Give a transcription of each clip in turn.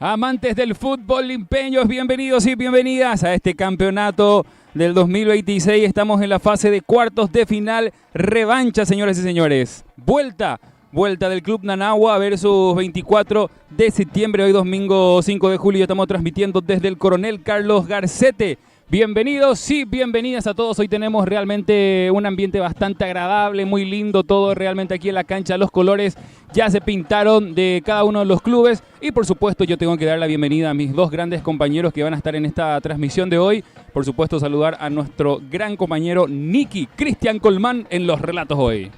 Amantes del fútbol limpeños, bienvenidos y bienvenidas a este campeonato del 2026. Estamos en la fase de cuartos de final, revancha, señoras y señores. Vuelta del Club Nanagua versus 24 de septiembre, hoy domingo 5 de julio. Estamos transmitiendo desde el Coronel Carlos Garcete. Bienvenidos y bienvenidas a todos. Hoy tenemos realmente un ambiente bastante agradable, muy lindo todo realmente aquí en la cancha. Los colores ya se pintaron de cada uno de los clubes y por supuesto yo tengo que dar la bienvenida a mis dos grandes compañeros que van a estar en esta transmisión de hoy. Por supuesto saludar a nuestro gran compañero Nicky, Cristian Colmán en los relatos hoy.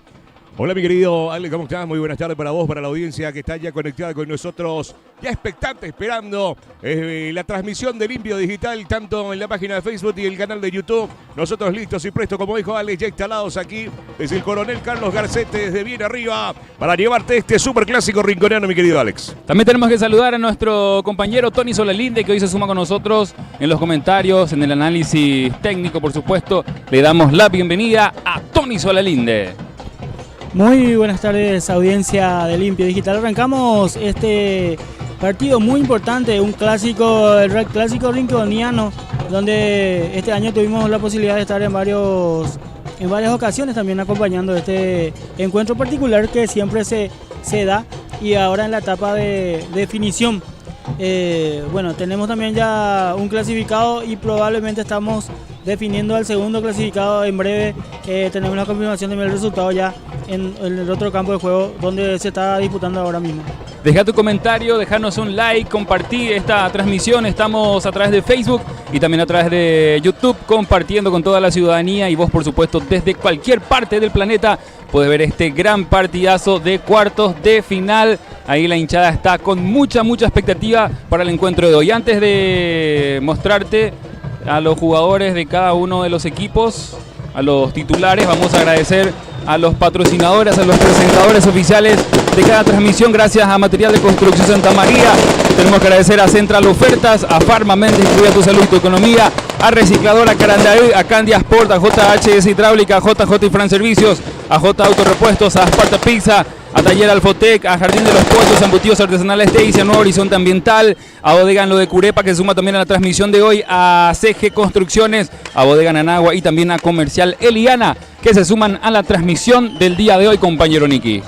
Hola mi querido Ale, ¿cómo estás? Muy buenas tardes para vos, para la audiencia que está ya conectada con nosotros, ya expectante, esperando la transmisión de Limpio Digital, tanto en la página de Facebook y el canal de YouTube. Nosotros listos y prestos, como dijo Ale, ya instalados aquí desde el Coronel Carlos Garcete, desde bien arriba, para llevarte este superclásico rinconeano, mi querido Alex. También tenemos que saludar a nuestro compañero Tony Solalinde, que hoy se suma con nosotros en los comentarios, en el análisis técnico, por supuesto. Le damos la bienvenida a Tony Solalinde. Muy buenas tardes, audiencia de Limpio Digital. Arrancamos este partido muy importante, un clásico, el clásico rinconiano, donde este año tuvimos la posibilidad de estar en varias ocasiones también acompañando este encuentro particular que siempre se da, y ahora en la etapa de definición. Bueno, tenemos también ya un clasificado y probablemente estamos definiendo al segundo clasificado en breve. Tenemos la confirmación del resultado ya en el otro campo de juego donde se está disputando ahora mismo. Deja tu comentario, dejanos un like, compartí esta transmisión. Estamos a través de Facebook y también a través de YouTube compartiendo con toda la ciudadanía, y vos por supuesto desde cualquier parte del planeta puedes ver este gran partidazo de cuartos de final. Ahí la hinchada está con mucha expectativa para el encuentro de hoy. Antes de mostrarte a los jugadores de cada uno de los equipos, a los titulares, vamos a agradecer a los patrocinadores, a los presentadores oficiales de cada transmisión. Gracias a Material de Construcción Santa María. Tenemos que agradecer a Central Ofertas, a Farma Méndez, Cuida tu Salud y tu Economía, a Recicladora Carandaí, a Candia Sport, a JHS Hidráulica, a JJ y Fran Servicios, a J Autorepuestos, a Sparta Pizza, a Taller Alfotec, a Jardín de los Pozos, a Embutidos Artesanales Teis, a Nuevo Horizonte Ambiental, a Bodega en lo de Curepa, que se suma también a la transmisión de hoy, a CG Construcciones, a Bodega Nanagua y también a Comercial Eliana, que se suman a la transmisión del día de hoy, compañero Nicky.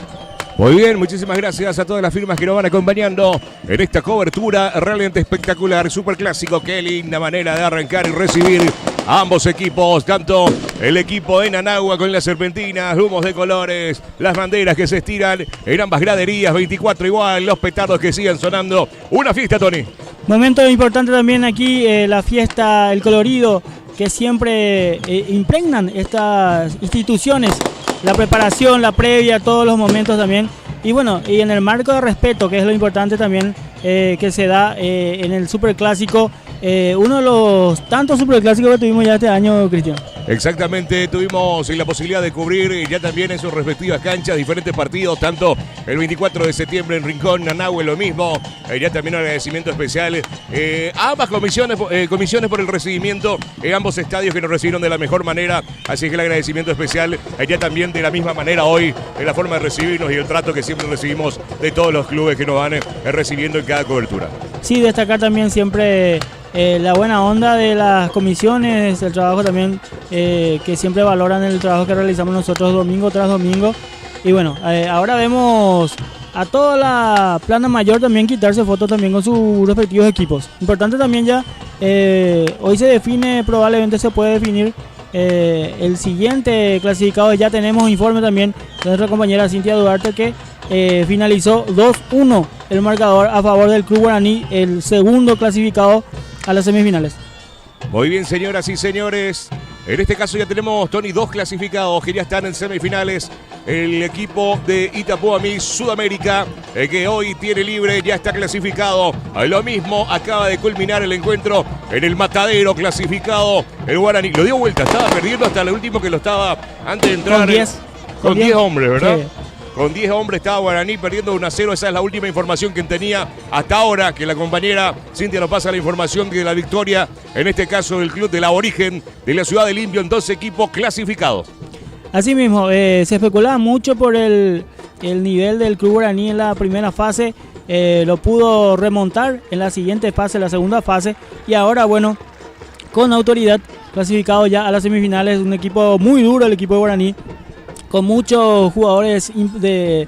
Muy bien, muchísimas gracias a todas las firmas que nos van acompañando en esta cobertura realmente espectacular, superclásico. Qué linda manera de arrancar y recibir a ambos equipos, tanto el equipo de Nanagua con las serpentinas, humos de colores, las banderas que se estiran en ambas graderías, 24 igual, los petardos que siguen sonando. Una fiesta, Tony. Momento importante también aquí, la fiesta, el colorido que siempre impregnan estas instituciones. La preparación, la previa, todos los momentos también. Y bueno, y en el marco de respeto, que es lo importante también que se da en el Superclásico, uno de los tantos Superclásicos que tuvimos ya este año, Cristian. Exactamente, tuvimos la posibilidad de cubrir ya también en sus respectivas canchas diferentes partidos, tanto el 24 de septiembre en Rincón, Nanagua, lo mismo. Ya también un agradecimiento especial a ambas comisiones por el recibimiento en ambos estadios que nos recibieron de la mejor manera. Así que el agradecimiento especial ya también de la misma manera hoy, en la forma de recibirnos y el trato que siempre recibimos de todos los clubes que nos van recibiendo en cada cobertura. Sí, destacar también siempre la buena onda de las comisiones, el trabajo también que siempre valoran el trabajo que realizamos nosotros domingo tras domingo. Y bueno, ahora vemos a toda la plana mayor también quitarse fotos también con sus respectivos equipos. Importante también ya, hoy se define, probablemente se puede definir el siguiente clasificado. Ya tenemos informe también de nuestra compañera Cintia Duarte que finalizó 2-1 el marcador a favor del Club Guaraní, el segundo clasificado a las semifinales. Muy bien, señoras y señores. En este caso ya tenemos, Tony, dos clasificados que ya están en semifinales. El equipo de Itapuamí Sudamérica, que hoy tiene libre, ya está clasificado. Lo mismo acaba de culminar el encuentro en el Matadero, clasificado el Guaraní. Lo dio vuelta, estaba perdiendo hasta el último que lo estaba antes de entrar. Con 10 hombres, ¿verdad? Sí. Con 10 hombres estaba Guaraní perdiendo 1-0. Esa es la última información que tenía hasta ahora, que la compañera Cintia nos pasa la información de la victoria, en este caso del club del aborigen de la ciudad de Limpio, en 12 equipos clasificados. Así mismo, se especulaba mucho por el nivel del Club Guaraní en la primera fase. lo pudo remontar en la siguiente fase, la segunda fase, y ahora bueno, con autoridad, clasificado ya a las semifinales, un equipo muy duro, el equipo de Guaraní, con muchos jugadores de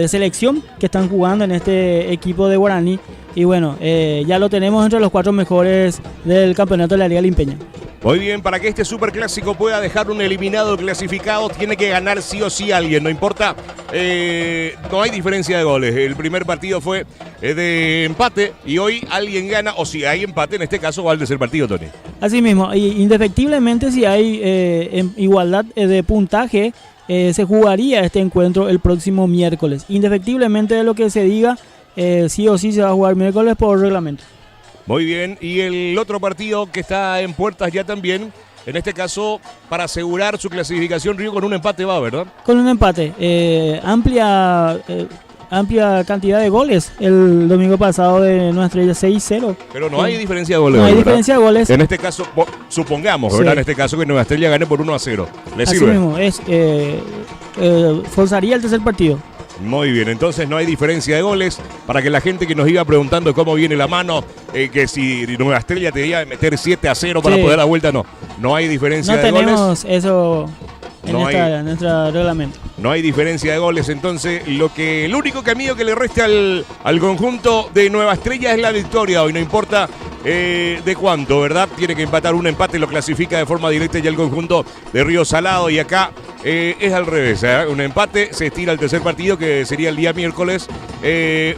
selección que están jugando en este equipo de Guaraní, y bueno, ya lo tenemos entre los 4 mejores del campeonato de la Liga Limpeña. Muy bien, para que este superclásico pueda dejar un eliminado clasificado, tiene que ganar sí o sí alguien, no importa, no hay diferencia de goles. El primer partido fue de empate y hoy alguien gana, o si hay empate, en este caso va al tercer partido, Tony. Así mismo, indefectiblemente si hay igualdad de puntaje, se jugaría este encuentro el próximo miércoles. Indefectiblemente de lo que se diga, sí o sí se va a jugar miércoles por reglamento. Muy bien, y el otro partido que está en puertas ya también, en este caso, para asegurar su clasificación, Río con un empate va, ¿verdad? Con un empate, amplia cantidad de goles el domingo pasado de Nueva Estrella, 6-0. Pero no hay diferencia de goles. No hay ¿verdad? diferencia de goles. En este caso, supongamos, ¿verdad? Sí. En este caso que Nueva Estrella gane por 1-0. ¿Le Así sirve? mismo, forzaría el tercer partido. Muy bien, entonces no hay diferencia de goles. Para que la gente que nos iba preguntando cómo viene la mano, que si Nueva Estrella te iba a meter 7-0 para poder dar vuelta, no hay diferencia de goles. No tenemos eso en nuestro reglamento. No hay diferencia de goles, entonces el único camino que le resta al conjunto de Nueva Estrella es la victoria hoy, no importa de cuánto, ¿verdad? Tiene que empatar un empate, lo clasifica de forma directa ya el conjunto de Río Salado, y acá es al revés, un empate se estira al tercer partido, que sería el día miércoles,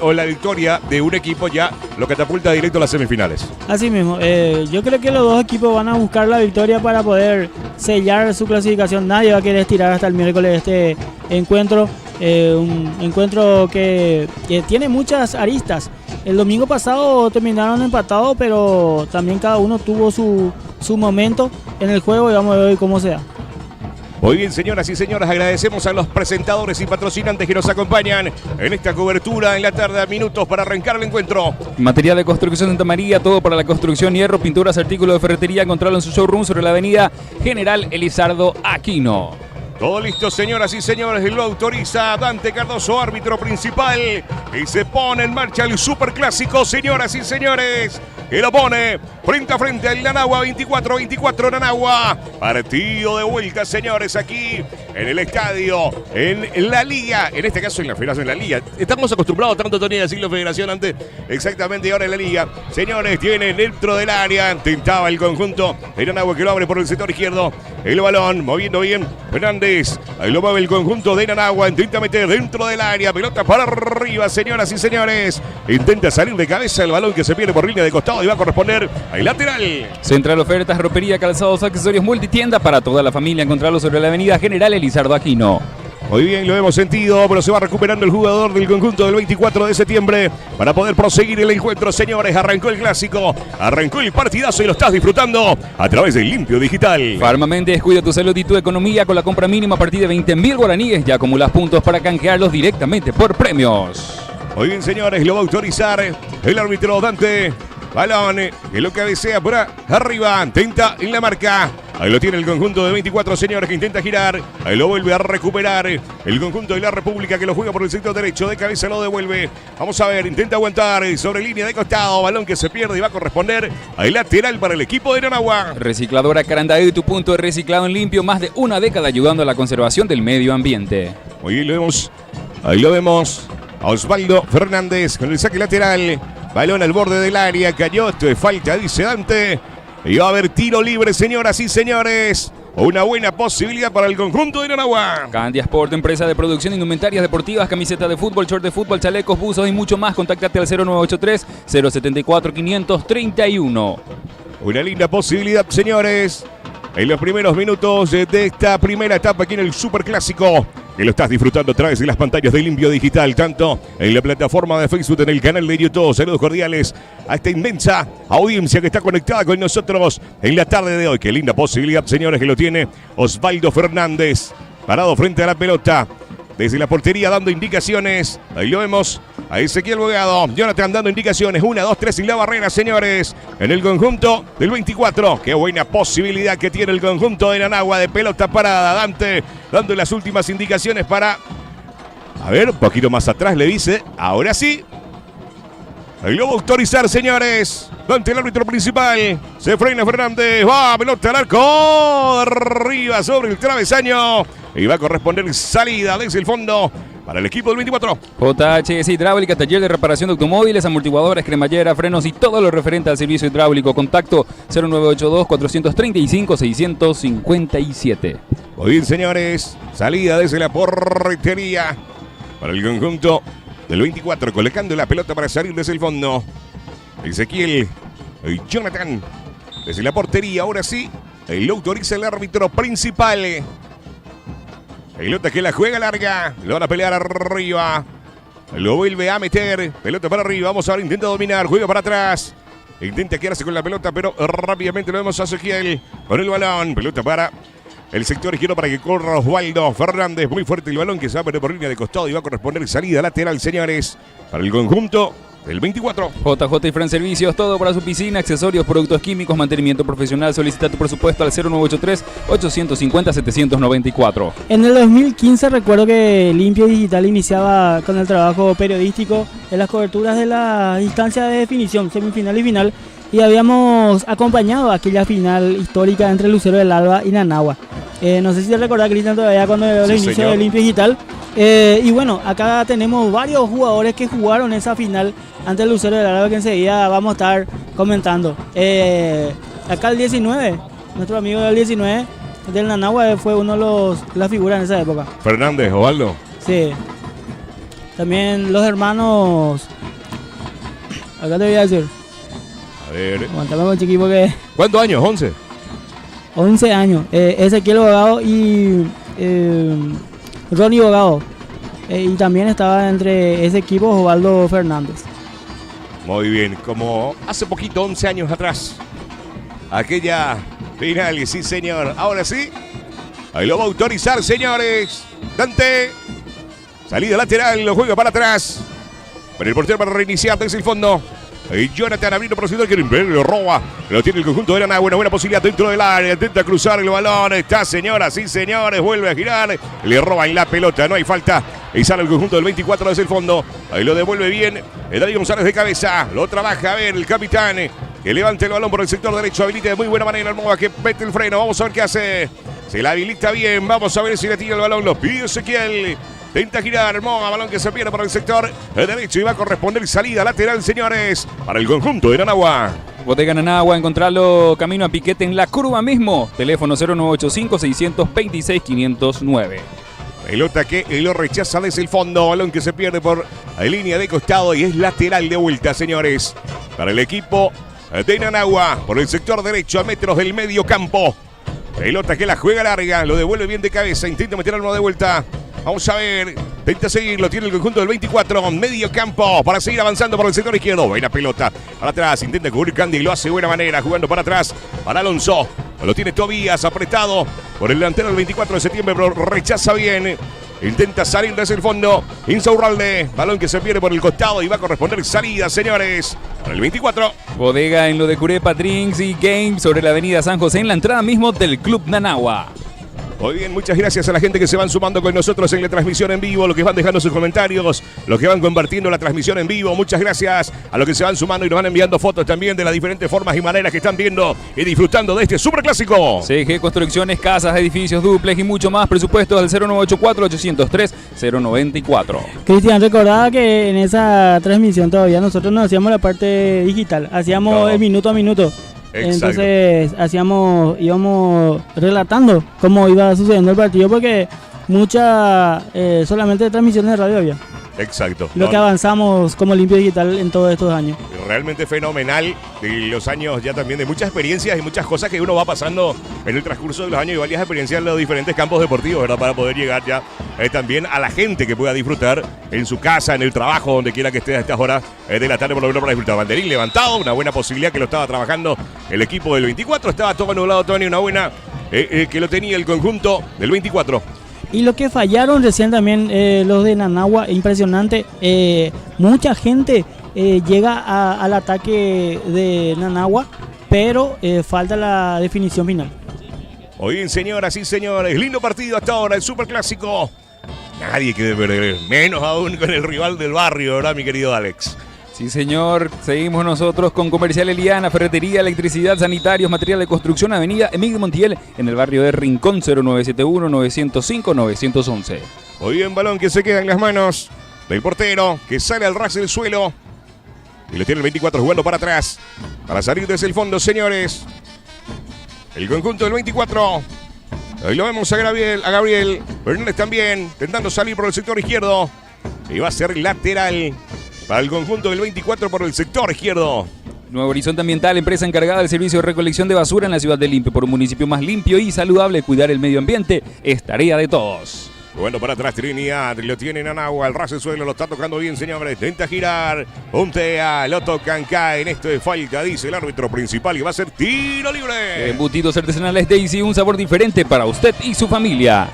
o la victoria de un equipo ya lo catapulta directo a las semifinales. Así mismo, yo creo que los dos equipos van a buscar la victoria para poder sellar su clasificación. Nadie va a querer estirar hasta el miércoles este encuentro, un encuentro que tiene muchas aristas. El domingo pasado terminaron empatados, pero también cada uno tuvo su momento en el juego, y vamos a ver cómo se da. Muy bien, señoras y señores, agradecemos a los presentadores y patrocinantes que nos acompañan en esta cobertura en la tarde, a minutos para arrancar el encuentro. Material de construcción Santa María, todo para la construcción, hierro, pinturas, artículos de ferretería, encontrarlo en su showroom sobre la avenida General Elizardo Aquino. Todo listo, señoras y señores, lo autoriza Dante Cardoso, árbitro principal, y se pone en marcha el superclásico, señoras y señores, que lo pone frente a frente al Nanagua, 24-24 Nanagua. Partido de vuelta, señores, aquí en el estadio, en la liga, en este caso en la federación, en la liga. Estamos acostumbrados tanto, Tony, a decirlo federación antes, exactamente, ahora en la liga. Señores, tiene dentro del área, intentaba el conjunto de Nanagua, que lo abre por el sector izquierdo, el balón, moviendo bien Fernández, ahí lo mueve el conjunto de Nanagua, intenta meter dentro del área, pelota para arriba, señoras y señores, intenta salir de cabeza el balón, que se pierde por línea de costado y va a corresponder al lateral. Central Ofertas, ropería, calzados, accesorios, multitienda para toda la familia. Encontrarlo sobre la avenida General Elizardo Aquino. Muy bien, lo hemos sentido, pero se va recuperando el jugador del conjunto del 24 de septiembre para poder proseguir el encuentro, señores. Arrancó el clásico, arrancó el partidazo y lo estás disfrutando a través del Limpio Digital. Farma Méndez, cuida tu salud y tu economía con la compra mínima a partir de 20.000 guaraníes. Ya acumulas puntos para canjearlos directamente por premios. Muy bien, señores, lo va a autorizar el árbitro Dante. Balón, que lo cabecea por arriba, intenta en la marca. Ahí lo tiene el conjunto de 24, señores, que intenta girar. Ahí lo vuelve a recuperar el conjunto de la República, que lo juega por el sector derecho. De cabeza lo devuelve. Vamos a ver, intenta aguantar sobre línea de costado. Balón que se pierde y va a corresponder al lateral para el equipo de Nanagua. Recicladora Carandaí, tu punto de reciclado en limpio. Más de una década ayudando a la conservación del medio ambiente. Muy bien, lo vemos. Ahí lo vemos. A Osvaldo Fernández con el saque lateral. Balón al borde del área, cayó, esto es falta, dice Dante. Y va a haber tiro libre, señoras y señores. Una buena posibilidad para el conjunto de Nanagua. Candia Sport, empresa de producción de indumentarias deportivas, camisetas de fútbol, short de fútbol, chalecos, buzos y mucho más. Contáctate al 0983-074-531. Una linda posibilidad, señores. En los primeros minutos de esta primera etapa aquí en el Superclásico, que lo estás disfrutando a través de las pantallas de Limpio Digital, tanto en la plataforma de Facebook, en el canal de YouTube. Saludos cordiales a esta inmensa audiencia que está conectada con nosotros en la tarde de hoy. Qué linda posibilidad, señores, que lo tiene Osvaldo Fernández, parado frente a la pelota, desde la portería dando indicaciones. Ahí lo vemos a Ezequiel Bogado, Jonathan dando indicaciones, 1, 2, 3 y la barrera, señores, en el conjunto del 24. Qué buena posibilidad que tiene el conjunto de Nanagua de pelota parada. Dante dando las últimas indicaciones para, a ver, un poquito más atrás le dice, ahora sí, Ahí lo va a autorizar, señores. Ante el árbitro principal. Se frena Fernández. Va, pelota al arco. Arriba sobre el travesaño. Y va a corresponder salida desde el fondo para el equipo del 24. JHS Hidráulica, taller de reparación de automóviles, amortiguadores, cremallera, frenos y todo lo referente al servicio hidráulico. Contacto 0982-435-657. Muy bien, señores. Salida desde la portería para el conjunto del 24. Colocando la pelota para salir desde el fondo. Ezequiel y Jonathan desde la portería. Ahora sí, lo autoriza el árbitro principal. Pelota que la juega larga. Lo van a pelear arriba. Lo vuelve a meter. Pelota para arriba. Vamos a ver. Intenta dominar. Juega para atrás. Intenta quedarse con la pelota, pero rápidamente lo vemos a Ezequiel con el balón. Pelota para el sector izquierdo para que corra Osvaldo Fernández. Muy fuerte el balón que se va a poner por línea de costado y va a corresponder salida lateral, señores, para el conjunto del 24. JJ y Fran Servicios, todo para su piscina, accesorios, productos químicos, mantenimiento profesional. Solicita tu presupuesto al 0983-850-794. En el 2015 recuerdo que Limpio Digital iniciaba con el trabajo periodístico en las coberturas de la instancia de definición, semifinal y final, y habíamos acompañado aquella final histórica entre Lucero del Alba y Nanagua. No sé si te recordás, Cristian, todavía cuando el inicio de Limpio Digital. Y bueno, acá tenemos varios jugadores que jugaron esa final ante el Lucero del Alba que enseguida vamos a estar comentando. Acá el 19, nuestro amigo del 19 del Nanagua fue uno de las figuras en esa época. Fernández, Osvaldo. Sí. También los hermanos. Acá te voy a decir. A ver. Aguantame con chiquito que. ¿Cuántos años? 11. 11 años. Ezequiel Bogado y Ronnie Bogado. Y también estaba entre ese equipo Osvaldo Fernández. Muy bien, como hace poquito, 11 años atrás. Aquella final, sí señor. Ahora sí, ahí lo va a autorizar, señores. Dante, salida lateral, lo juega para atrás. Para el portero para reiniciar desde el fondo. Y Jonathan abriendo por el sector, que lo roba. Lo tiene el conjunto de Granada. Buena posibilidad dentro del área. Intenta cruzar el balón. Está, señoras y señores. Vuelve a girar. Le roban la pelota. No hay falta. Y sale el conjunto del 24 desde el fondo. Ahí lo devuelve bien. David González de cabeza. Lo trabaja. A ver el capitán. Que levante el balón por el sector derecho. Habilita de muy buena manera Almoa, que mete el freno. Vamos a ver qué hace. Se la habilita bien. Vamos a ver si le tira el balón. Lo pide Ezequiel. Intenta girar, Moa, balón que se pierde por el sector derecho y va a corresponder salida lateral, señores, para el conjunto de Nanagua. Bodega Nanagua, encontrarlo camino a Piquete en la curva mismo. Teléfono 0985-626-509. Pelota que lo rechaza desde el fondo, balón que se pierde por línea de costado y es lateral de vuelta, señores, para el equipo de Nanagua, por el sector derecho a metros del medio campo. Pelota que la juega larga, lo devuelve bien de cabeza, intenta meter algo de vuelta. Vamos a ver, intenta seguirlo, tiene el conjunto del 24, medio campo para seguir avanzando por el sector izquierdo. Buena pelota, para atrás, intenta cubrir Candy, lo hace de buena manera, jugando para atrás, para Alonso. Lo tiene Tobías apretado por el delantero del 24 de septiembre, pero rechaza bien. Intenta salir desde el fondo, Insaurralde, balón que se pierde por el costado y va a corresponder salida, señores, para el 24. Bodega en lo de Curepa Drinks y Games sobre la avenida San José, en la entrada mismo del Club Nanagua. Muy bien, muchas gracias a la gente que se van sumando con nosotros en la transmisión en vivo, los que van dejando sus comentarios, los que van compartiendo la transmisión en vivo. Muchas gracias a los que se van sumando y nos van enviando fotos también de las diferentes formas y maneras que están viendo y disfrutando de este superclásico. CG Construcciones, casas, edificios, duplex y mucho más. Presupuestos al 0984-803-094. Cristian, recordaba que en esa transmisión todavía nosotros no hacíamos la parte digital, hacíamos el minuto a minuto. Exacto. Entonces íbamos relatando cómo iba sucediendo el partido porque solamente transmisiones de radio había. Exacto. Lo que avanzamos como Limpio Digital en todos estos años. Realmente fenomenal. Y los años ya también de muchas experiencias y muchas cosas que uno va pasando en el transcurso de los años y varias experiencias en los diferentes campos deportivos, ¿verdad? Para poder llegar ya también a la gente que pueda disfrutar en su casa, en el trabajo, donde quiera que esté a estas horas de la tarde, por lo menos para disfrutar. Banderín levantado, una buena posibilidad que lo estaba trabajando el equipo del 24. Estaba todo nublado, Tony, una buena que lo tenía el conjunto del 24. Y lo que fallaron recién también los de Nanagua, impresionante. Mucha gente llega al ataque de Nanagua, pero falta la definición final. Muy bien, señoras y señores, lindo partido hasta ahora, el superclásico. Nadie quiere perder, menos aún con el rival del barrio, ¿verdad, mi querido Alex? Sí, señor. Seguimos nosotros con Comercial Eliana, ferretería, electricidad, sanitarios, material de construcción, avenida Emilio Montiel, en el barrio de Rincón, 0971-905-911. Muy bien, balón que se queda en las manos del portero, que sale al ras del suelo. Y lo tiene el 24 jugando para atrás, para salir desde el fondo, señores. El conjunto del 24. Ahí lo vemos a Gabriel Fernández también, intentando salir por el sector izquierdo. Y va a ser lateral para el conjunto del 24 por el sector izquierdo. Nuevo Horizonte Ambiental, empresa encargada del servicio de recolección de basura en la ciudad de Limpio. Por un municipio más limpio y saludable, cuidar el medio ambiente es tarea de todos. Bueno, para atrás Trinidad, lo tienen Anagua, al ras del suelo, lo está tocando bien, señores. Intenta girar, puntea, lo tocan, caen. Esto es falta, dice el árbitro principal, y va a ser tiro libre. Embutidos artesanales Daisy, un sabor diferente para usted y su familia.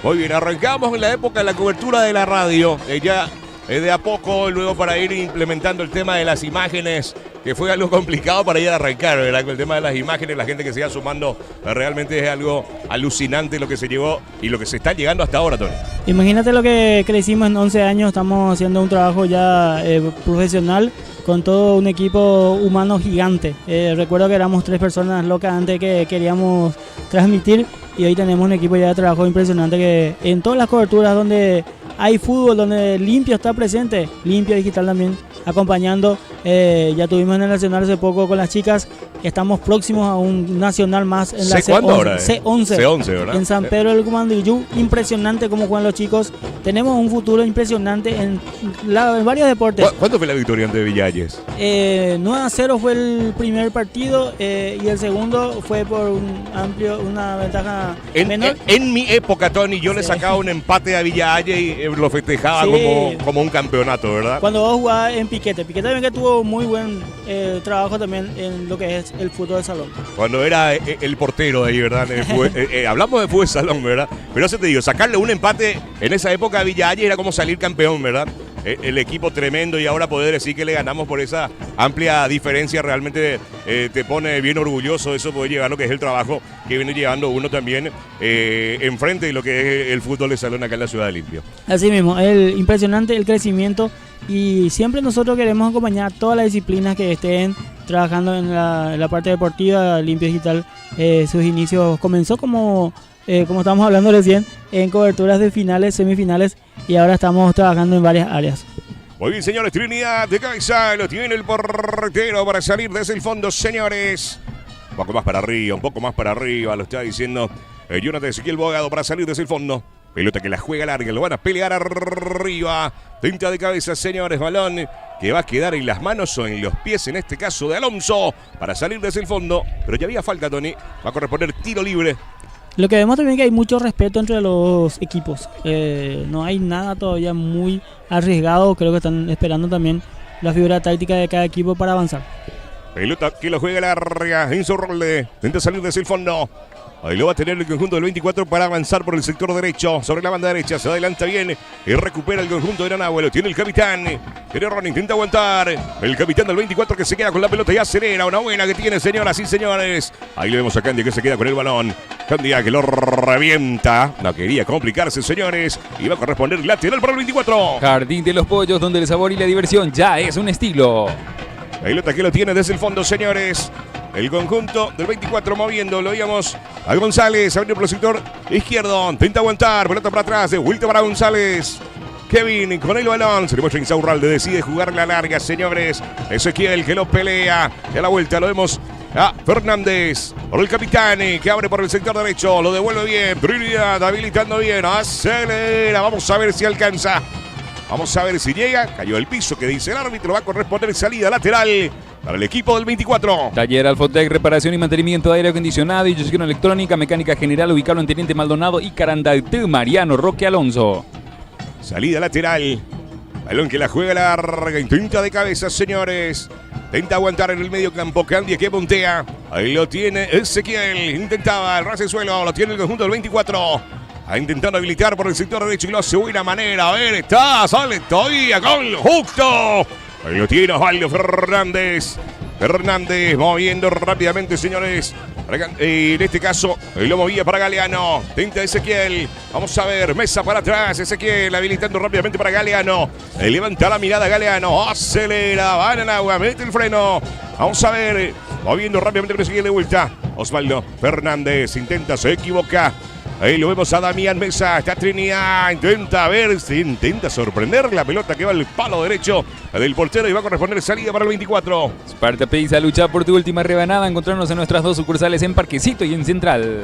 Muy bien, arrancamos en la época de la cobertura de la radio. Ya de a poco, luego para ir implementando el tema de las imágenes, que fue algo complicado para ir a arrancar, ¿verdad? Con el tema de las imágenes, la gente que se iba sumando, realmente es algo alucinante lo que se llevó y lo que se está llegando hasta ahora, Tony. Imagínate lo que crecimos en 11 años, estamos haciendo un trabajo ya profesional con todo un equipo humano gigante. Recuerdo que éramos 3 personas locas antes que queríamos transmitir y hoy tenemos un equipo ya de trabajo impresionante que en todas las coberturas donde hay fútbol, donde Limpio está presente, Limpio Digital también acompañando. Ya tuvimos en el Nacional hace poco con las chicas, estamos próximos a un Nacional más en la C11, ¿verdad? En San Pedro del Cumandiyú. Impresionante cómo juegan los chicos, tenemos un futuro impresionante en varios deportes. ¿Cuánto fue la victoria ante Villalles? 9-0 fue el primer partido y el segundo fue por una ventaja menor. En mi época, Tony, yo le sacaba un empate a Villalles y lo festejaba como un campeonato, ¿verdad? Cuando vos jugabas en Piquete también, que tuvo muy buen trabajo también en lo que es el fútbol de salón. Cuando era el portero de ahí, ¿verdad? Hablamos de fútbol de salón, ¿verdad? Pero eso te digo, sacarle un empate en esa época a Villalles era como salir campeón, ¿verdad? El equipo tremendo, y ahora poder decir que le ganamos por esa amplia diferencia realmente te pone bien orgulloso de eso, poder llevar lo que es el trabajo que viene llevando uno también enfrente de lo que es el fútbol de salón acá en la ciudad de Limpio. Así mismo, impresionante el crecimiento, y siempre nosotros queremos acompañar todas las disciplinas que estén trabajando en la parte deportiva. Limpio Digital, sus inicios comenzó como estamos hablando recién, en coberturas de finales, semifinales, y ahora estamos trabajando en varias áreas. Muy bien, señores, Trinidad de cabeza, lo tiene el portero para salir desde el fondo, señores. Un poco más para arriba, lo está diciendo Jonathan Ezequiel Bogado para salir desde el fondo. Pelota que la juega larga, lo van a pelear arriba. Tinta de cabeza, señores, balón que va a quedar en las manos o en los pies, en este caso de Alonso, para salir desde el fondo. Pero ya había falta, Tony, va a corresponder tiro libre. Lo que vemos también es que hay mucho respeto entre los equipos. No hay nada todavía muy arriesgado. Creo que están esperando también la figura táctica de cada equipo para avanzar. Pelota que lo juega larga, Enzo Rolle, intenta salir desde el fondo. Ahí lo va a tener el conjunto del 24 para avanzar por el sector derecho. Sobre la banda derecha, se adelanta bien y recupera el conjunto de Aranagua. Lo tiene el capitán. Ron intenta aguantar. El capitán del 24 que se queda con la pelota y acelera. Una buena que tiene, señoras y señores. Ahí le vemos a Candia que se queda con el balón. Candia que lo revienta. No quería complicarse, señores. Y va a corresponder lateral para el 24. Jardín de los Pollos, donde el sabor y la diversión ya es un estilo. Pelota que lo tiene desde el fondo, señores. El conjunto del 24 moviendo, lo veíamos a González, abriendo por el sector izquierdo, intenta aguantar, pelota para atrás, de vuelta para González. Kevin con el balón, se le muestra Insaurralde, decide jugar la larga, señores. Ezequiel que lo pelea, y a la vuelta lo vemos a Fernández, por el capitán, que abre por el sector derecho, lo devuelve bien, Trinidad habilitando bien, acelera, vamos a ver si alcanza. Vamos a ver si llega, cayó el piso que dice el árbitro, va a corresponder salida lateral para el equipo del 24. Taller Alfotec, reparación y mantenimiento de aire acondicionado y gestión electrónica, mecánica general, ubicado en Teniente Maldonado y Carandatú, Mariano Roque Alonso. Salida lateral, balón que la juega larga, intenta de cabeza, señores. Intenta aguantar en el medio campo, Candia que puntea. Ahí lo tiene Ezequiel, intentaba el ras del suelo, lo tiene el conjunto del 24. Ha intentado habilitar por el sector derecho y lo hace de buena manera. A ver, sale todavía gol justo. Ahí lo tiene Osvaldo Fernández. Fernández moviendo rápidamente, señores. En este caso, lo movía para Galeano. Tinta Ezequiel. Vamos a ver. Mesa para atrás. Ezequiel habilitando rápidamente para Galeano. Levanta la mirada Galeano. Acelera. Va en el agua. Mete el freno. Vamos a ver. Moviendo rápidamente para Ezequiel de vuelta. Osvaldo Fernández. Intenta, se equivoca. Ahí lo vemos a Damián Mesa, está Trinidad, intenta ver si intenta sorprender la pelota que va al palo derecho del portero y va a corresponder salida para el 24. Sparta Pizza, lucha por tu última rebanada. Encontrarnos en nuestras 2 sucursales en Parquecito y en Central.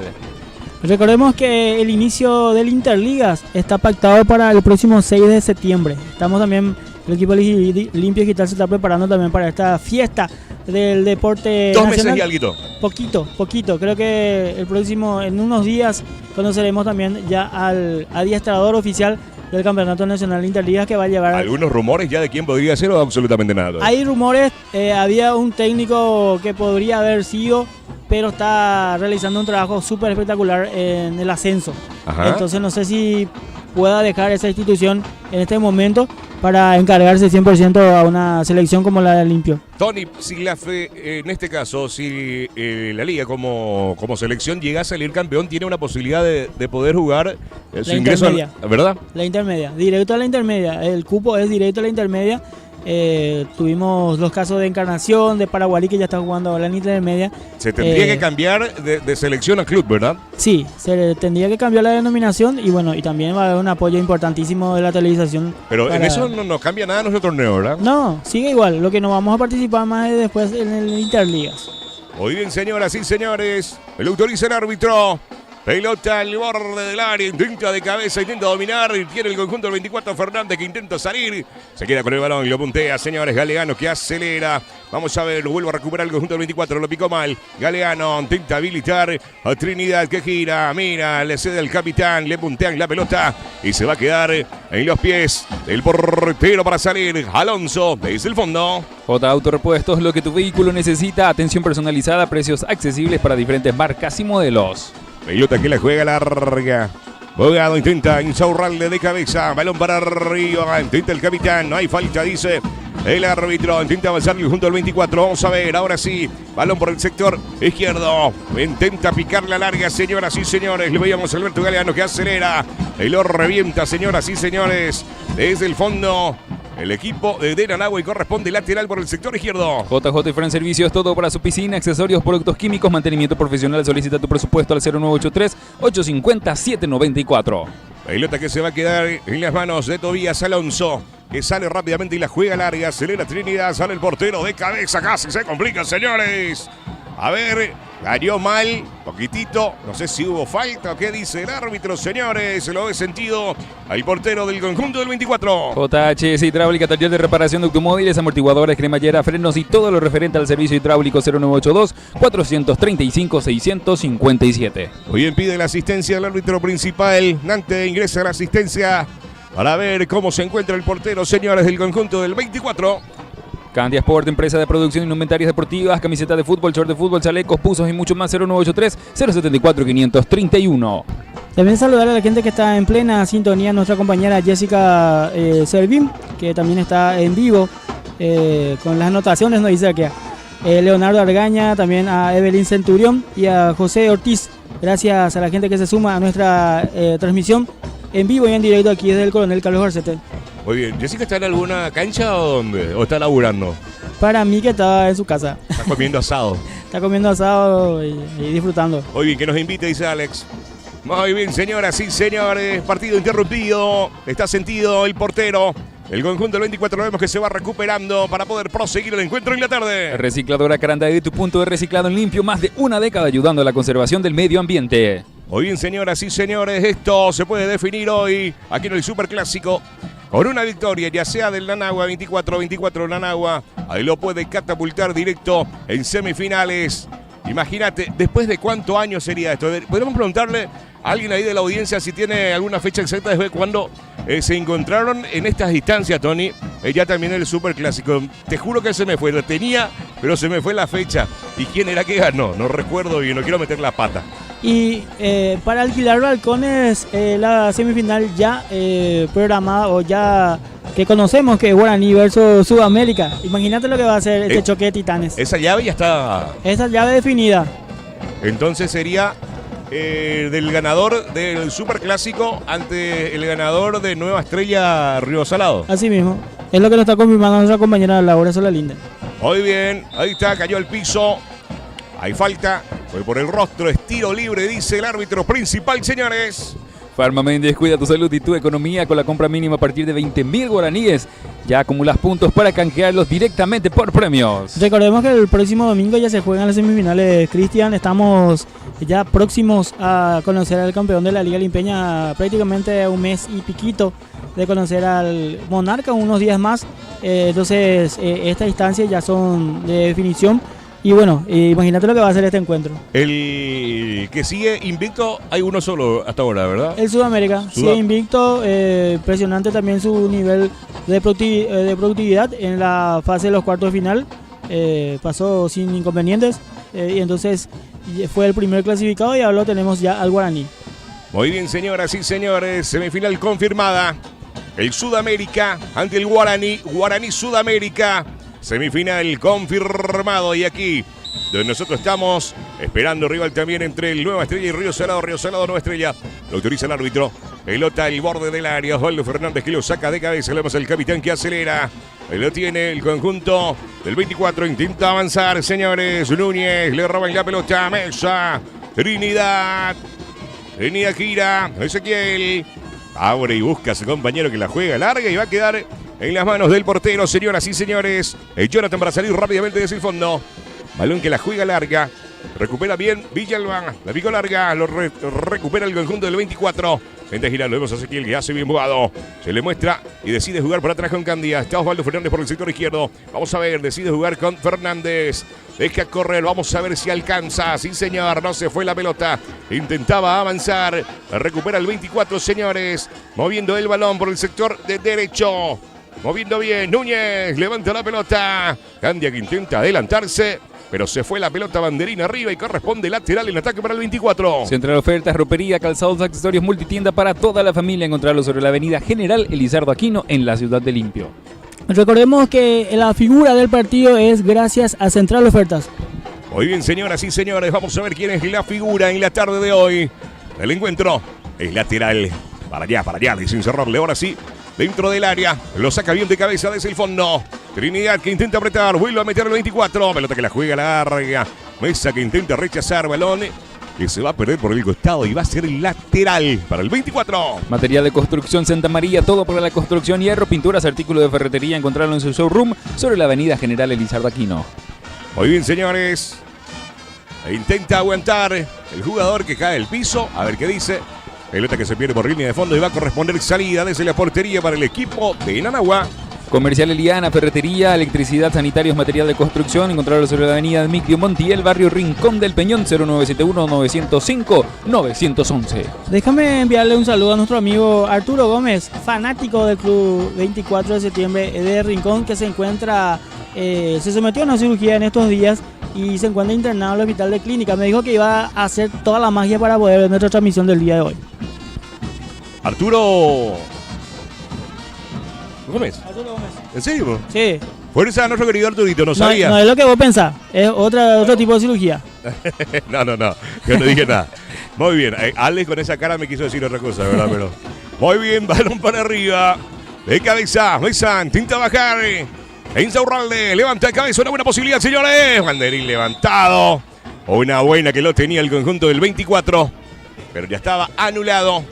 Recordemos que el inicio del Interligas está pactado para el próximo 6 de septiembre. Estamos también, el equipo Limpio Digital se está preparando también para esta fiesta del deporte 2 nacional. meses y algo. Poquito. Creo que el próximo, en unos días, conoceremos también ya al adiestrador oficial del Campeonato Nacional de Interligas que va a llevar... ¿Algunos rumores ya de quién podría ser o absolutamente nada? Hay rumores, había un técnico que podría haber sido, pero está realizando un trabajo súper espectacular en el ascenso. Ajá. Entonces no sé si pueda dejar esa institución en este momento para encargarse 100% a una selección como la de Limpio. Tony, si la fe, en este caso, si la liga como selección llega a salir campeón, tiene una posibilidad de poder jugar su ingreso, ¿verdad? La intermedia, directo a la intermedia. El cupo es directo a la intermedia. Tuvimos los casos de Encarnación, de Paraguarí, que ya está jugando ahora en la intermedia. Se tendría que cambiar de selección a club, ¿verdad? Sí, se tendría que cambiar la denominación y bueno, y también va a haber un apoyo importantísimo de la televisación. Pero en eso no nos cambia nada nuestro torneo, ¿verdad? No, sigue igual. Lo que nos vamos a participar más es después en el Interligas. Muy bien, señoras y señores. El autoriza el árbitro. Pelota al borde del área, intenta de cabeza, intenta dominar, y tiene el conjunto del 24 Fernández que intenta salir, se queda con el balón y lo puntea, señores. Galeano que acelera, vamos a ver, lo vuelve a recuperar el conjunto del 24, lo picó mal, Galeano intenta habilitar a Trinidad que gira, mira, le cede al capitán, le puntean la pelota y se va a quedar en los pies del portero para salir, Alonso desde el fondo. J Autorepuestos, lo que tu vehículo necesita, atención personalizada, precios accesibles para diferentes marcas y modelos. Pelota que la juega larga. Bogado intenta insaurrarle de cabeza. Balón para arriba. Intenta el capitán. No hay falta, dice el árbitro. Intenta avanzar junto al 24. Vamos a ver. Ahora sí. Balón por el sector izquierdo. Intenta picar la larga, señoras y señores. Le veíamos a Alberto Galeano que acelera. Y lo revienta, señoras y señores. Desde el fondo. El equipo de Nanagua y corresponde lateral por el sector izquierdo. JJ Fran Servicios, todo para su piscina, accesorios, productos químicos, mantenimiento profesional. Solicita tu presupuesto al 0983-850-794. Pelota que se va a quedar en las manos de Tobías Alonso, que sale rápidamente y la juega larga. Acelera Trinidad, sale el portero de cabeza, casi se complica, señores. A ver, cayó mal, poquitito, no sé si hubo falta o qué dice el árbitro, señores, se lo he sentido al portero del conjunto del 24. JHS Hidráulica, taller de reparación de automóviles, amortiguadores, cremallera, frenos y todo lo referente al servicio hidráulico. 0982-435-657. Muy bien, pide la asistencia del árbitro principal. Nante ingresa la asistencia para ver cómo se encuentra el portero, señores, del conjunto del 24. Candia Sport, empresa de producción de indumentarias deportivas, camisetas de fútbol, short de fútbol, chalecos, buzos y mucho más. 0983-074-532. También saludar a la gente que está en plena sintonía, nuestra compañera Jessica Servín, que también está en vivo con las anotaciones, nos dice aquí. Leonardo Argaña, también a Evelyn Centurión y a José Ortiz. Gracias a la gente que se suma a nuestra transmisión en vivo y en directo aquí desde el Coronel Carlos Garcete. Muy bien, ¿Jessica está en alguna cancha o dónde? ¿O está laburando? Para mí que está en su casa. Está comiendo asado. Está comiendo asado y disfrutando. Muy bien, que nos invite, dice Alex. Muy bien, señoras y señores, partido interrumpido. Está sentido el portero. El conjunto del 24 vemos que se va recuperando para poder proseguir el encuentro en la tarde. Recicladora Carandaí, tu punto de reciclado en limpio, más de una década ayudando a la conservación del medio ambiente. Muy bien, señoras y señores, esto se puede definir hoy aquí en el Superclásico con una victoria, ya sea del Nanagua 24-24 Nanagua. Ahí lo puede catapultar directo en semifinales. Imagínate, ¿después de cuántos años sería esto? Podríamos preguntarle a alguien ahí de la audiencia si tiene alguna fecha exacta desde cuando se encontraron en estas distancias, Tony. Ya también el Superclásico. Te juro que se me fue, lo tenía, pero se me fue la fecha. ¿Y quién era que ganó? No recuerdo y no quiero meter la pata. Y para alquilar balcones, la semifinal ya programada o ya que conocemos, que es Guaraní versus Sudamérica. Imagínate lo que va a ser este choque de titanes. Esa llave ya está... Esa llave definida. Entonces sería del ganador del Superclásico ante el ganador de Nueva Estrella Río Salado. Así mismo. Es lo que nos está confirmando nuestra compañera Laura Solalinde. Muy bien, ahí está, cayó al piso. Hay falta, fue por el rostro, es tiro libre, dice el árbitro principal, señores. Farma Méndez, cuida tu salud y tu economía con la compra mínima a partir de 20.000 guaraníes. Ya acumulas puntos para canjearlos directamente por premios. Recordemos que el próximo domingo ya se juegan las semifinales, Cristian. Estamos ya próximos a conocer al campeón de la Liga Limpeña, prácticamente un mes y piquito de conocer al Monarca, unos días más. Entonces, estas instancias ya son de definición. Y bueno, imagínate lo que va a ser este encuentro. El que sigue invicto, hay uno solo hasta ahora, ¿verdad? El Sudamérica sigue invicto, impresionante también su nivel de productividad en la fase de los cuartos de final. Pasó sin inconvenientes y entonces fue el primer clasificado y ahora lo tenemos ya al Guaraní. Muy bien, señoras y señores, semifinal confirmada. El Sudamérica ante el Guaraní, Guaraní Sudamérica. Semifinal confirmado y aquí donde nosotros estamos esperando rival también entre el Nueva Estrella y Río Salado Nueva Estrella. Lo autoriza el árbitro. Pelota al borde del área. Osvaldo Fernández que lo saca de cabeza. Le vemos al capitán que acelera. Ahí lo tiene el conjunto del 24. Intenta avanzar, señores. Núñez le roban la pelota. Mesa. Trinidad gira. Ezequiel. Abre y busca a su compañero que la juega larga y va a quedar en las manos del portero, señoras y señores. Jonathan para salir rápidamente desde el fondo. Balón que la juega larga. Recupera bien Villalba. La picó larga. Lo recupera el conjunto del 24. Gente girando. Vemos a Ezequiel que hace bien jugado. Se le muestra y decide jugar por atrás con Candia. Está Osvaldo Fernández por el sector izquierdo. Vamos a ver. Decide jugar con Fernández. Deja correr. Vamos a ver si alcanza. Sí, señor. No se fue la pelota. Intentaba avanzar. Recupera el 24, señores. Moviendo el balón por el sector de derecho. Moviendo bien, Núñez, levanta la pelota. Candia que intenta adelantarse, pero se fue la pelota banderina arriba y corresponde lateral en ataque para el 24. Central Ofertas, ropería, calzados, accesorios, multitienda para toda la familia. Encontrarlo sobre la avenida General Elizardo Aquino en la ciudad de Limpio. Recordemos que la figura del partido es gracias a Central Ofertas. Muy bien, señoras y señores, vamos a ver quién es la figura en la tarde de hoy. El encuentro es lateral. Para allá, sin cerrarle. Ahora sí, dentro del área, lo saca bien de cabeza desde el fondo. Trinidad que intenta apretar, vuelve a meter el 24. Pelota que la juega larga. Mesa que intenta rechazar balón. Que se va a perder por el costado y va a ser el lateral para el 24. Material de construcción Santa María, todo para la construcción, hierro, pinturas, artículos de ferretería. Encontrarlo en su showroom sobre la avenida General Elizardo Aquino. Muy bien, señores. Intenta aguantar el jugador que cae del piso. A ver qué dice. Pelota que se pierde por línea de fondo y va a corresponder salida desde la portería para el equipo de Nanagua. Comercial Eliana, ferretería, electricidad, sanitarios, material de construcción. Encontrarlo sobre la avenida Miclio Montiel, barrio Rincón del Peñón, 0971-905-911. Déjame enviarle un saludo a nuestro amigo Arturo Gómez, fanático del Club 24 de septiembre de Rincón, que se encuentra, se sometió a una cirugía en estos días y se encuentra internado en el hospital de clínica. Me dijo que iba a hacer toda la magia para poder ver nuestra transmisión del día de hoy. Arturo Gómez. ¿En serio? Sí. Fuerza a nuestro querido Arturito, no sabía. No es lo que vos pensás, es otro tipo de cirugía. No, yo no dije nada. Muy bien, Alex con esa cara me quiso decir otra cosa, ¿verdad? Pero muy bien, balón para arriba. De cabeza, Mesa, intenta bajar. Insaurralde, levanta de cabeza, una buena posibilidad, señores. Banderín levantado. Una buena que lo tenía el conjunto del 24, pero ya estaba anulado.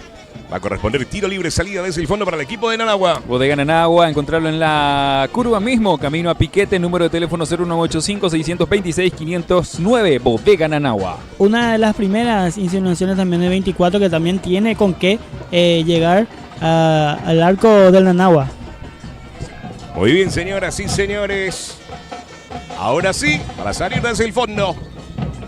Va a corresponder tiro libre, salida desde el fondo para el equipo de Nanagua. Bodega Nanagua, encontrarlo en la curva mismo, camino a Piquete, número de teléfono 0185-626-509, Bodega Nanagua. Una de las primeras insinuaciones también de 24 que también tiene con qué llegar al arco del Nanagua. Muy bien, señoras y señores. Ahora sí, para salir desde el fondo,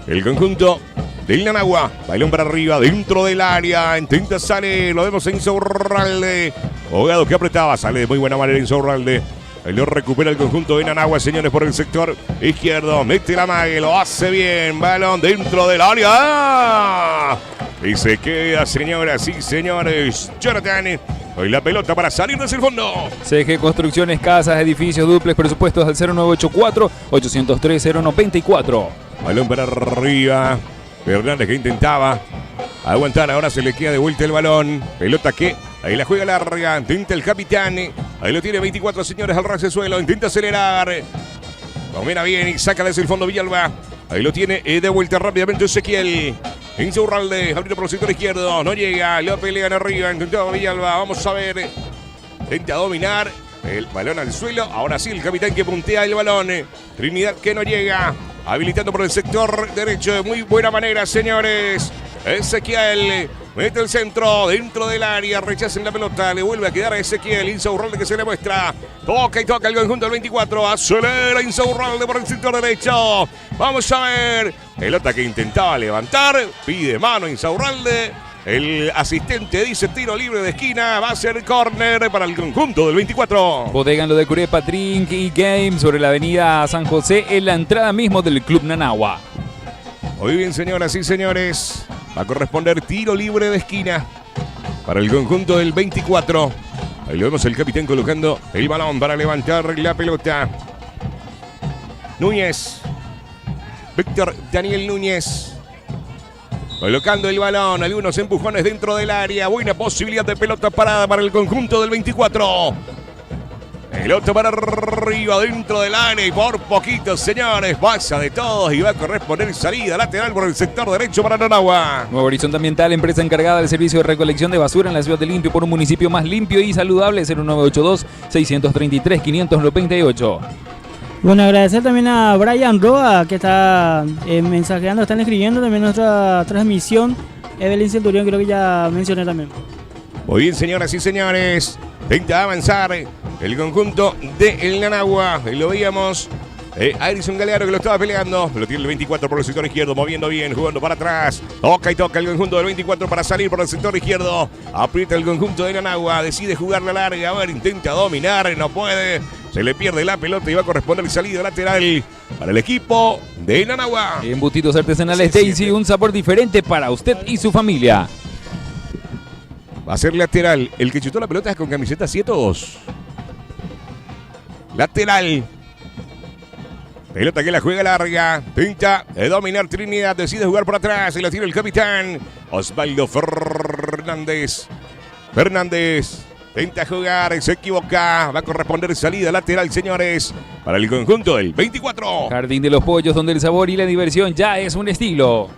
el conjunto del Nanagua. Bailón para arriba, dentro del área. Intenta salir, lo vemos en Insaurralde. Hogado que apretaba, sale de muy buena manera Insaurralde. Ahí lo recupera el conjunto de Nanagua, señores, por el sector izquierdo. Mete la mague, lo hace bien. Balón dentro del área. Y se queda, señoras y señores, Jonathan. Hoy la pelota para salir desde el fondo. CG Construcciones, casas, edificios, duplex, presupuestos al 0984-803-094. Balón para arriba. Fernández que intentaba aguantar, ahora se le queda de vuelta el balón. Pelota que ahí la juega larga, intenta el capitán. Ahí lo tiene 24, señores, al ras de suelo. Intenta acelerar. Domina bien y saca desde el fondo Villalba. Ahí lo tiene de vuelta rápidamente Ezequiel. Insaurralde, abriendo por el sector izquierdo. No llega, lo pelean arriba. Intentaba Villalba. Vamos a ver. Intenta dominar. El balón al suelo. Ahora sí, el capitán que puntea el balón. Trinidad que no llega. Habilitando por el sector derecho de muy buena manera, señores. Ezequiel mete el centro dentro del área, rechacen la pelota, le vuelve a quedar a Ezequiel. Insaurralde que se le muestra, toca y toca el conjunto del 24, acelera Insaurralde por el sector derecho. Vamos a ver, pelota que intentaba levantar, pide mano Insaurralde. El asistente dice tiro libre de esquina, va a ser córner para el conjunto del 24. Bodega en lo de Curepa, Drink y Game sobre la avenida San José, en la entrada mismo del Club Nanagua. Muy bien, señoras y señores. Va a corresponder tiro libre de esquina para el conjunto del 24. Ahí lo vemos el capitán colocando el balón para levantar la pelota. Núñez. Víctor Daniel Núñez. Colocando el balón. Algunos empujones dentro del área. Buena posibilidad de pelota parada para el conjunto del 24. Pelota para arriba dentro del área y por poquito, señores, pasa de todos y va a corresponder salida lateral por el sector derecho para Nanagua. Nuevo Horizonte Ambiental, empresa encargada del servicio de recolección de basura en la ciudad de Limpio por un municipio más limpio y saludable. 0982-633-598. Bueno, agradecer también a Brian Roa que está mensajeando, están escribiendo también nuestra transmisión. Evelyn Centurión creo que ya mencioné también. Muy bien, señoras y señores. Intenta avanzar el conjunto de El Nanagua. Lo veíamos. Ayrison Galeano que lo estaba peleando. Lo tiene el 24 por el sector izquierdo. Moviendo bien, jugando para atrás. Toca y toca el conjunto del 24 para salir por el sector izquierdo. Aprieta el conjunto de Nanagua. Decide jugar la larga. A ver, intenta dominar. No puede. Se le pierde la pelota y va a corresponder salida lateral para el equipo de Nanagua. Embutidos artesanales Daisy, un sabor diferente para usted y su familia. Va a ser lateral. El que chutó la pelota es con camiseta 7-2. Lateral. Pelota que la juega larga. Pinta de dominar Trinidad. Decide jugar por atrás. Y la tira el capitán Osvaldo Fernández. Fernández. Intenta jugar. Se equivoca. Va a corresponder salida lateral, señores. Para el conjunto del 24. Jardín de los Pollos, donde el sabor y la diversión ya es un estilo.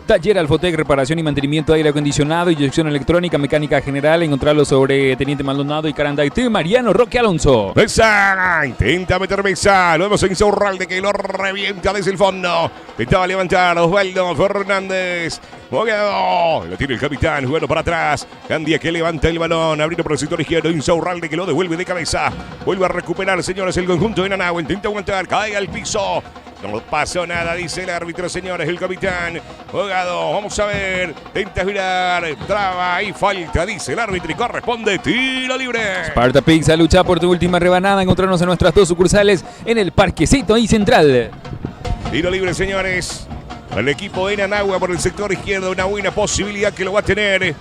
Taller Alfotec, reparación y mantenimiento de aire acondicionado, inyección electrónica, mecánica general. Encontrarlo sobre Teniente Maldonado y Carandaití. Mariano Roque Alonso. Mesa, intenta meter Mesa. Lo vemos en Insaurralde que lo revienta desde el fondo. Intentaba levantar Osvaldo Fernández. Moguedo. Lo tiene el capitán jugando para atrás. Candia que levanta el balón. Abriendo por el sector izquierdo. Insaurralde que lo devuelve de cabeza. Vuelve a recuperar, señores, el conjunto de Nanagua. Intenta aguantar. Cae al piso. No pasó nada, dice el árbitro, señores, el capitán. Jugado, vamos a ver. Intenta girar, traba y falta, dice el árbitro y corresponde tiro libre. Sparta Pizza, lucha por tu última rebanada. Encontrarnos en nuestras dos sucursales en el Parquecito y Central. Tiro libre, señores. El equipo de Nanagua por el sector izquierdo, una buena posibilidad que lo va a tener.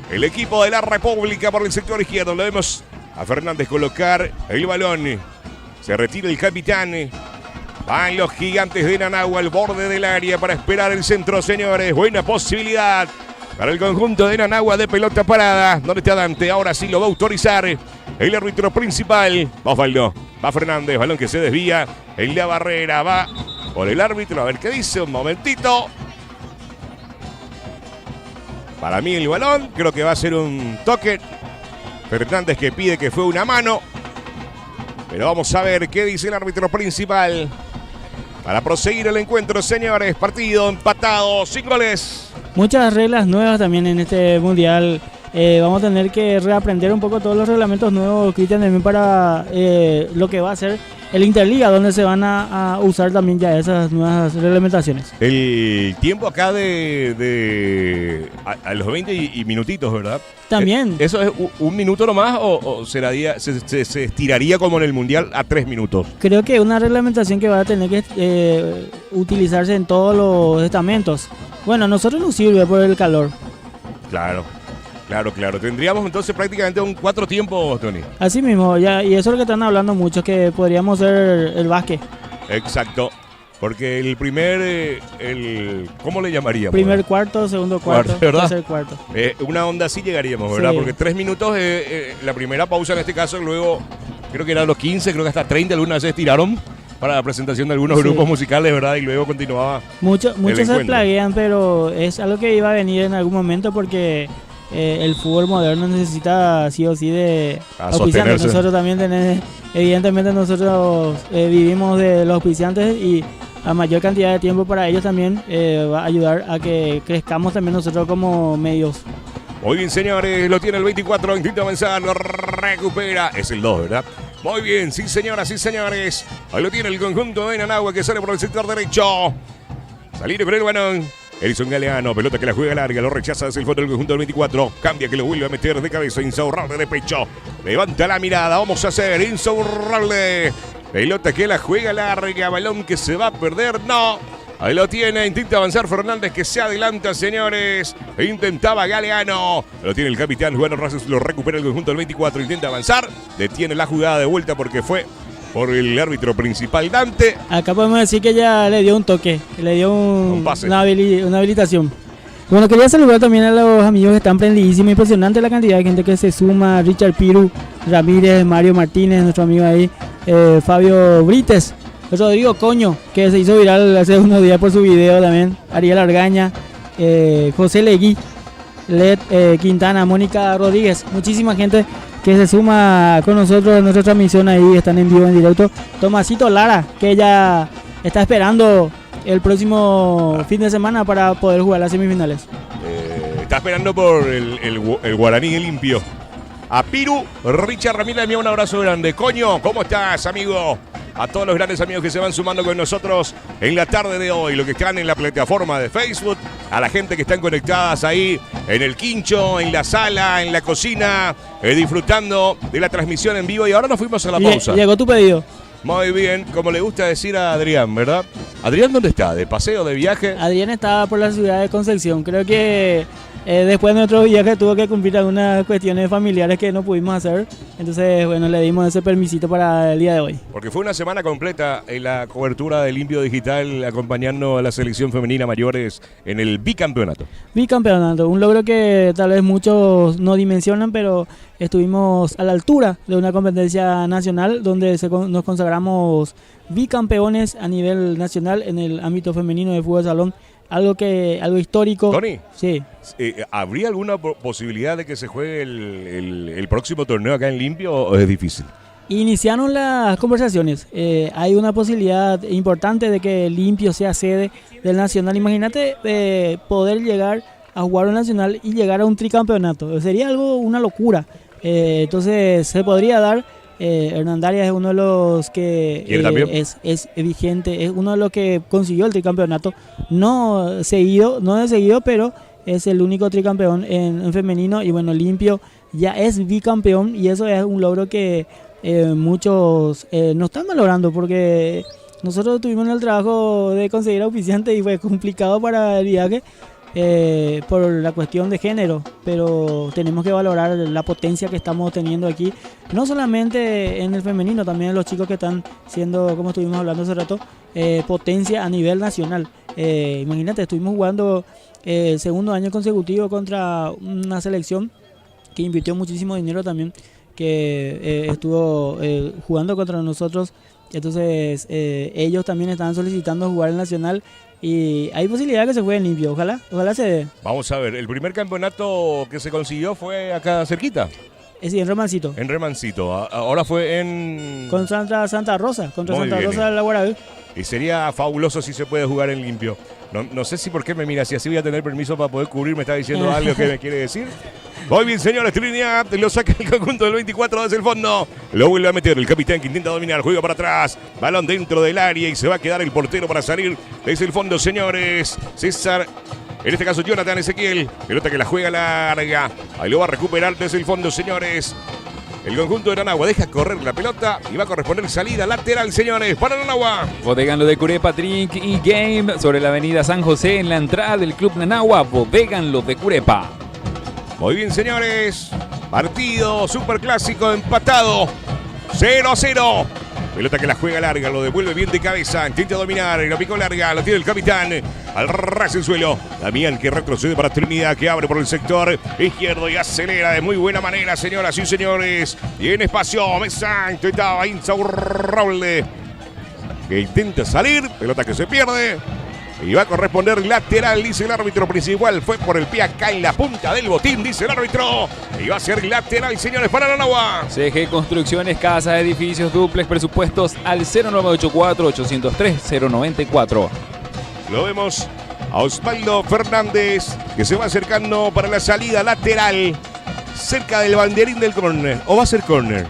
El equipo de la República por el sector izquierdo. Lo vemos a Fernández colocar el balón. Se retira el capitán. Van los gigantes de Nanagua al borde del área para esperar el centro, señores. Buena posibilidad para el conjunto de Nanagua de pelota parada. ¿Dónde está Dante? Ahora sí lo va a autorizar el árbitro principal. Va Osvaldo, va Fernández, balón que se desvía en la barrera. Va por el árbitro, a ver qué dice. Un momentito. Para mí el balón, creo que va a ser un toque. Fernández que pide que fue una mano. Pero vamos a ver qué dice el árbitro principal. Para proseguir el encuentro, señores. Partido empatado, sin goles. Muchas reglas nuevas también en este mundial. Vamos a tener que reaprender un poco todos los reglamentos nuevos, Cristian, también para lo que va a ser el Interliga, donde se van a usar también ya esas nuevas reglamentaciones. El tiempo acá a los 20 y minutitos, ¿verdad? También. ¿Eso es un minuto nomás o se estiraría como en el Mundial a 3 minutos? Creo que es una reglamentación que va a tener que utilizarse en todos los estamentos. Bueno, a nosotros nos sirve por el calor. Claro. Tendríamos entonces prácticamente un 4 tiempos, Tony. Así mismo, ya, y eso es lo que están hablando muchos, que podríamos ser el básquet. Exacto. Porque el primer, ¿cómo le llamaríamos? Primer cuarto, segundo cuarto, ¿verdad? tercer cuarto. Una onda así llegaríamos, ¿verdad? Sí. Porque 3 minutos, la primera pausa en este caso, luego creo que eran los 15, creo que hasta 30 algunas veces tiraron para la presentación de algunos grupos musicales, ¿verdad? Y luego continuaba. Muchos se encuentro. plaguean, pero es algo que iba a venir en algún momento porque el fútbol moderno necesita sí o sí de auspiciantes. Nosotros también tenemos, evidentemente nosotros vivimos de los auspiciantes y a mayor cantidad de tiempo para ellos también va a ayudar a que crezcamos también nosotros como medios. Muy bien, señores, lo tiene el 24, intenta avanzar, lo recupera. Es el 2, ¿verdad? Muy bien, sí, señoras, sí, señores. Ahí lo tiene el conjunto de Nanagua que sale por el sector derecho. Salir con el balón. Edison Galeano, pelota que la juega larga, lo rechaza desde el fondo del conjunto del 24. Cambia que lo vuelve a meter de cabeza, Insaurralde de pecho. Levanta la mirada, vamos a hacer Insaurralde. Pelota que la juega larga, balón que se va a perder, no. Ahí lo tiene, intenta avanzar Fernández que se adelanta, señores. Intentaba Galeano. Lo tiene el capitán Juan Rasos, lo recupera el conjunto del 24, intenta avanzar. Detiene la jugada de vuelta porque fue por el árbitro principal Dante. Acá podemos decir que ya le dio un toque, le dio Un pase. una habilitación. Bueno, quería saludar también a los amigos que están prendidísimos. Impresionante la cantidad de gente que se suma. Richard Piru, Ramírez, Mario Martínez, nuestro amigo ahí, Fabio Brites, Rodrigo Coño, que se hizo viral hace unos días por su video también, Ariel Argaña, José Legui, Led Quintana, Mónica Rodríguez, muchísima gente que se suma con nosotros en nuestra transmisión ahí, están en vivo, en directo. Tomasito Lara, que ya está esperando el próximo fin de semana para poder jugar las semifinales. Está esperando por el Guaraní limpio. A Piru, Richard Ramírez, envía un abrazo grande. Coño, ¿cómo estás, amigo? A todos los grandes amigos que se van sumando con nosotros en la tarde de hoy, los que están en la plataforma de Facebook, a la gente que están conectadas ahí en el quincho, en la sala, en la cocina, disfrutando de la transmisión en vivo. Y ahora nos fuimos a la pausa. Llegó tu pedido. Muy bien, como le gusta decir a Adrián, ¿verdad? Adrián, ¿dónde está? ¿De paseo, de viaje? Adrián estaba por la ciudad de Concepción. Creo que después de nuestro viaje tuvo que cumplir algunas cuestiones familiares que no pudimos hacer. Entonces, bueno, le dimos ese permisito para el día de hoy. Porque fue una semana completa en la cobertura de Limpio Digital acompañando a la selección femenina mayores en el bicampeonato. Bicampeonato, un logro que tal vez muchos no dimensionan, pero estuvimos a la altura de una competencia nacional donde nos consagramos bicampeones a nivel nacional en el ámbito femenino de fútbol salón. Algo histórico. Tony, sí. ¿Habría alguna posibilidad de que se juegue el próximo torneo acá en Limpio o es difícil? Iniciaron las conversaciones. Hay una posibilidad importante de que Limpio sea sede del Nacional. Imagínate poder llegar a jugar un Nacional y llegar a un tricampeonato. Sería una locura. Entonces se podría dar. Hernandarias es uno de los que es vigente, es uno de los que consiguió el tricampeonato, no de seguido, pero es el único tricampeón en femenino. Y bueno, Limpio ya es bicampeón y eso es un logro que muchos no están valorando, porque nosotros tuvimos el trabajo de conseguir auspiciante y fue complicado para el viaje por la cuestión de género, pero tenemos que valorar la potencia que estamos teniendo aquí, no solamente en el femenino, también en los chicos que están siendo, como estuvimos hablando hace rato, potencia a nivel nacional. Imagínate, estuvimos jugando el segundo año consecutivo contra una selección que invirtió muchísimo dinero también, que estuvo jugando contra nosotros. Entonces ellos también estaban solicitando jugar el nacional y hay posibilidad de que se juegue Limpio. Ojalá se dé. Vamos a ver, el primer campeonato que se consiguió fue acá cerquita. Sí, en Remancito. En Remancito. Ahora fue en... Contra Santa Rosa, Muy Rosa de la Guarabí. Y sería fabuloso si se puede jugar en Limpio. No sé si por qué me mira, si así voy a tener permiso para poder cubrir, me está diciendo algo que me quiere decir. Muy bien, señores, Trinidad, lo saca el conjunto del 24 desde el fondo. Lo vuelve a meter el capitán que intenta dominar, juega para atrás. Balón dentro del área y se va a quedar el portero para salir desde el fondo, señores. César, en este caso Jonathan Ezequiel. Pelota que la juega larga. Ahí lo va a recuperar desde el fondo, señores. El conjunto de Nanagua deja correr la pelota y va a corresponder salida lateral, señores, para Nanagua. Bodegan lo de Curepa Drink y Game sobre la avenida San José en la entrada del Club Nanagua. Bodegan lo de Curepa. Muy bien, señores. Partido superclásico empatado. 0-0. Pelota que la juega larga, lo devuelve bien de cabeza. Intenta dominar, lo picó larga, lo tiene el capitán. Al ras en suelo. Damián que retrocede para Trinidad, que abre por el sector izquierdo y acelera de muy buena manera, señoras y señores. Y en espacio, Mesa intentaba Insaurrable, que intenta salir. Pelota que se pierde. Y va a corresponder lateral, dice el árbitro principal. Fue por el pie acá en la punta del botín, dice el árbitro. Y va a ser lateral, señores, para Nanagua. CG Construcciones, casas, edificios, duplex, presupuestos al 0984-803-094. Lo vemos a Osvaldo Fernández, que se va acercando para la salida lateral, cerca del banderín del córner. ¿O va a ser córner?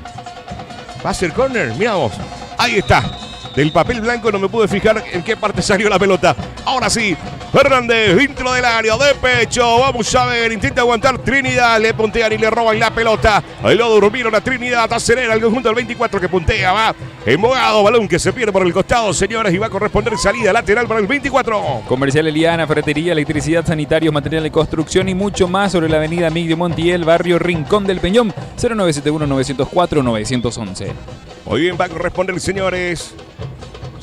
¿Va a ser córner? Miramos. Ahí está. Del papel blanco no me pude fijar en qué parte salió la pelota. Ahora sí, Fernández dentro del área, de pecho. Vamos a ver, intenta aguantar Trinidad. Le puntean y le roban la pelota. Ahí lo durmieron a Trinidad. Acelera el conjunto del 24 que puntea. Va embogado, balón que se pierde por el costado, señores. Y va a corresponder salida lateral para el 24. Comercial Eliana, ferretería, electricidad, sanitarios, material de construcción y mucho más sobre la avenida Miguel Montiel, barrio Rincón del Peñón. 0971-904-911. Muy bien, va a corresponder, señores.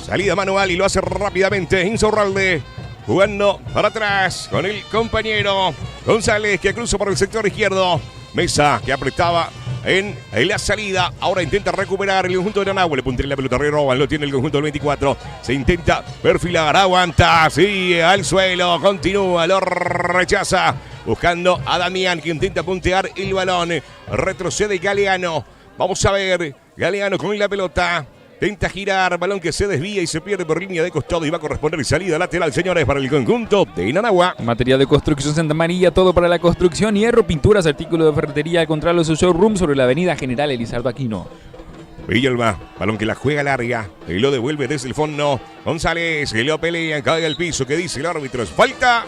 Salida manual y lo hace rápidamente Insaurralde, jugando para atrás con el compañero González, que cruza por el sector izquierdo. Mesa que apretaba en la salida. Ahora intenta recuperar el conjunto de Nanagua. Le puntea la pelota, roban, lo tiene el conjunto del 24. Se intenta perfilar, aguanta, sigue al suelo, continúa, lo rechaza. Buscando a Damián, que intenta puntear el balón. Retrocede Galeano. Vamos a ver, Galeano con la pelota. Intenta girar, balón que se desvía y se pierde por línea de costado y va a corresponder salida lateral, señores, para el conjunto de Nanagua. Material de construcción Santa María, todo para la construcción, hierro, pinturas, artículos de ferretería. Encontrarlo en su showroom sobre la avenida General Elizardo Aquino. Villalba, balón que la juega larga y lo devuelve desde el fondo. González, que lo pelea, cae al piso, que dice el árbitro, es falta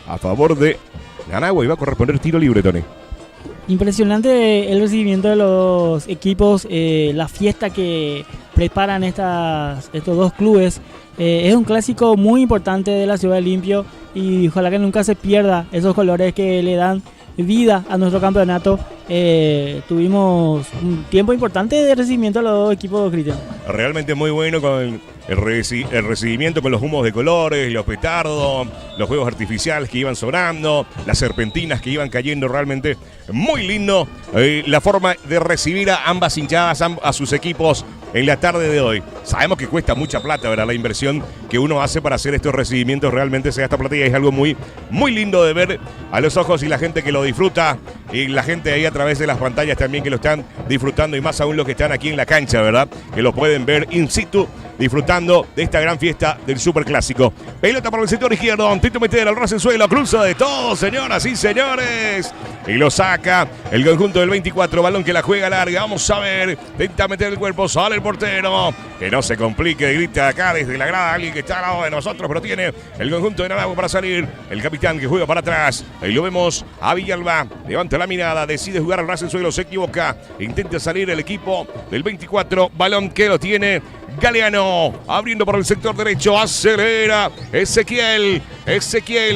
a favor de Nanagua y va a corresponder tiro libre, Tony. Impresionante el recibimiento de los equipos, la fiesta que preparan estos dos clubes. Es un clásico muy importante de la ciudad de Limpio y ojalá que nunca se pierda esos colores que le dan vida a nuestro campeonato. Tuvimos un tiempo importante de recibimiento a los dos equipos, Cristian. Realmente muy bueno con el recibimiento, con los humos de colores, los petardos, los juegos artificiales que iban sobrando, las serpentinas que iban cayendo. Realmente muy lindo la forma de recibir a ambas hinchadas, a sus equipos en la tarde de hoy. Sabemos que cuesta mucha plata, ¿verdad? La inversión que uno hace para hacer estos recibimientos realmente se gasta plata y es algo muy, muy lindo de ver a los ojos y la gente que lo disfruta y la gente ahí a través de las pantallas también que lo están disfrutando y más aún los que están aquí en la cancha, ¿verdad? Que lo pueden ver in situ disfrutando de esta gran fiesta del Superclásico. Pelota por el sector izquierdo, intenta meter al ras en suelo, cruza de todo, señoras y señores. Y lo saca el conjunto del 24, balón que la juega larga. Vamos a ver, intenta meter el cuerpo, sale el portero. Que no se complique, grita acá desde la grada alguien que está al lado de nosotros, pero tiene el conjunto de Nanagua para salir. El capitán que juega para atrás. Ahí lo vemos a Villalba, levanta la mirada, decide jugar al ras en suelo, se equivoca. Intenta salir el equipo del 24, balón que lo tiene Galeano, abriendo por el sector derecho, acelera Ezequiel,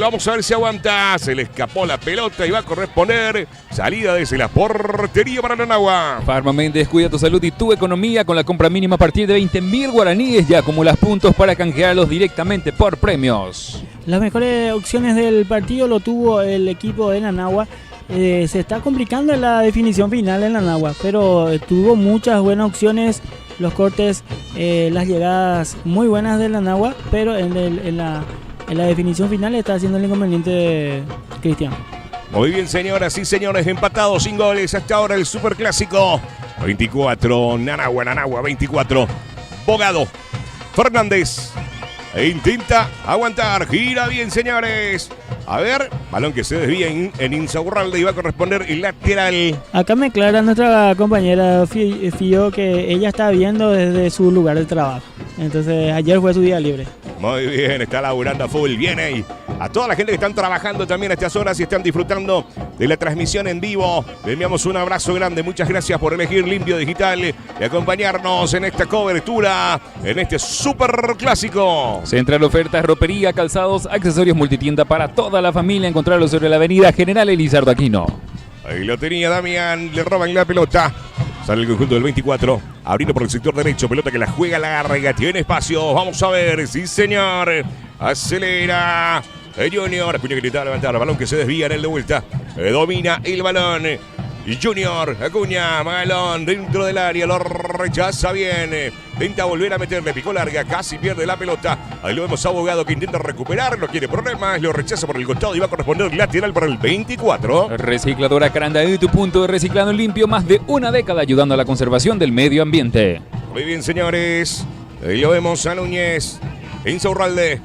vamos a ver si aguanta, se le escapó la pelota y va a corresponder salida desde la portería para Nanagua. Farma Méndez, cuida tu salud y tu economía con la compra mínima a partir de 20.000 guaraníes, ya acumulas puntos para canjearlos directamente por premios. Las mejores opciones del partido lo tuvo el equipo de Nanagua. Se está complicando en la definición final en Nanagua, pero tuvo muchas buenas opciones, los cortes, las llegadas muy buenas de Nanagua, pero en la definición final está haciendo el inconveniente Cristian. Muy bien, señoras y señores, empatados sin goles hasta ahora el Superclásico. 24, Nanagua 24. Bogado, Fernández. Intenta aguantar, gira bien, señores. A ver, balón que se desvía en Insaurralde y va a corresponder el lateral. Acá me aclara nuestra compañera Fío que ella está viendo desde su lugar de trabajo. Entonces ayer fue su día libre. Muy bien, está laburando a full. Viene ahí. A toda la gente que están trabajando también a estas horas y están disfrutando de la transmisión en vivo. Le enviamos un abrazo grande. Muchas gracias por elegir Limpio Digital y acompañarnos en esta cobertura, en este Superclásico. Central Ofertas, ropería, calzados, accesorios multitienda para toda la familia. Encontrarlo sobre la avenida General Elizardo Aquino. Ahí lo tenía Damián, le roban la pelota. Sale el conjunto del 24. Abriendo por el sector derecho. Pelota que la juega larga. Tiene espacio. Vamos a ver. Sí, señor. Acelera. Junior. Acuña que intenta levantar. El balón que se desvía en el de vuelta. Domina el balón. Junior. Acuña. Balón dentro del área. Lo rechaza bien. Intenta volver a meterle. Picó larga. Casi pierde la pelota. Ahí lo vemos a Abogado que intenta recuperar. No quiere problemas. Lo rechaza por el costado y va a corresponder lateral para el 24. Recicladora Carandaí, tu punto de reciclado limpio. Más de una década ayudando a la conservación del medio ambiente. Muy bien, señores. Ahí lo vemos a Núñez. Insaurralde.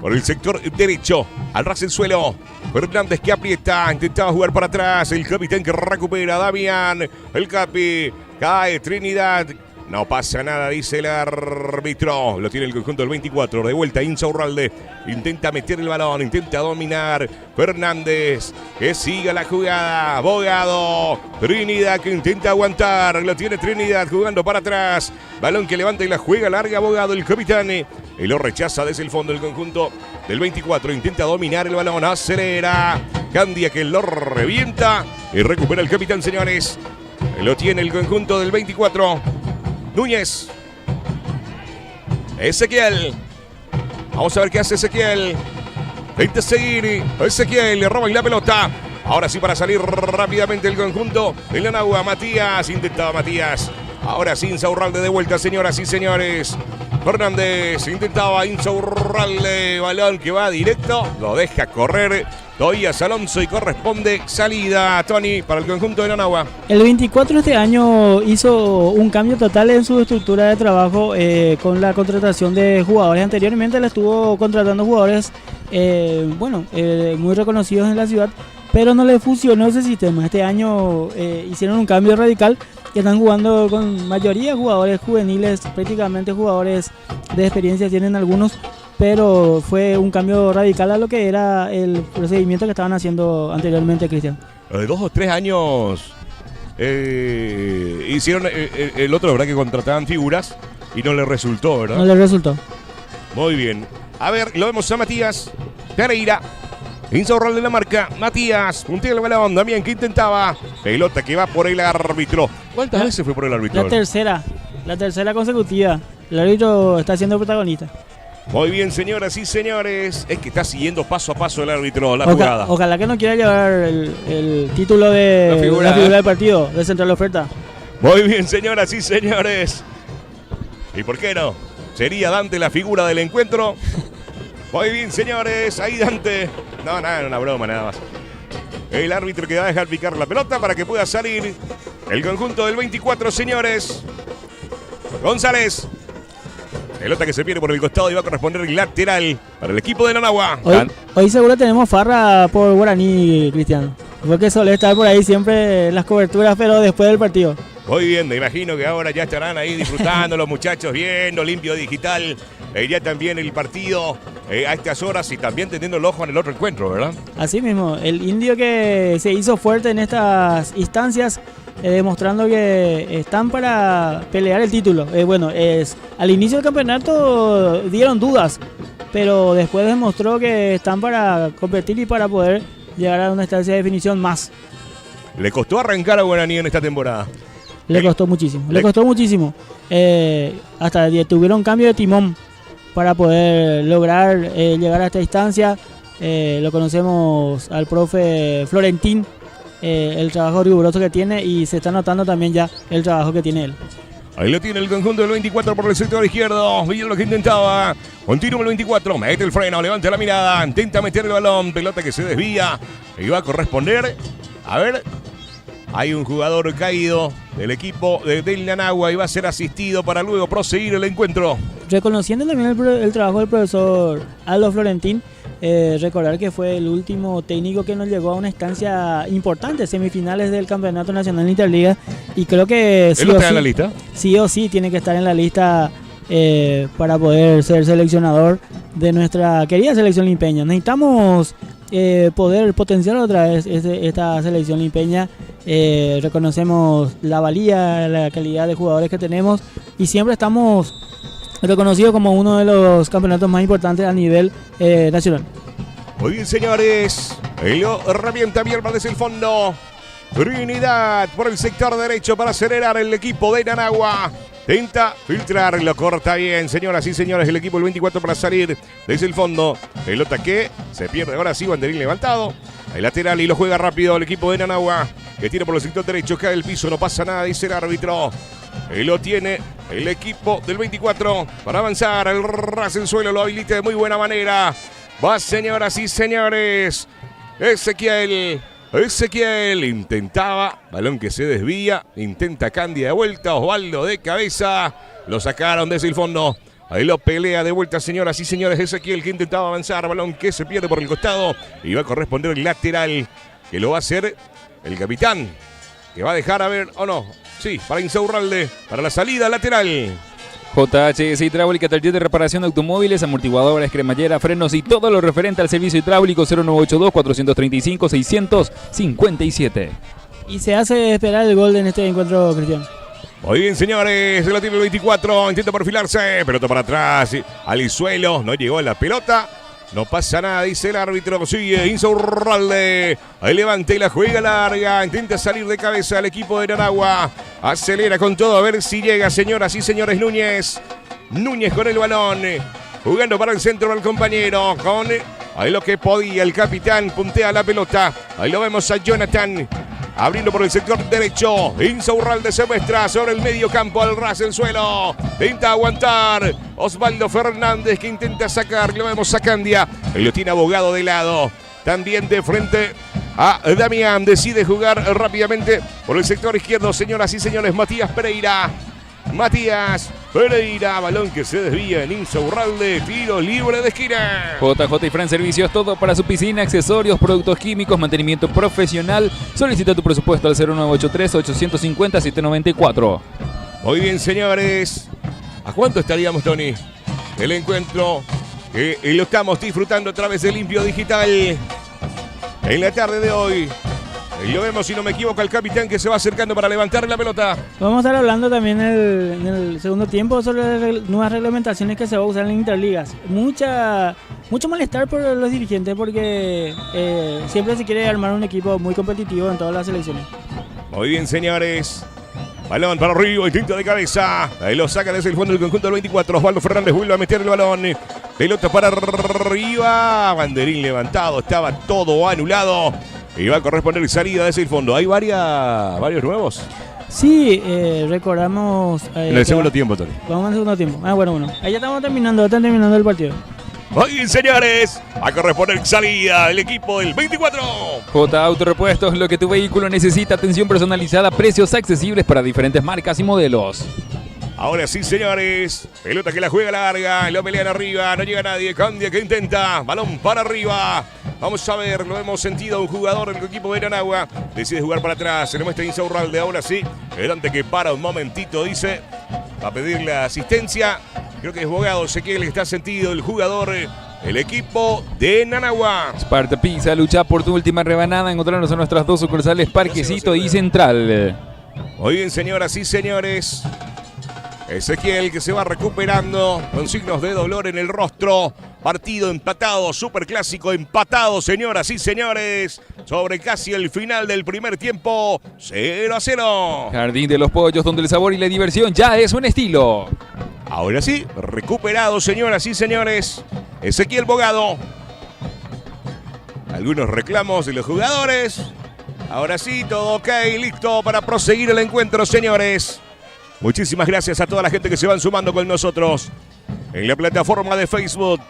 Por el sector derecho. Al ras el suelo. Fernández que aprieta. Intentaba jugar para atrás. El capitán que recupera. Damián. El capi. Cae Trinidad. No pasa nada, dice el árbitro. Lo tiene el conjunto del 24. De vuelta Insaurralde. Intenta meter el balón. Intenta dominar. Fernández. Que siga la jugada. Abogado. Trinidad que intenta aguantar. Lo tiene Trinidad jugando para atrás. Balón que levanta y la juega larga. Abogado, el capitán. Y lo rechaza desde el fondo del conjunto del 24. Intenta dominar el balón. Acelera. Candia que lo revienta. Y recupera el capitán, señores. Lo tiene el conjunto del 24. Núñez. Ezequiel. Vamos a ver qué hace Ezequiel. Intenta seguir. Ezequiel le roba la pelota. Ahora sí para salir rápidamente el conjunto de la Nahua. Matías. Intentaba Matías. Ahora sí Insaurralde de vuelta, señoras y señores. Fernández intentaba Insaurralde. Balón que va directo. Lo deja correr. Toías Alonso y corresponde salida, Tony, para el conjunto de la Nahua. El 24 este año hizo un cambio total en su estructura de trabajo con la contratación de jugadores. Anteriormente le estuvo contratando jugadores muy reconocidos en la ciudad, pero no le funcionó ese sistema. Este año hicieron un cambio radical y están jugando con mayoría jugadores juveniles, prácticamente jugadores de experiencia tienen algunos, pero fue un cambio radical a lo que era el procedimiento que estaban haciendo anteriormente, Cristian. 2 o 3 años hicieron el otro, ¿verdad? Que contrataban figuras y no le resultó, ¿verdad? No le resultó. Muy bien. A ver, lo vemos a Matías Pereira. Insaurralde de la marca. Matías, puntilla el balón. Damián que intentaba. Pelota que va por el árbitro. ¿Cuántas veces fue por el árbitro? La tercera consecutiva. El árbitro está siendo protagonista. Muy bien, señoras y señores. Es que está siguiendo paso a paso el árbitro la jugada. Ojalá que no quiera llevar el título de la figura del partido, de central oferta. Muy bien, señoras y señores. ¿Y por qué no? ¿Sería Dante la figura del encuentro? Muy bien, señores. Ahí Dante. No, nada, una broma nada más. El árbitro que va a dejar picar la pelota para que pueda salir el conjunto del 24, señores. González. Pelota que se pierde por el costado y va a corresponder el lateral para el equipo de la Nahua. Hoy seguro tenemos farra por Guaraní, Cristiano. Porque suele estar por ahí siempre en las coberturas, pero después del partido. Muy bien, me imagino que ahora ya estarán ahí disfrutando los muchachos, viendo Limpio Digital. Ya también el partido a estas horas y también teniendo el ojo en el otro encuentro, ¿verdad? Así mismo, el indio que se hizo fuerte en estas instancias, demostrando que están para pelear el título. Al inicio del campeonato dieron dudas, pero después demostró que están para competir y para poder llegar a una instancia de definición más. ¿Le costó arrancar a Guaraní en esta temporada? Le costó muchísimo. Hasta tuvieron cambio de timón para poder lograr llegar a esta instancia. Lo conocemos al profe Florentín, el trabajo riguroso que tiene, y se está notando también ya el trabajo que tiene él. Ahí lo tiene el conjunto del 24 por el sector izquierdo. Villa lo que intentaba. Continúa el 24. Mete el freno, levanta la mirada. Intenta meter el balón. Pelota que se desvía. Y va a corresponder. A ver. Hay un jugador caído del equipo del la Nahua y va a ser asistido para luego proseguir el encuentro. Reconociendo también el trabajo del profesor Aldo Florentín, recordar que fue el último técnico que nos llegó a una instancia importante, semifinales del Campeonato Nacional Interliga, y creo que ¿Él no está en la lista? Sí o sí tiene que estar en la lista para poder ser seleccionador de nuestra querida selección limpeña. Necesitamos poder potenciar otra vez esta selección limpeña. Reconocemos la valía, la calidad de jugadores que tenemos y siempre estamos reconocidos como uno de los campeonatos más importantes a nivel nacional. Muy bien, señores. Lo revienta bien desde el fondo. Trinidad por el sector derecho para acelerar el equipo de Nanagua. Tenta filtrar, lo corta bien, señoras y señores, el equipo del 24 para salir desde el fondo. Pelota que se pierde ahora sí, banderín levantado. El lateral y lo juega rápido el equipo de Nanagua, que tira por el sector derecho, cae el piso, no pasa nada, dice el árbitro. Y lo tiene el equipo del 24 para avanzar. El ras el suelo lo habilita de muy buena manera. Va, señoras y señores. Ezequiel intentaba, balón que se desvía, intenta Candia de vuelta, Osvaldo de cabeza, lo sacaron desde el fondo, ahí lo pelea de vuelta, señoras y señores, Ezequiel que intentaba avanzar, balón que se pierde por el costado y va a corresponder el lateral, que lo va a hacer el capitán, que va a dejar a ver, o no, sí, para Insaurralde, para la salida lateral. JHS Hidráulica, taller de reparación de automóviles, amortiguadoras, cremallera, frenos y todo lo referente al servicio hidráulico. 0982-435-657. Y se hace esperar el gol en este encuentro, Cristian. Muy bien, señores, se lo tiene el 24, intenta perfilarse, pelota para atrás, al suelo, no llegó a la pelota. No pasa nada, dice el árbitro. Sigue Insaurralde. Ahí levanta y la juega larga. Intenta salir de cabeza el equipo de Nanagua. Acelera con todo a ver si llega, señoras y señores. Núñez con el balón. Jugando para el centro del compañero. Con ahí lo que podía. El capitán puntea la pelota. Ahí lo vemos a Jonathan. Abriendo por el sector derecho. Insaurralde se muestra sobre el medio campo al ras del suelo. Intenta aguantar. Osvaldo Fernández que intenta sacar. Lo vemos a Candia. Él lo tiene abogado de lado. También de frente a Damián. Decide jugar rápidamente por el sector izquierdo. Señoras y señores, Matías Pereira, balón que se desvía en Insaurralde, tiro libre de esquina. JJ y Fran Servicios, todo para su piscina, accesorios, productos químicos, mantenimiento profesional. Solicita tu presupuesto al 0983-850-794. Muy bien, señores. ¿A cuánto estaríamos, Tony? El encuentro que lo estamos disfrutando a través de Limpio Digital en la tarde de hoy. Y lo vemos, si no me equivoco, al capitán que se va acercando para levantar la pelota. Vamos a estar hablando también en el segundo tiempo sobre las nuevas reglamentaciones que se va a usar en interligas. Mucho malestar por los dirigentes porque siempre se quiere armar un equipo muy competitivo en todas las selecciones. Muy bien, señores. Balón para arriba, intento de cabeza. Ahí lo saca desde el fondo del conjunto del 24. Osvaldo Fernández vuelve a meter el balón. Pelota para arriba. Banderín levantado. Estaba todo anulado. Y va a corresponder salida desde el fondo. ¿Hay varios nuevos? Sí, recordamos... en el segundo tiempo, Tony. Vamos al segundo tiempo. Bueno. Ahí ya están terminando el partido. Muy bien, señores. Va a corresponder salida el equipo del 24. J Autorepuestos, lo que tu vehículo necesita. Atención personalizada, precios accesibles para diferentes marcas y modelos. Ahora sí, señores. Pelota que la juega larga. Lo pelean arriba. No llega nadie. Candia que intenta. Balón para arriba. Vamos a ver. Lo hemos sentido. Un jugador del equipo de Nanagua. Decide jugar para atrás. Se le muestra Insaurralde. Ahora sí. El ante que para un momentito. Dice. Va a pedir la asistencia. Creo que es Bogado Ezequiel que está sentido. El jugador. El equipo de Nanagua. Sparta Pizza. Lucha por tu última rebanada. Encontrarnos en nuestras dos sucursales. Parquecito y Central. Muy bien, señoras y señores. Ezequiel que se va recuperando con signos de dolor en el rostro. Partido empatado, superclásico empatado, señoras y señores. Sobre casi el final del primer tiempo, 0-0. Jardín de los Pollos, donde el sabor y la diversión ya es un estilo. Ahora sí, recuperado, señoras y señores. Ezequiel Bogado. Algunos reclamos de los jugadores. Ahora sí, todo ok, listo para proseguir el encuentro, señores. Muchísimas gracias a toda la gente que se van sumando con nosotros en la plataforma de Facebook,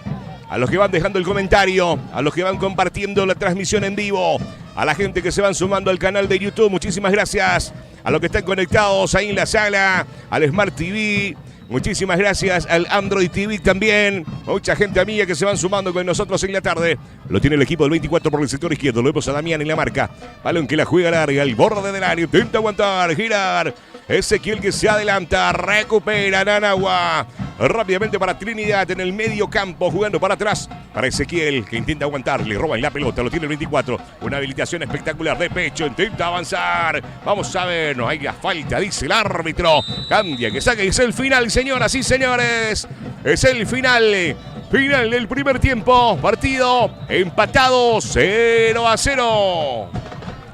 a los que van dejando el comentario, a los que van compartiendo la transmisión en vivo, a la gente que se van sumando al canal de YouTube. Muchísimas gracias a los que están conectados ahí en la sala, al Smart TV. Muchísimas gracias al Android TV también. Mucha gente amiga que se van sumando con nosotros en la tarde. Lo tiene el equipo del 24 por el sector izquierdo. Lo vemos a Damián en la marca. Balón que la juega larga, al borde del área. Intenta aguantar, girar. Ezequiel que se adelanta, recupera Nanagua. Rápidamente para Trinidad en el medio campo, jugando para atrás. Para Ezequiel que intenta aguantar, le roban la pelota, lo tiene el 24. Una habilitación espectacular de pecho, intenta avanzar. Vamos a ver, no hay falta, dice el árbitro. Cambia, que saque, es el final, señoras y señores. Es el final. Final del primer tiempo, partido empatado 0-0.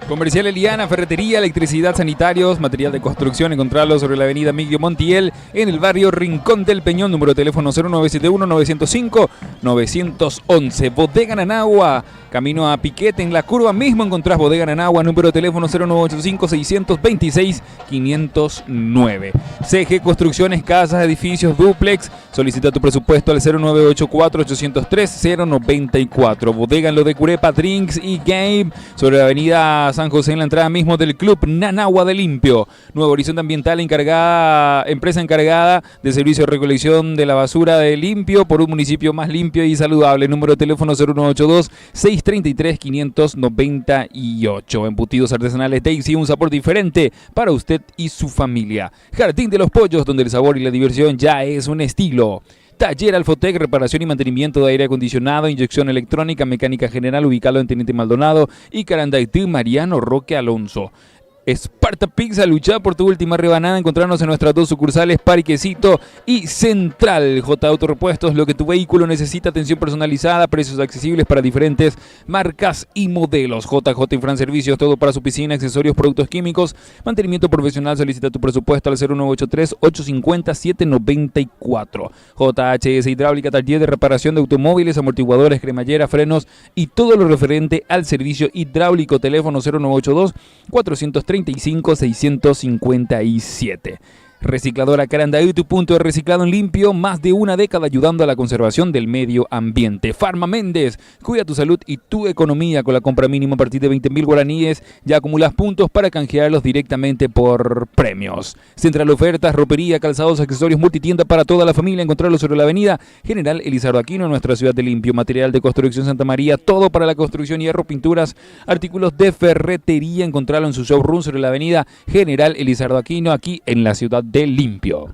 Comercial Eliana, ferretería, electricidad, sanitarios, material de construcción. Encontrarlo sobre la avenida Miguel Montiel, en el barrio Rincón del Peñón. Número de teléfono 0971-905-911. Bodega Nanagua, camino a Piquete, en la curva mismo encontrás Bodega Nanagua. Número de teléfono 0985-626-509. CG Construcciones, casas, edificios, dúplex. Solicita tu presupuesto al 0984-803-094. Bodega en lo de Curepa, Drinks y Game, sobre la avenida San José, en la entrada mismo del Club Nanagua de Limpio. Nuevo Horizonte Ambiental, empresa encargada de servicio de recolección de la basura de Limpio, por un municipio más limpio y saludable. Número de teléfono 0182-633-598. Embutidos artesanales Daisy, un sabor diferente para usted y su familia. Jardín de los Pollos, donde el sabor y la diversión ya es un estilo. Taller Alfotec, reparación y mantenimiento de aire acondicionado, inyección electrónica, mecánica general, ubicado en Teniente Maldonado y Carandaití, Mariano Roque Alonso. Esparta Pizza, lucha por tu última rebanada. Encontrarnos en nuestras dos sucursales, Parquecito y Central. J Autorepuestos, lo que tu vehículo necesita, atención personalizada, precios accesibles para diferentes marcas y modelos. JJ Infran Servicios, todo para su piscina, accesorios, productos químicos, mantenimiento profesional. Solicita tu presupuesto al 0983-850-794. JHS Hidráulica, taller de reparación de automóviles, amortiguadores, cremallera, frenos y todo lo referente al servicio hidráulico. Teléfono 0982-435-657. Recicladora Carandaí, tu punto de reciclado en limpio, más de una década ayudando a la conservación del medio ambiente. Farma Méndez, cuida tu salud y tu economía. Con la compra mínima a partir de 20.000 guaraníes, ya acumulas puntos para canjearlos directamente por premios. Central Ofertas, ropería, calzados, accesorios, multitienda para toda la familia. Encontrarlos sobre la avenida General Elizardo Aquino, en nuestra ciudad de Limpio. Material de construcción Santa María, todo para la construcción, hierro, pinturas, artículos de ferretería. Encontrarlo en su showroom sobre la avenida General Elizardo Aquino, aquí en la ciudad de Limpio.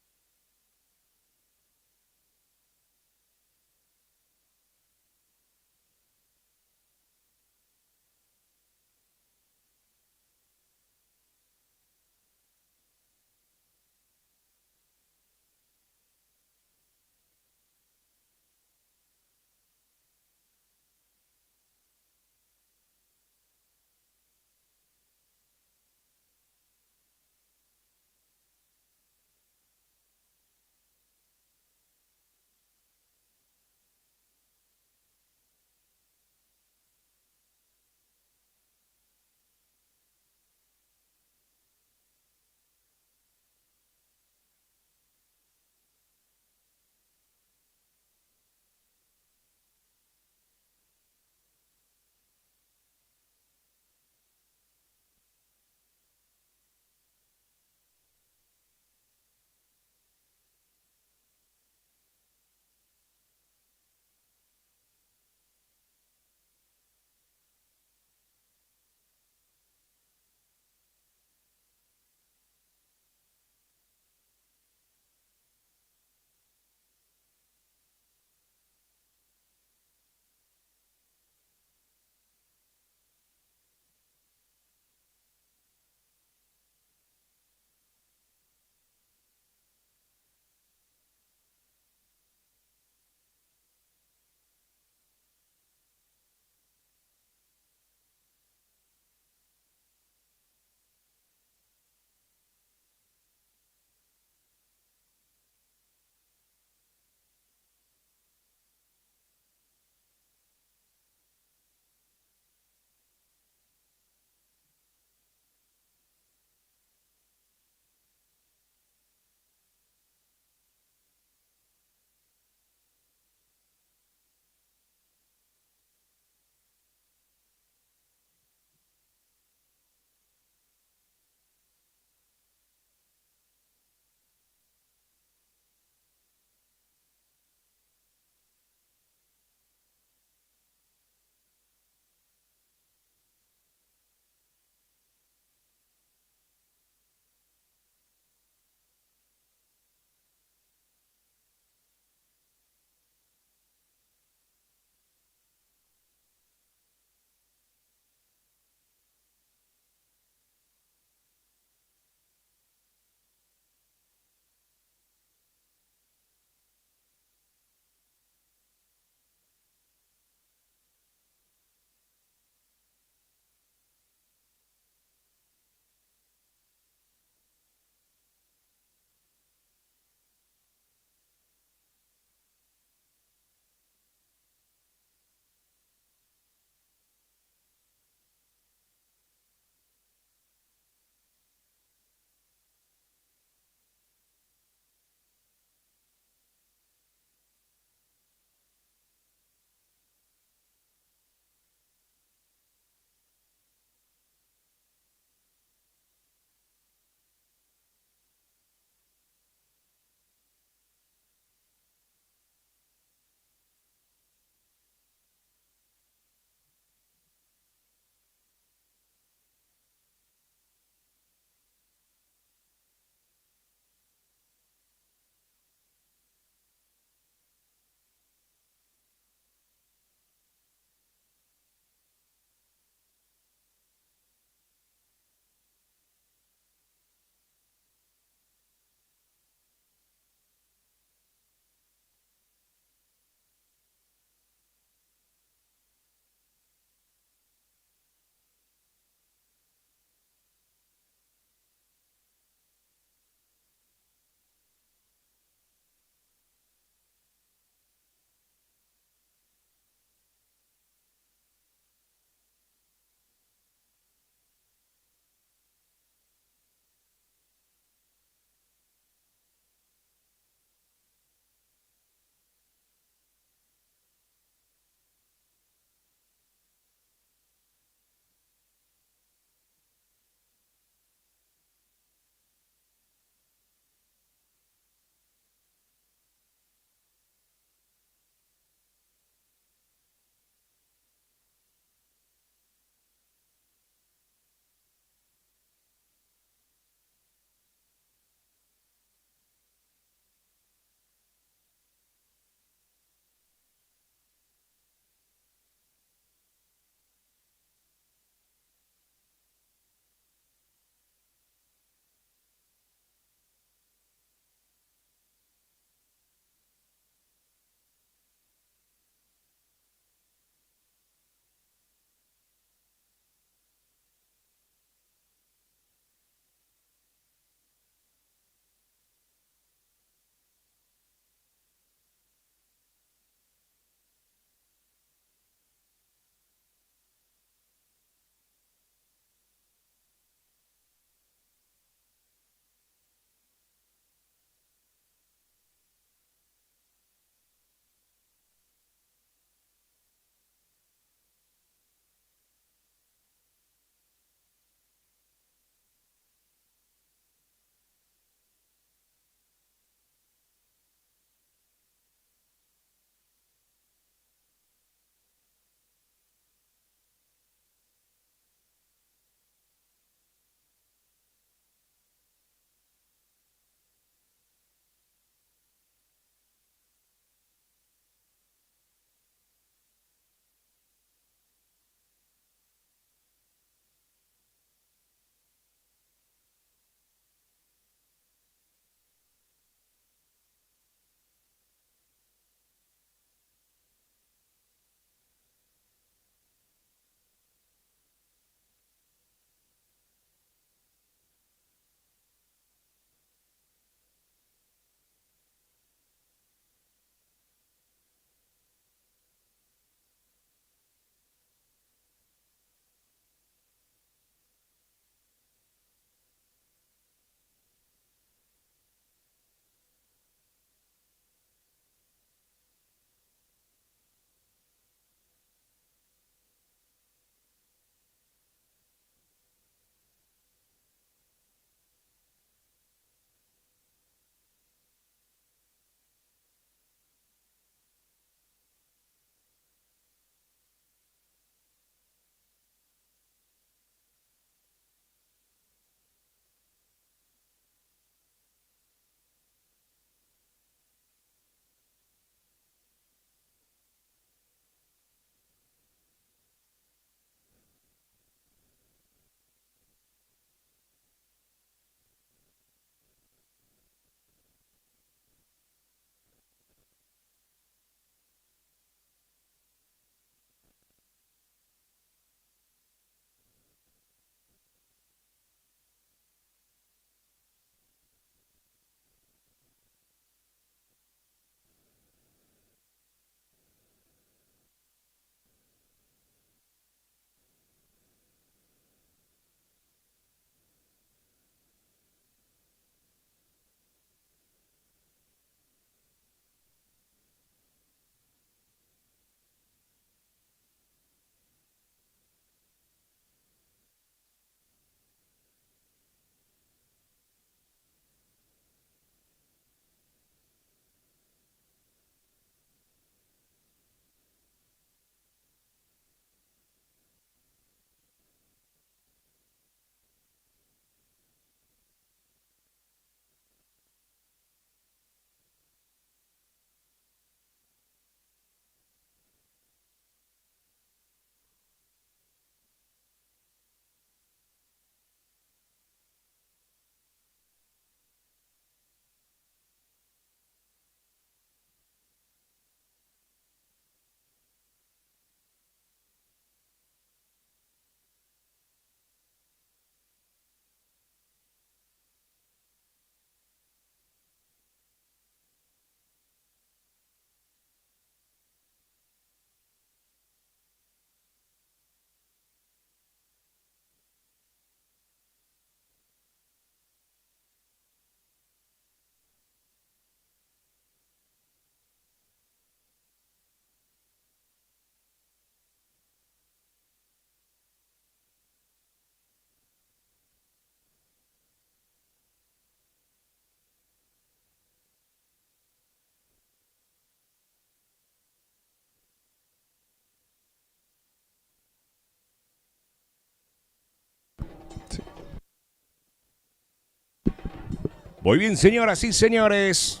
Muy bien, señoras y señores.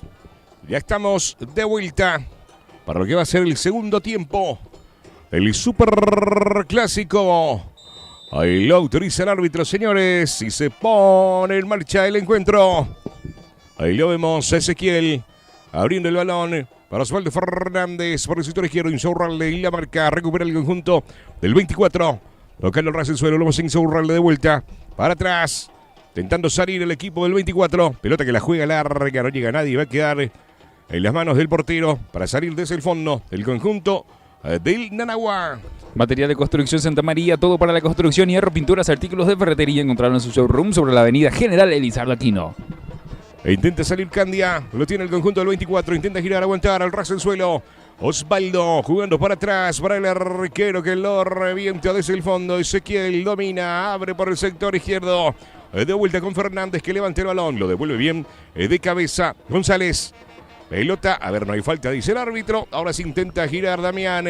Ya estamos de vuelta para lo que va a ser el segundo tiempo. El super clásico. Ahí lo autoriza el árbitro, señores. Y se pone en marcha el encuentro. Ahí lo vemos, Ezequiel abriendo el balón para Osvaldo Fernández por el sector izquierdo. Insaurralde y la marca. Recupera el conjunto del 24. Tocando el ras del suelo. Lo vemos Insaurralde de vuelta. Para atrás. Intentando salir el equipo del 24. Pelota que la juega larga. No llega nadie. Va a quedar en las manos del portero para salir desde el fondo del conjunto del Nanagua. Material de construcción Santa María, todo para la construcción, hierro, pinturas, artículos de ferretería. Encontraron en su showroom sobre la avenida General Elizardo Aquino. Intenta salir Candia, lo tiene el conjunto del 24, intenta girar, aguantar al ras del suelo. Osvaldo jugando para atrás para el arquero que lo revienta desde el fondo. Ezequiel domina, abre por el sector izquierdo. De vuelta con Fernández que levanta el balón, lo devuelve bien de cabeza González. Pelota, a ver, no hay falta, dice el árbitro. Ahora se intenta girar Damián,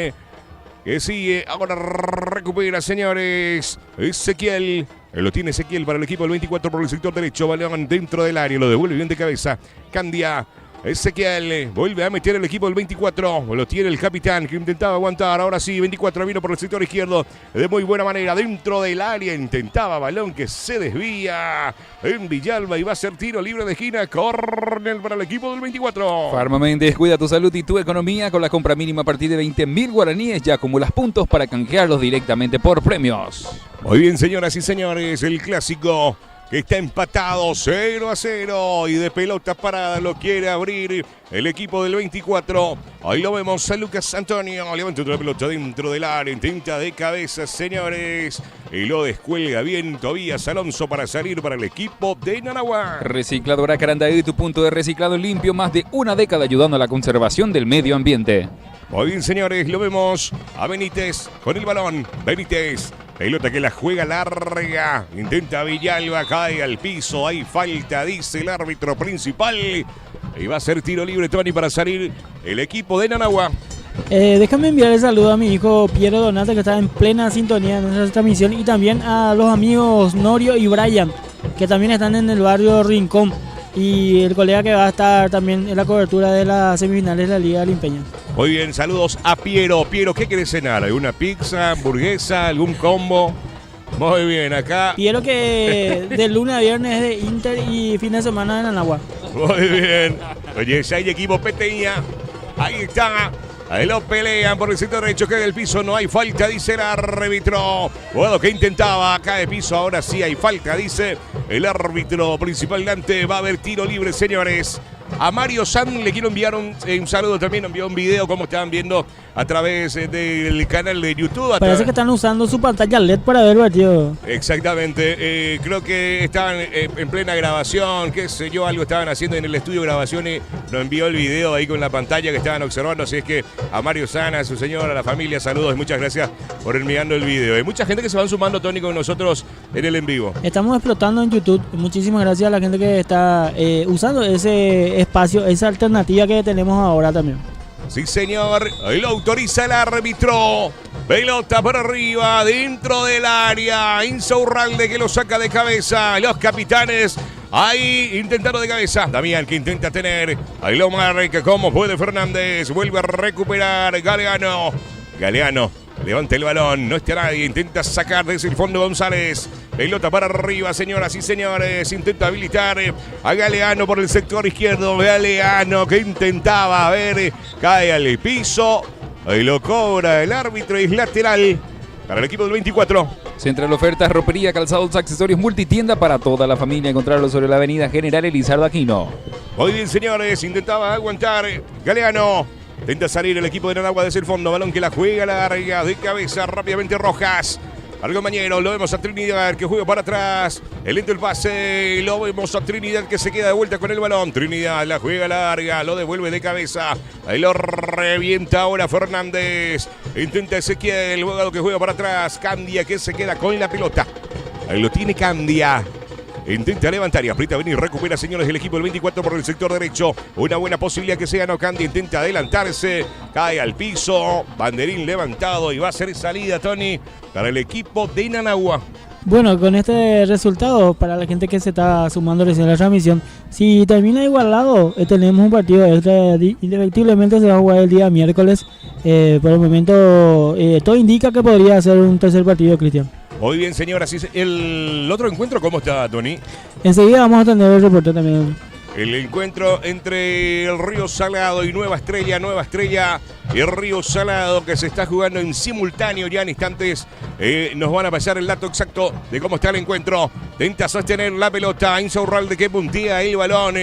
que sigue, ahora recupera, señores. Ezequiel, lo tiene Ezequiel para el equipo del 24 por el sector derecho. Balón dentro del área, lo devuelve bien de cabeza. Candia, Ezequiel, vuelve a meter el equipo del 24. Lo tiene el capitán que intentaba aguantar. Ahora sí, 24 vino por el sector izquierdo de muy buena manera. Dentro del área intentaba balón que se desvía en Villalba y va a ser tiro libre de esquina. Córner para el equipo del 24. Farma Méndez, cuida tu salud y tu economía. Con la compra mínima a partir de 20.000 guaraníes ya acumulas puntos para canjearlos directamente por premios. Muy bien, señoras y señores, el clásico que está empatado 0-0 y de pelota parada lo quiere abrir el equipo del 24. Ahí lo vemos a Lucas Antonio, levanta otra pelota dentro del área, intenta de cabeza, señores, y lo descuelga bien Tobías Alonso para salir para el equipo de Nanagua. Recicladora Carandaí, tu punto de reciclado limpio, más de una década ayudando a la conservación del medio ambiente. Muy bien, señores, lo vemos a Benítez con el balón. Benítez, pelota que la juega larga. Intenta Villalba, cae al piso. Hay falta, dice el árbitro principal. Y va a ser tiro libre, Tony, para salir el equipo de Nanagua. Déjame enviar el saludo a mi hijo Piero Donate, que está en plena sintonía en nuestra transmisión. Y también a los amigos Norio y Brian, que también están en el barrio Rincón. Y el colega que va a estar también en la cobertura de las semifinales de la Liga Limpeña. Muy bien, saludos a Piero. Piero, ¿qué querés cenar? ¿Alguna pizza, hamburguesa, algún combo? Muy bien, acá. Piero que de lunes a viernes es de Inter y fin de semana en Nanagua. Muy bien. Oye, ya hay equipo Peteña. Ahí está. Ahí lo pelean por el sector derecho, cae del piso, no hay falta, dice el árbitro. Bueno, que intentaba, cae de piso, ahora sí hay falta, dice el árbitro principal Dante. Va a haber tiro libre, señores. A Mario San le quiero enviar un saludo también, envió un video, como estaban viendo a través del canal de YouTube. Parece que están usando su pantalla LED para ver el partido. Exactamente, creo que estaban en plena grabación, qué sé yo, algo estaban haciendo en el estudio de grabación y nos envió el video ahí con la pantalla que estaban observando. Así es que a Mario San, a su señora, a la familia, saludos y muchas gracias por enviando el video. Hay mucha gente que se van sumando, Tony, con nosotros en el en vivo. Estamos explotando en YouTube. Muchísimas gracias a la gente que está usando ese espacio, esa alternativa que tenemos ahora también. Sí, señor. Ahí lo autoriza el árbitro. Pelota por arriba, dentro del área. Insaurralde que lo saca de cabeza. Los capitanes ahí intentando de cabeza. Damián que intenta tener. Ahí lo marca como puede Fernández. Vuelve a recuperar Galeano. Galeano levanta el balón. No está nadie. Intenta sacar desde el fondo González. Pelota para arriba, señoras y señores. Intenta habilitar a Galeano por el sector izquierdo. Galeano que intentaba, a ver, cae al piso. Ahí lo cobra el árbitro y es lateral para el equipo del 24. Central Ofertas, ropería, calzados, accesorios, multitienda para toda la familia. Encontrarlo sobre la avenida General Elizardo Aquino. Muy bien, señores. Intentaba aguantar Galeano. Intenta salir el equipo de Nanagua desde el fondo. Balón que la juega larga de cabeza rápidamente Rojas. Algo Mañero, lo vemos a Trinidad que juega para atrás. El lento el pase, lo vemos a Trinidad que se queda de vuelta con el balón. Trinidad la juega larga, lo devuelve de cabeza. Ahí lo revienta ahora Fernández. Intenta Ezequiel, el abogado que juega para atrás. Candia que se queda con la pelota. Ahí lo tiene Candia. Intenta levantar y aprieta, venir, recupera, señores, el equipo del 24 por el sector derecho. Una buena posibilidad que se ganó Candia. Intenta adelantarse, cae al piso. Banderín levantado y va a ser salida, Tony, para el equipo de Nanagua. Bueno, con este resultado, para la gente que se está sumando recién a la transmisión, si termina igualado, tenemos un partido extra, indefectiblemente se va a jugar el día miércoles. Por el momento, todo indica que podría ser un tercer partido, Cristian. Muy bien, señoras. El otro encuentro, ¿cómo está, Tony? Enseguida vamos a tener el reporte también. El encuentro entre el Río Salado y Nueva Estrella y el Río Salado, que se está jugando en simultáneo ya en instantes. Nos van a pasar el dato exacto de cómo está el encuentro. Intenta sostener la pelota, Insaurralde que puntea el balón.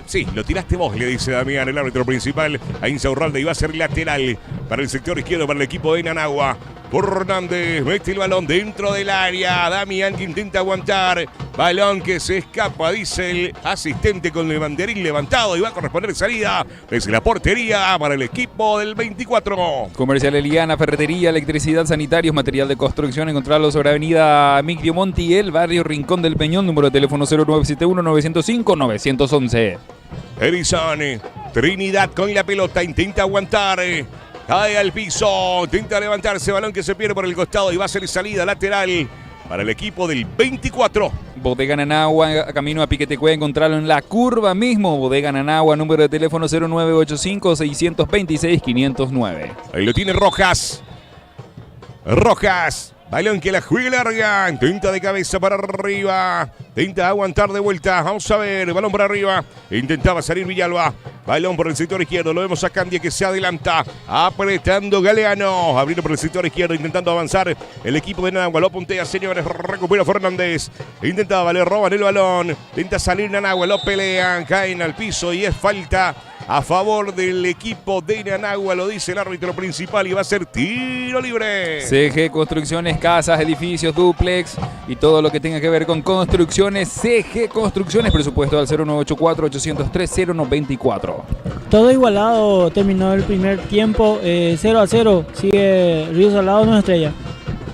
Sí, lo tiraste vos, le dice Damián, el árbitro principal a Insaurralde, y va a ser lateral para el sector izquierdo, para el equipo de Nanagua. Hernández mete el balón dentro del área. Damián que intenta aguantar. Balón que se escapa, dice el asistente con el banderín levantado. Y va a corresponder salida desde la portería para el equipo del 24. Comercial Eliana, ferretería, electricidad, sanitarios, material de construcción. Encontrarlo sobre avenida Migdio Montiel, barrio Rincón del Peñón. Número de teléfono 0971-905-911. Edison, Trinidad con la pelota. Intenta aguantar. Cae al piso, intenta levantarse, balón que se pierde por el costado y va a ser salida lateral para el equipo del 24. Bodega Nanagua, camino a Piquetecue, encontrarlo en la curva mismo. Bodega Nanagua, número de teléfono 0985-626-509. Ahí lo tiene Rojas. Rojas, balón que la juega larga, intenta de cabeza para arriba, intenta aguantar de vuelta, vamos a ver, balón para arriba, intentaba salir Villalba, balón por el sector izquierdo, lo vemos a Candia que se adelanta, apretando Galeano, abriendo por el sector izquierdo, intentando avanzar el equipo de Nanagua, lo puntea, señores, recupera Fernández, intentaba, le roban el balón, intenta salir Nanagua, lo pelean, caen al piso y es falta a favor del equipo de Nanagua, lo dice el árbitro principal y va a ser tiro libre. CG Construcciones, casas, edificios, dúplex y todo lo que tenga que ver con construcciones. CG Construcciones, presupuesto al 0984-803-094. Todo igualado, terminó el primer tiempo, 0-0, sigue Río Salado, Nueva Estrella.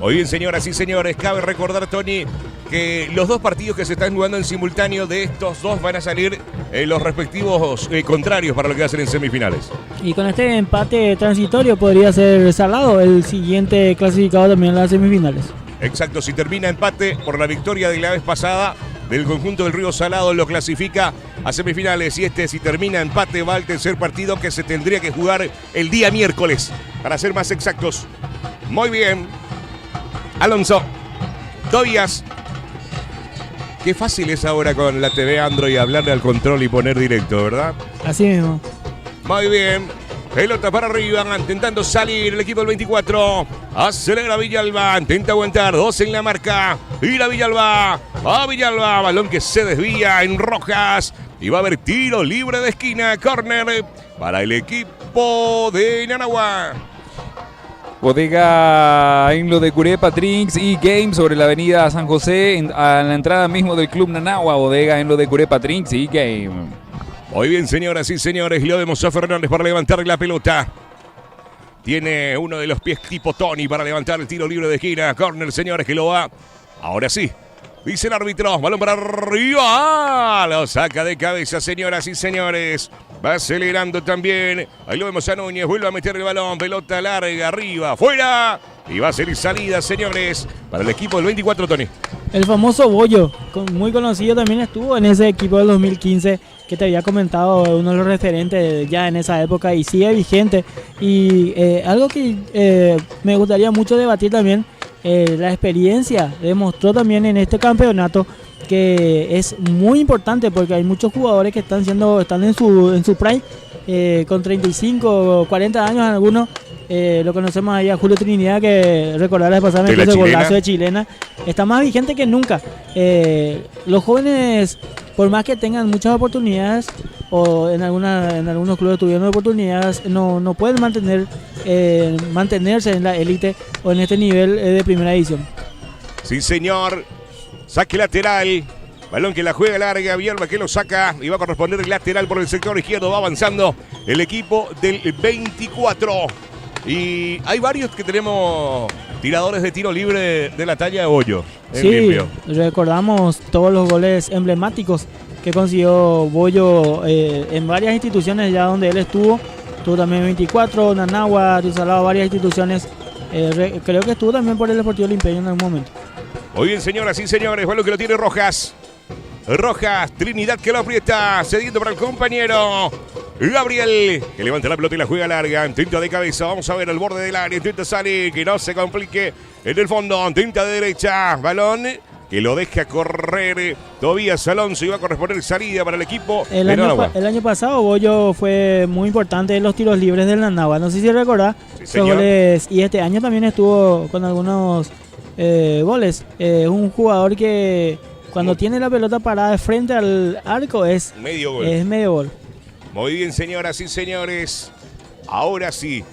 Muy bien, señoras y señores, cabe recordar, Tony, que los dos partidos que se están jugando en simultáneo, de estos dos van a salir los respectivos contrarios para lo que va a ser en semifinales. Y con este empate transitorio podría ser Salado el siguiente clasificado también en las semifinales. Exacto, si termina empate por la victoria de la vez pasada del conjunto del Río Salado, lo clasifica a semifinales, y si termina empate va al tercer partido que se tendría que jugar el día miércoles, para ser más exactos. Muy bien, Alonso, Tobias. Qué fácil es ahora con la TV Android hablarle al control y poner directo, ¿verdad? Así mismo. Muy bien. Pelota para arriba, intentando salir el equipo del 24. Acelera Villalba, intenta aguantar, 2 en la marca. Mira Villalba, va Villalba, balón que se desvía en Rojas. Y va a haber tiro libre de esquina, córner para el equipo de Nanagua. Bodega en lo de Curepa, Drinks y Games sobre la avenida San José, a la entrada mismo del Club Nanagua. Bodega en lo de Curepa, Drinks y Games. Muy bien, señoras y señores, lo vemos a Fernández para levantar la pelota. Tiene uno de los pies tipo Tony para levantar el tiro libre de esquina. Corner, señores, que lo va. Ahora sí, dice el árbitro, balón para arriba. Lo saca de cabeza, señoras y señores. Va acelerando también. Ahí lo vemos a Núñez. Vuelve a meter el balón. Pelota larga arriba. ¡Fuera! Y va a ser salida, señores, para el equipo del 24, Tony. El famoso Bollo, muy conocido, también estuvo en ese equipo del 2015 que te había comentado, uno de los referentes ya en esa época, y sigue vigente. Y algo que me gustaría mucho debatir también, la experiencia demostró también en este campeonato que es muy importante, porque hay muchos jugadores que están en su prime, con 35 o 40 años algunos. Lo conocemos ahí a Julio Trinidad, que recordar la pasada en el golazo de Chilena. Está más vigente que nunca. Los jóvenes, por más que tengan muchas oportunidades, o en algunos clubes tuvieron oportunidades, no pueden mantenerse en la élite o en este nivel de primera división. Sí, señor. Saque lateral. Balón que la juega larga, Villalba que lo saca y va a corresponder el lateral por el sector izquierdo. Va avanzando el equipo del 24. Y hay varios que tenemos tiradores de tiro libre de la talla de Bollo. Sí, limpio. Recordamos todos los goles emblemáticos que consiguió Bollo en varias instituciones ya donde él estuvo. Estuvo también en 24, Nanagua, Rizalado, varias instituciones. Creo que estuvo también por el Deportivo Limpeño en algún momento. Muy bien, señoras y señores, balón que lo tiene Rojas. Rojas, Trinidad que lo aprieta, cediendo para el compañero Gabriel, que levanta la pelota y la juega larga, intenta de cabeza, vamos a ver al borde del área, intenta salir, que no se complique en el fondo, intenta de derecha, balón que lo deja correr Tobías Alonso y va a corresponder salida para el equipo. El año pasado Bollo fue muy importante en los tiros libres del Nanagua, no sé si recordás, sí, goles, y este año también estuvo con algunos goles. Un jugador que cuando tiene la pelota parada de frente al arco es medio gol. Es medio gol. Muy bien, señoras y señores. Ahora sí,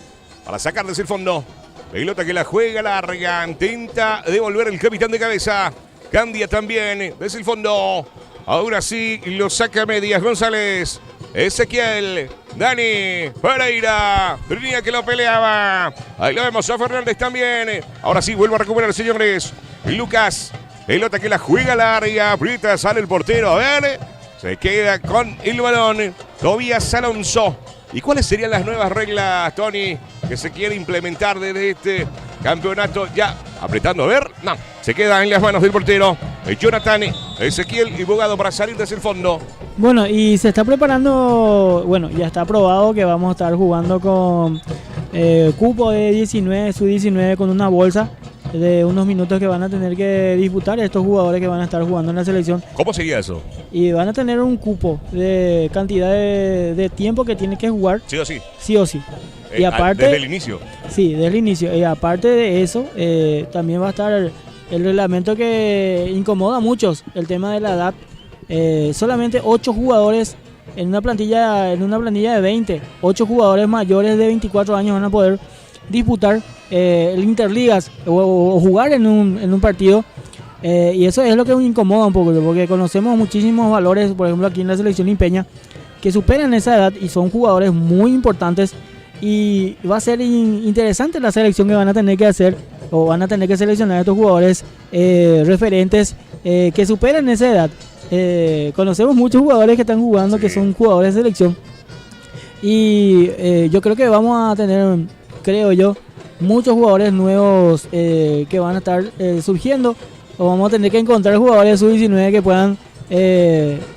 para sacar desde el fondo. Pelota que la juega larga. Intenta devolver el capitán de cabeza. Candia también desde el fondo. Ahora sí, lo saca medias González. Ezequiel, Dani, Pereira, Trinidad que lo peleaba. Ahí lo vemos a Fernández también. Ahora sí, vuelve a recuperar, señores. Lucas. Pelota que la juega larga, aprieta, sale el portero, a ver, se queda con el balón, Tobías Alonso. ¿Y cuáles serían las nuevas reglas, Tony, que se quiere implementar desde este campeonato? Ya, apretando, a ver, no, se queda en las manos del portero, Jonathan, Ezequiel y Bogado para salir desde el fondo. Bueno, y se está preparando, bueno, ya está aprobado que vamos a estar jugando con cupo de 19, sub-19 con una bolsa de unos minutos que van a tener que disputar estos jugadores que van a estar jugando en la selección. ¿Cómo sería eso? Y van a tener un cupo de cantidad de tiempo que tienen que jugar. Sí o sí. Sí o sí. Y aparte, desde el inicio. Sí, desde el inicio. Y aparte de eso, también va a estar el reglamento que incomoda a muchos, el tema de la edad. Solamente 8 jugadores en una plantilla de 20. 8 jugadores mayores de 24 años van a poder disputar el Interligas o jugar en un partido, y eso es lo que me incomoda un poco, porque conocemos muchísimos valores, por ejemplo aquí en la selección limpeña, que superan esa edad y son jugadores muy importantes, y va a ser interesante la selección que van a tener que hacer, o van a tener que seleccionar a estos jugadores referentes que superan esa edad. Conocemos muchos jugadores que están jugando, sí, que son jugadores de selección, y yo creo que vamos a tener, creo yo, muchos jugadores nuevos que van a estar surgiendo, o vamos a tener que encontrar jugadores sub-19 que puedan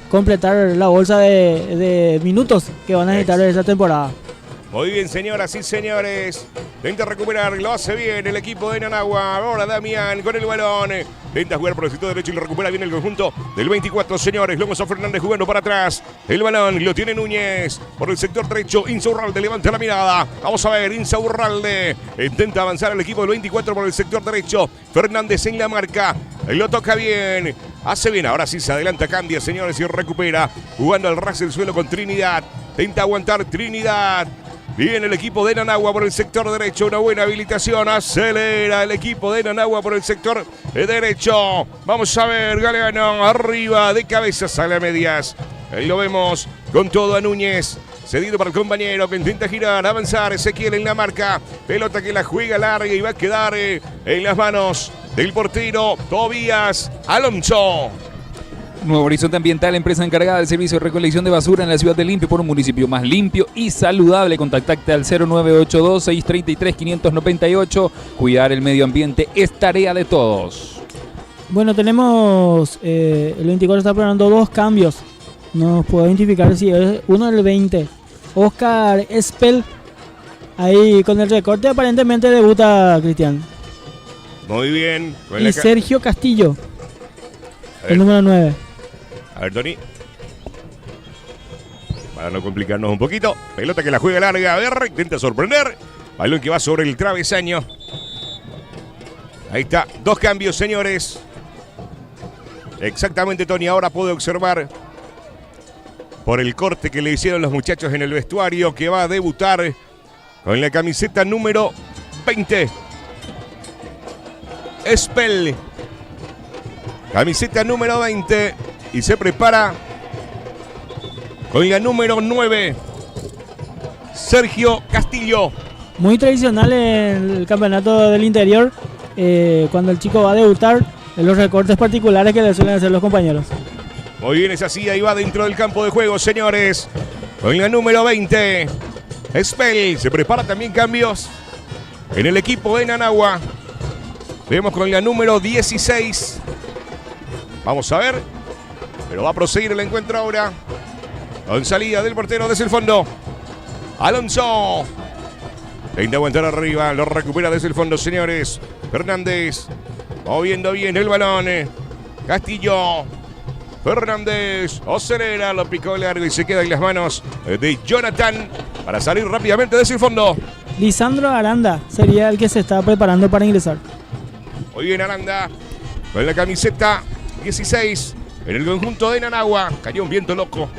completar la bolsa de minutos que van a necesitar esta temporada. Muy bien, señoras y señores. Intenta recuperar, lo hace bien el equipo de Nanagua. Ahora Damián con el balón. Intenta jugar por el sector derecho y lo recupera bien el conjunto del 24, señores. Luego a Fernández jugando para atrás. El balón lo tiene Núñez por el sector derecho. Insaurralde levanta la mirada. Vamos a ver, Insaurralde intenta avanzar el equipo del 24 por el sector derecho. Fernández en la marca. Lo toca bien. Hace bien. Ahora sí se adelanta, cambia, señores, y recupera. Jugando al ras del suelo con Trinidad. Intenta aguantar Trinidad. Bien el equipo de Nanagua por el sector derecho, una buena habilitación, acelera el equipo de Nanagua por el sector derecho. Vamos a ver, Galeano arriba de cabeza, sale a medias. Ahí lo vemos con todo a Núñez, cedido para el compañero que intenta girar, avanzar, Ezequiel en la marca. Pelota que la juega larga y va a quedar en las manos del portero Tobías Alonso. Nuevo Horizonte Ambiental, empresa encargada del servicio de recolección de basura en la ciudad de Limpio por un municipio más limpio y saludable. Contactate al 0982-633-598. Cuidar el medio ambiente es tarea de todos. Bueno, tenemos, el 24 está preparando 2 cambios. No puedo identificar si es uno del 20. Oscar Espel, ahí con el recorte aparentemente debuta Cristian. Muy bien. Y Sergio Castillo, el número 9. A ver, Tony. Para no complicarnos un poquito. Pelota que la juega larga. A ver, intenta sorprender. Balón que va sobre el travesaño. Ahí está. 2 cambios, señores. Exactamente, Tony. Ahora puedo observar por el corte que le hicieron los muchachos en el vestuario que va a debutar con la camiseta número 20. Espel. Camiseta número 20. Y se prepara con la número 9, Sergio Castillo. Muy tradicional en el campeonato del interior, cuando el chico va a debutar, en los recortes particulares que le suelen hacer los compañeros. Muy bien, es así, ahí va dentro del campo de juego, señores. Con la número 20, Espel. Se prepara también cambios en el equipo de Nanagua. Vemos con la número 16. Vamos a ver. Pero va a proseguir el encuentro ahora. Con salida del portero desde el fondo. Alonso. Intenta aguantar arriba. Lo recupera desde el fondo, señores. Fernández. Moviendo bien el balón. Castillo. Fernández. Acelera. Lo picó largo y se queda en las manos de Jonathan. Para salir rápidamente desde el fondo. Lisandro Aranda sería el que se está preparando para ingresar. Muy bien, Aranda. Con la camiseta 16. En el conjunto de Nanagua. Cayó un viento loco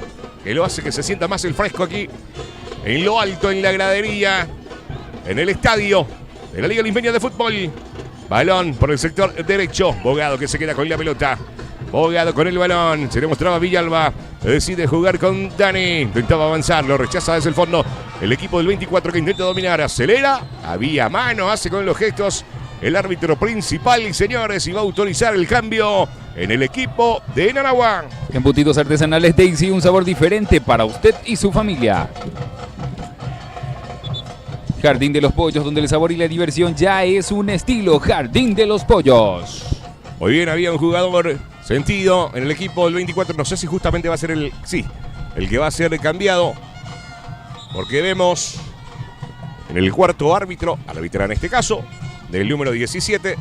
que lo hace que se sienta más el fresco aquí. En lo alto, en la gradería. En el estadio de la Liga Limpeña de Fútbol. Balón por el sector derecho. Bogado que se queda con la pelota. Bogado con el balón. Se le mostraba Villalba. Decide jugar con Dani. Intentaba avanzar. Lo rechaza desde el fondo. El equipo del 24 que intenta dominar. Acelera. Había mano. Hace con los gestos el árbitro principal. Y señores, y va a autorizar el cambio en el equipo de Nanagua. Embutidos artesanales Daisy, un sabor diferente para usted y su familia. Jardín de los Pollos, donde el sabor y la diversión ya es un estilo. Jardín de los Pollos. Muy bien, había un jugador sentido en el equipo del 24. No sé si justamente va a ser el que va a ser cambiado. Porque vemos en el cuarto árbitro, arbitra en este caso, del número 17.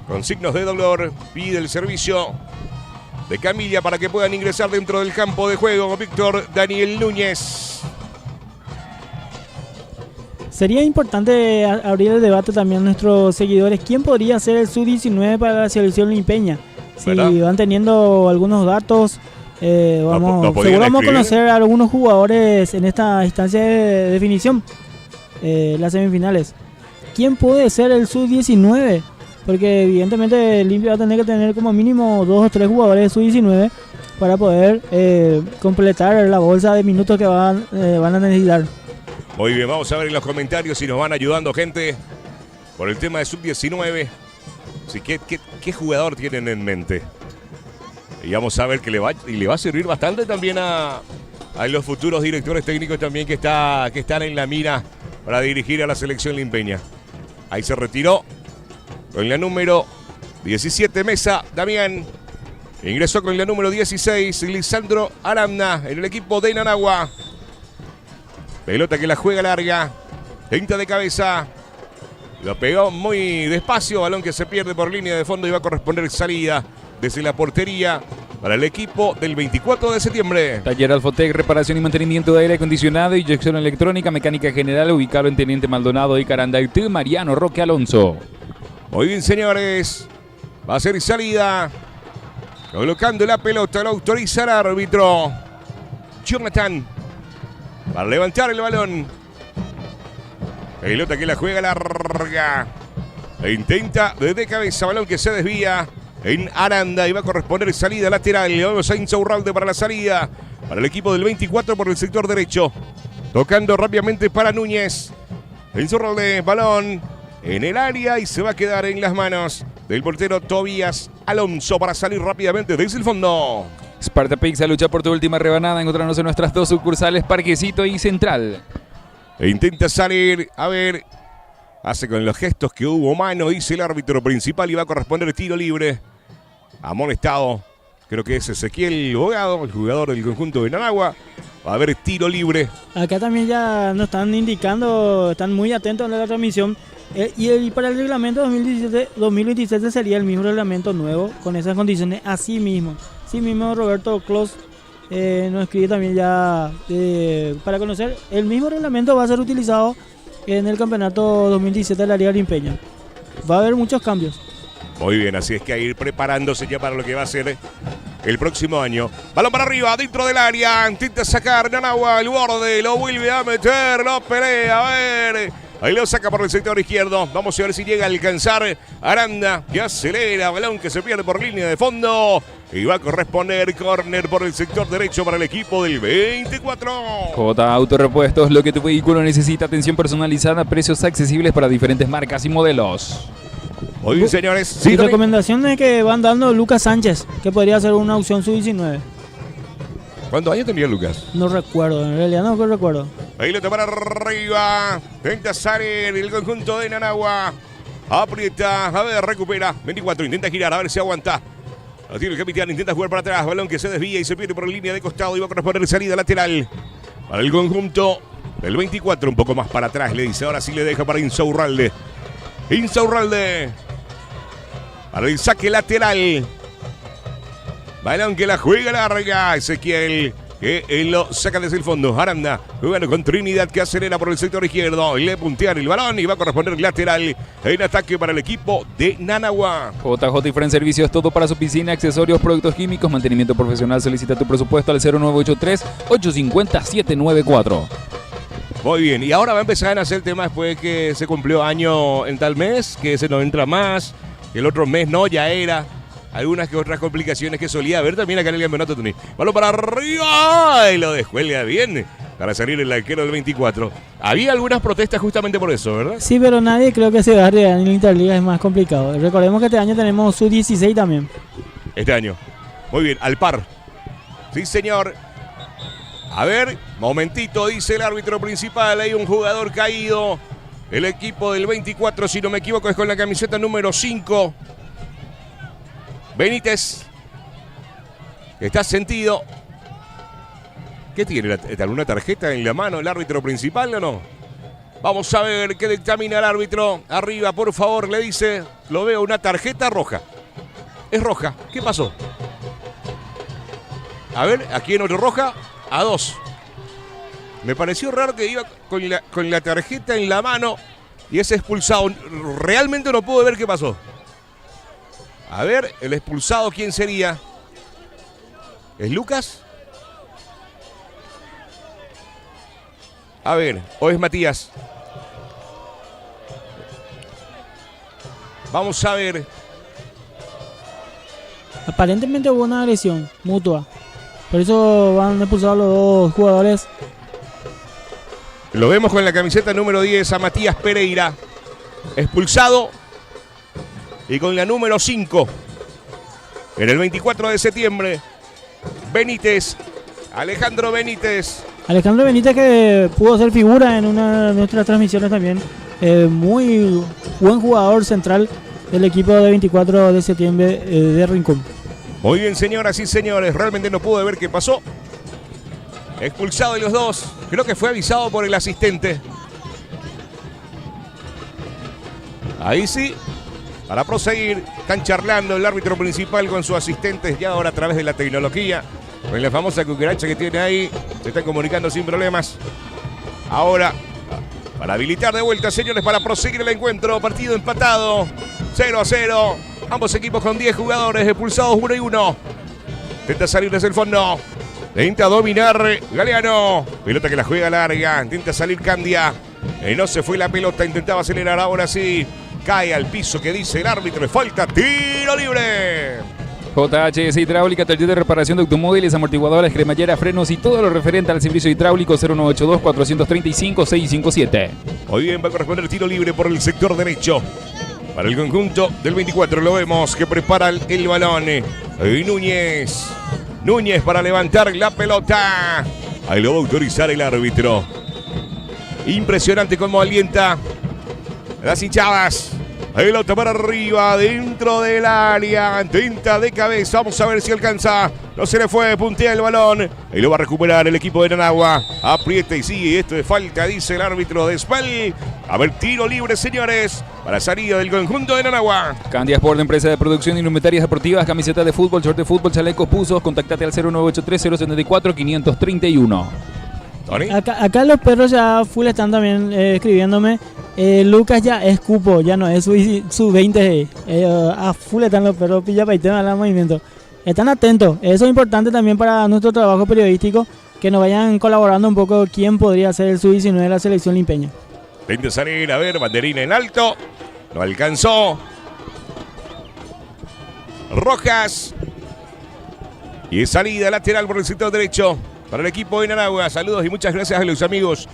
Con signos de dolor, pide el servicio de Camilla para que puedan ingresar dentro del campo de juego. Víctor Daniel Núñez. Sería importante abrir el debate también a nuestros seguidores. ¿Quién podría ser el sub-19 para la selección limpeña? Si van teniendo algunos datos, seguro vamos a conocer a algunos jugadores en esta instancia de definición, las semifinales. ¿Quién puede ser el sub-19? Porque evidentemente el Limpia va a tener que tener como mínimo 2 o 3 jugadores de sub-19 para poder completar la bolsa de minutos que van a necesitar. Muy bien, vamos a ver en los comentarios si nos van ayudando gente por el tema de sub-19. Así que, ¿qué jugador tienen en mente? Y vamos a ver que le va a servir bastante también a los futuros directores técnicos también que están en la mira para dirigir a la selección limpeña. Ahí se retiró con la número 17 Mesa, Damián. Ingresó con la número 16 Lisandro Aranda en el equipo de Nanagua. Pelota que la juega larga. Tinta de cabeza. Lo pegó muy despacio. Balón que se pierde por línea de fondo y va a corresponder salida desde la portería para el equipo del 24 de septiembre. Taller Alfotec, reparación y mantenimiento de aire acondicionado, inyección electrónica, mecánica general, ubicado en Teniente Maldonado y Carandaitú, Mariano Roque Alonso. Muy bien, señores. Va a ser salida. Colocando la pelota, lo autoriza el árbitro Jonathan. Para levantar el balón. Pelota que la juega larga. E intenta desde cabeza. Balón que se desvía en Aranda. Y va a corresponder salida lateral. Vamos a Insaurralde para la salida. Para el equipo del 24 por el sector derecho. Tocando rápidamente para Núñez. Insaurralde, balón en el área. Y se va a quedar en las manos del portero Tobías Alonso para salir rápidamente desde el fondo. Sparta Pizza lucha por tu última rebanada. Encontrarnos en nuestras 2 sucursales, Parquecito y Central. E intenta salir, a ver, hace con los gestos que hubo mano, dice el árbitro principal y va a corresponder tiro libre. Amonestado, creo que es Ezequiel Bogado, el jugador del conjunto de Nanagua. Va a haber tiro libre. Acá también ya nos están indicando, están muy atentos a la transmisión. Y para el reglamento 2027 sería el mismo reglamento nuevo, con esas condiciones así mismo. Sí mismo Roberto Clos nos escribe también ya para conocer. El mismo reglamento va a ser utilizado en el campeonato 2017 de la Liga Limpeña. Va a haber muchos cambios. Muy bien, así es que a ir preparándose ya para lo que va a ser el próximo año. Balón para arriba, dentro del área. Intenta sacar Nanagua el borde, lo vuelve a meter, lo pelea, a ver. Ahí lo saca por el sector izquierdo. Vamos a ver si llega a alcanzar Aranda, que acelera. Balón que se pierde por línea de fondo. Y va a corresponder córner por el sector derecho para el equipo del 24. J Autorepuestos, lo que tu vehículo necesita. Atención personalizada, precios accesibles para diferentes marcas y modelos. Muy bien, señores. Sí, recomendaciones que van dando Lucas Sánchez, que podría ser una opción sub-19. ¿Cuántos años tenía Lucas? No recuerdo, en realidad no recuerdo. Ahí lo para arriba. Intenta salir el conjunto de Nanagua. Aprieta, a ver, recupera. 24, intenta girar, a ver si aguanta. Lo tiene el capitán, intenta jugar para atrás. Balón que se desvía y se pierde por la línea de costado y va a corresponder salida lateral. Para el conjunto del 24, un poco más para atrás, le dice. Ahora sí le deja para Insaurralde. Insaurralde. Para el saque lateral. Balón que la juega larga. Ezequiel, que lo saca desde el fondo. Aranda jugando con Trinidad, que acelera por el sector izquierdo. Le puntean el balón y va a corresponder lateral en ataque para el equipo de Nanagua. JJ Ifren Servicios, todo para su piscina, accesorios, productos químicos, mantenimiento profesional. Solicita tu presupuesto al 0983-850-794. Muy bien, y ahora va a empezar a hacer temas después que se cumplió año en tal mes, que ese no entra más, que el otro mes no, ya era. Algunas que otras complicaciones que solía haber también acá en el campeonato, Tony. Balón para arriba y lo descuelga bien para salir el arquero del 24. Había algunas protestas justamente por eso, ¿verdad? Sí, pero nadie creo que se va a arriesgar en la Interliga, es más complicado. Recordemos que este año tenemos sub-16 también. Este año. Muy bien, al par. Sí, señor. A ver, momentito, dice el árbitro principal. Hay un jugador caído. El equipo del 24, si no me equivoco, es con la camiseta número 5. Benítez. Está sentido. ¿Qué tiene? ¿Alguna tarjeta en la mano el árbitro principal o no? Vamos a ver qué dictamina el árbitro. Arriba, por favor, le dice. Lo veo, una tarjeta roja. Es roja. ¿Qué pasó? A ver, aquí en otro roja. A 2. Me pareció raro que iba con la tarjeta en la mano y es expulsado. Realmente no puedo ver qué pasó. A ver, el expulsado, ¿quién sería? ¿Es Lucas? A ver, o es Matías. Vamos a ver. Aparentemente hubo una agresión mutua. Por eso van expulsados los dos jugadores. Lo vemos con la camiseta número 10 a Matías Pereira. Expulsado. Y con la número 5. En el 24 de septiembre. Benítez. Alejandro Benítez. Alejandro Benítez, que pudo ser figura en una de nuestras transmisiones también. Muy buen jugador central del equipo de 24 de septiembre de Rincón. Muy bien, señoras y señores. Realmente no pude ver qué pasó. Expulsado de los dos. Creo que fue avisado por el asistente. Ahí sí. Para proseguir. Están charlando el árbitro principal con sus asistentes. Ya ahora a través de la tecnología. Con la famosa cucaracha que tiene ahí. Se están comunicando sin problemas. Ahora. Para habilitar de vuelta, señores. Para proseguir el encuentro. Partido empatado. 0-0. Ambos equipos con 10 jugadores, expulsados 1 y 1. Intenta salir desde el fondo. Intenta dominar Galeano. Pelota que la juega larga. Intenta salir Candia. No se fue la pelota. Intentaba acelerar. Ahora sí. Cae al piso, que dice el árbitro. Falta. Tiro libre. JHS Hidráulica, taller de reparación de automóviles, amortiguadores, cremallera, frenos y todo lo referente al servicio hidráulico. 0982-435-657. Muy bien, va a corresponder tiro libre por el sector derecho. Para el conjunto del 24 lo vemos que prepara el balón. Y Núñez. Núñez para levantar la pelota. Ahí lo va a autorizar el árbitro. Impresionante cómo alienta las hinchadas. Pelota para arriba, dentro del área. Intenta de cabeza. Vamos a ver si alcanza. No se le fue, puntea el balón. Y lo va a recuperar el equipo de Nanagua. Aprieta y sigue. Esto es falta, dice el árbitro de Spal. A ver, tiro libre, señores. Para salida del conjunto de Nanagua. Candia Sport, empresa de producción de indumentarias deportivas, camisetas de fútbol, short de fútbol, chalecos, buzos. Contactate al 0983-074-531. ¿Tony? Acá los perros ya full están también escribiéndome. Lucas ya es cupo, ya no es su 20. A full están los perros, pilla para el tema del movimiento. Están atentos, eso es importante también para nuestro trabajo periodístico, que nos vayan colaborando un poco quién podría ser el sub-19 de la selección limpeña. Intenta salir, a ver, banderina en alto. No alcanzó. Rojas. Y es salida lateral por el sector derecho para el equipo de Nanagua. Saludos y muchas gracias a los amigos.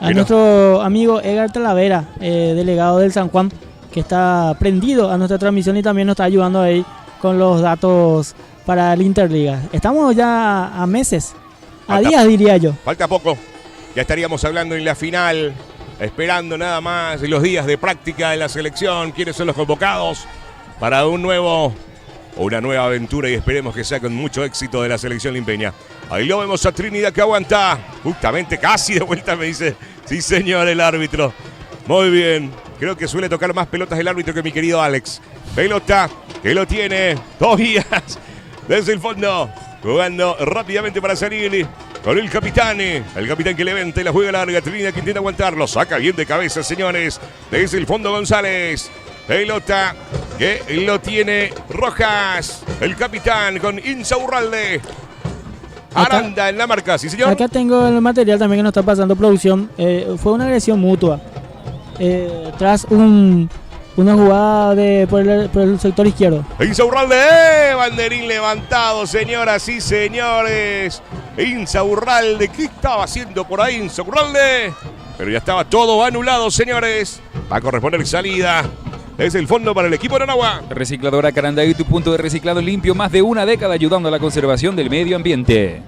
A nuestro amigo Edgar Talavera, delegado del San Juan, que está prendido a nuestra transmisión y también nos está ayudando ahí con los datos para el Interliga. Estamos ya a meses, a días diría yo. Falta poco. Ya estaríamos hablando en la final esperando nada más los días de práctica de la selección. ¿Quiénes son los convocados para una nueva aventura? Y esperemos que sea con mucho éxito de la selección limpeña. Ahí lo vemos a Trinidad que aguanta. Justamente casi de vuelta me dice, sí señor, el árbitro. Muy bien. Creo que suele tocar más pelotas el árbitro que mi querido Alex. Pelota que lo tiene Tobías desde el fondo. Jugando rápidamente para salir con el capitán. El capitán que levanta y la juega larga. Trinidad que intenta aguantarlo. Saca bien de cabeza, señores. Desde el fondo González. Pelota que lo tiene Rojas. El capitán con Insaurralde. Aranda en la marca, sí señor. Acá tengo el material también que nos está pasando producción. Fue una agresión mutua. Tras una jugada por el sector izquierdo. Insaurralde, banderín levantado, señoras y señores. Insaurralde, ¿qué estaba haciendo por ahí Insaurralde? Pero ya estaba todo anulado, señores. Va a corresponder salida. Es el fondo para el equipo de Aragua. Recicladora Caranday, tu punto de reciclado limpio, más de una década ayudando a la conservación del medio ambiente.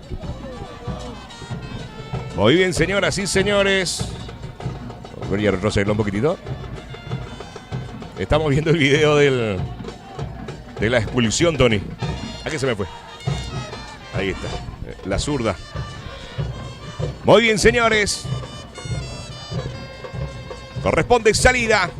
Muy bien, señoras y señores. Voy a retrocederlo un poquitito. Estamos viendo el video de la expulsión, Tony. ¿A qué se me fue? Ahí está, la zurda. Muy bien, señores. Corresponde salida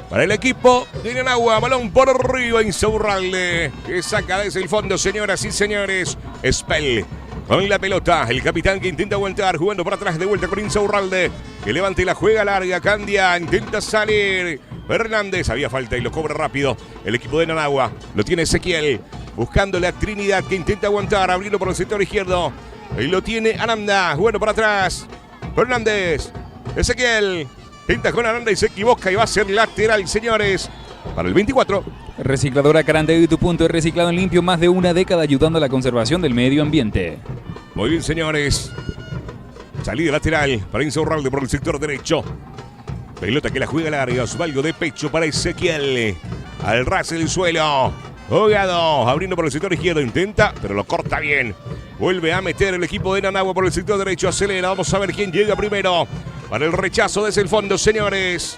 para el equipo de Nanagua. Balón por arriba, Insaurralde, que saca desde el fondo, señoras y señores. Spell con la pelota. El capitán que intenta aguantar, jugando por atrás de vuelta con Insaurralde, que levanta y la juega larga. Candia intenta salir. Hernández, había falta y lo cobra rápido el equipo de Nanagua. Lo tiene Ezequiel, buscándole a Trinidad, que intenta aguantar, abriendo por el sector izquierdo. Y lo tiene Aranda, jugando por atrás. Hernández, Ezequiel, intenta con Aranda y se equivoca y va a ser lateral, señores, para el 24. Recicladora Caranday, tu punto de reciclado limpio, más de una década ayudando a la conservación del medio ambiente. Muy bien, señores. Salida lateral para Insaurralde por el sector derecho. Pelota que la juega larga, Osvaldo de pecho para Ezequiel. Al ras del suelo. Jugado, abriendo por el sector izquierdo, intenta, pero lo corta bien. Vuelve a meter el equipo de Nanagua por el sector derecho, acelera. Vamos a ver quién llega primero. Para el rechazo desde el fondo, señores.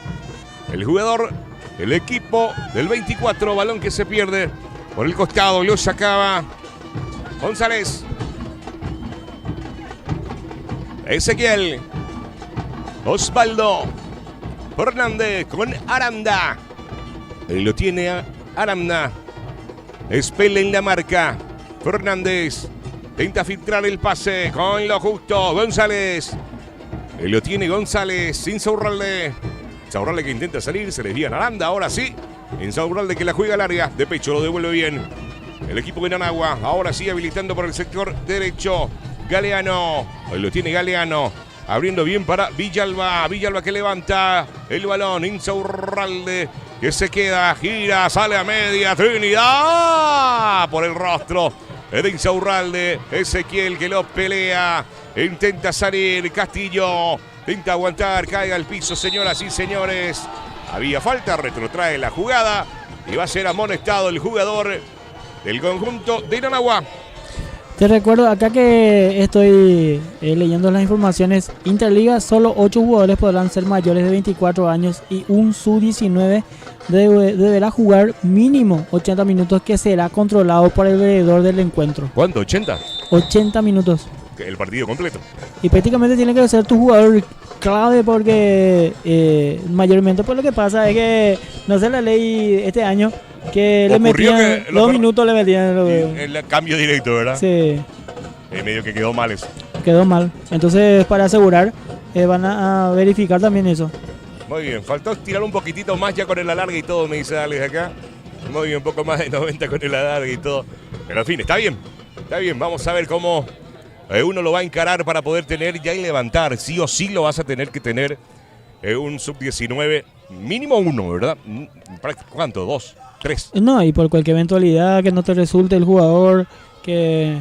El jugador, el equipo del 24, balón que se pierde por el costado, lo sacaba González. Ezequiel. Osvaldo Fernández con Aranda. Él lo tiene a Aranda. Spell en la marca. Fernández intenta filtrar el pase con lo justo. González. Él lo tiene González. Insaurralde. Insaurralde que intenta salir. Se le desvía a Aranda. Ahora sí. Insaurralde que la juega larga. De pecho lo devuelve bien. El equipo de Nanagua. Ahora sí habilitando por el sector derecho. Galeano. Él lo tiene Galeano. Abriendo bien para Villalba. Villalba que levanta el balón. Insaurralde que se queda, gira, sale a media. Trinidad por el rostro de Insaurralde. Ezequiel que lo pelea. Intenta salir. Castillo intenta aguantar. Cae al piso, señoras y señores. Había falta. Retrotrae la jugada. Y va a ser amonestado el jugador del conjunto de Nanagua. Te recuerdo acá que estoy leyendo las informaciones. Interliga, solo 8 jugadores podrán ser mayores de 24 años y un sub-19 deberá jugar mínimo 80 minutos, que será controlado por el veedor del encuentro. ¿Cuánto? ¿80? 80 minutos. El partido completo. Y prácticamente tiene que ser tu jugador clave porque mayormente pues lo que pasa es que, no sé la ley este año, que le metían 2 minutos, le metían el cambio directo, ¿verdad? Sí. Medio que quedó mal eso. Quedó mal. Entonces, para asegurar, van a verificar también eso. Muy bien, faltó estirar un poquitito más ya con el alargue y todo, me dice Alex acá. Muy bien, un poco más de 90 con el alargue y todo. Pero en fin, está bien. Está bien, vamos a ver cómo uno lo va a encarar para poder tener ya y levantar. Sí o sí lo vas a tener que tener un sub-19, mínimo 1, ¿verdad? ¿Cuánto? 2, 3. No, y por cualquier eventualidad que no te resulte el jugador, que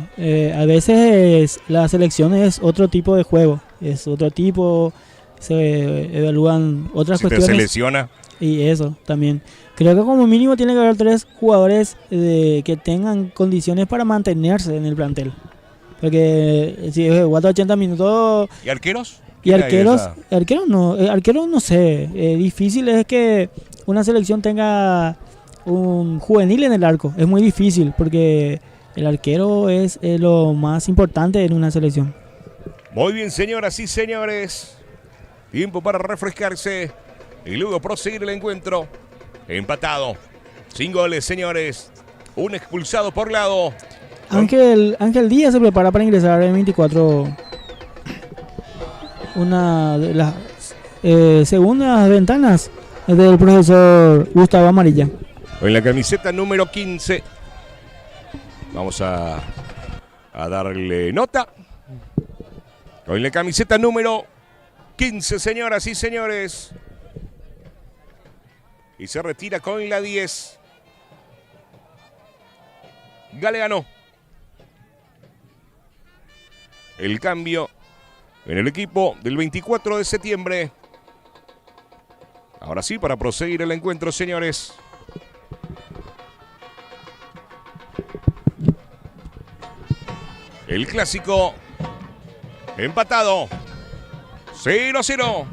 a veces la selección es otro tipo de juego, es otro tipo, se evalúan otras cuestiones. Se lesiona. Y eso también. Creo que como mínimo tiene que haber 3 jugadores que tengan condiciones para mantenerse en el plantel. Porque si juega 80 minutos... ¿Y arqueros? Y arqueros no sé. Difícil es que una selección tenga un juvenil en el arco. Es muy difícil porque el arquero es lo más importante en una selección. Muy bien, señoras y señores. Tiempo para refrescarse y luego proseguir el encuentro. Empatado. 5 goles, señores. Un expulsado por lado. Ángel Díaz se prepara para ingresar en 24. Una de las segundas ventanas es del profesor Gustavo Amarilla. En la camiseta número 15. Vamos a darle nota. Con la camiseta número 15, señoras y señores. Y se retira con la 10. Galeano. El cambio en el equipo del 24 de septiembre. Ahora sí, para proseguir el encuentro, señores. El clásico empatado. 0-0.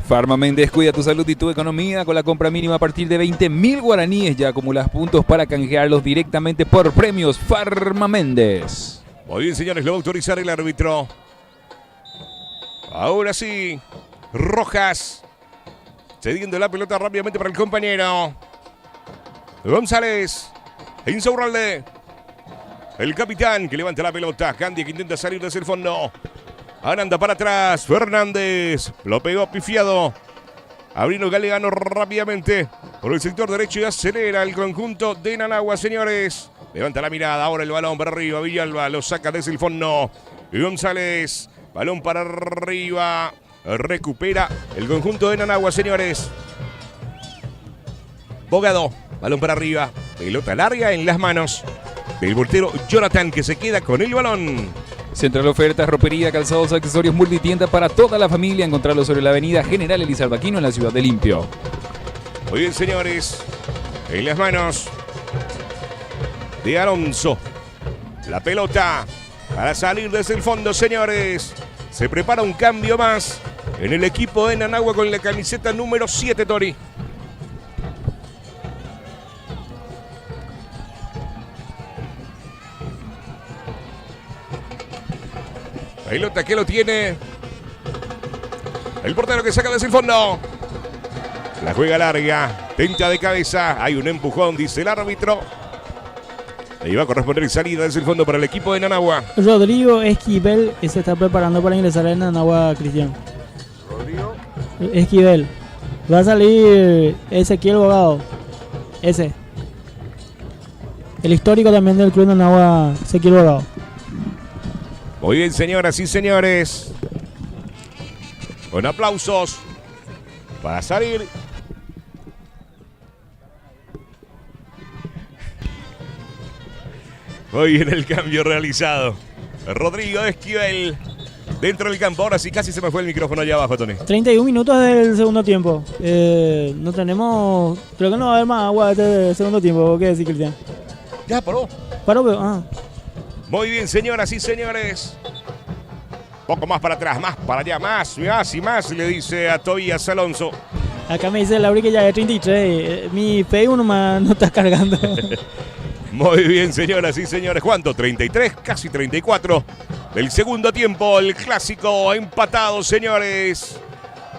Farma Méndez, cuida tu salud y tu economía. Con la compra mínima a partir de 20.000 guaraníes ya acumulas puntos para canjearlos directamente por premios Farma Méndez. Muy bien, señores, lo va a autorizar el árbitro. Ahora sí, Rojas. Cediendo la pelota rápidamente para el compañero. González. Insaurralde. El capitán que levanta la pelota. Candia que intenta salir desde el fondo. Aranda para atrás. Fernández. Lo pegó pifiado. Abriendo Galeano rápidamente por el sector derecho y acelera el conjunto de Nanagua, señores. Levanta la mirada. Ahora el balón para arriba. Villalba lo saca desde el fondo. Y González. Balón para arriba. Recupera el conjunto de Nanagua, señores. Bogado. Balón para arriba. Pelota larga en las manos del portero Jonathan, que se queda con el balón. Central Ofertas, ropería, calzados, accesorios, multitienda para toda la familia. Encontrarlo sobre la avenida General Elizalde Aquino en la ciudad de Limpio. Muy bien, señores. En las manos de Alonso. La pelota para salir desde el fondo, señores. Se prepara un cambio más en el equipo de Nanagua con la camiseta número 7, Tori. Pelota que lo tiene el portero, que saca desde el fondo. La juega larga, tenta de cabeza. Hay un empujón, dice el árbitro. Y va a corresponder salida desde el fondo para el equipo de Nanagua. Rodrigo Esquivel se está preparando para ingresar en Nanagua, Cristian. Rodrigo Esquivel. Va a salir Ezequiel Bogado. Ese. El histórico también del club de Nanagua, Ezequiel Bogado. Muy bien, señoras y señores. Con aplausos para salir. Muy bien el cambio realizado. Rodrigo Esquivel dentro del campo. Ahora sí, casi se me fue el micrófono allá abajo, Tony. 31 minutos del segundo tiempo. No tenemos... Creo que no va a haber más agua este segundo tiempo. ¿Qué decís, Cristian? Ya paró. Paró, pero... Muy bien, señoras y señores. Poco más para atrás, más para allá, más y más, le dice a Tobías Alonso. Acá me dice Lauri que ya es 33. Mi Facebook nomás no está cargando. Muy bien, señoras y señores. ¿Cuánto? 33, casi 34. Del segundo tiempo, el clásico empatado, señores.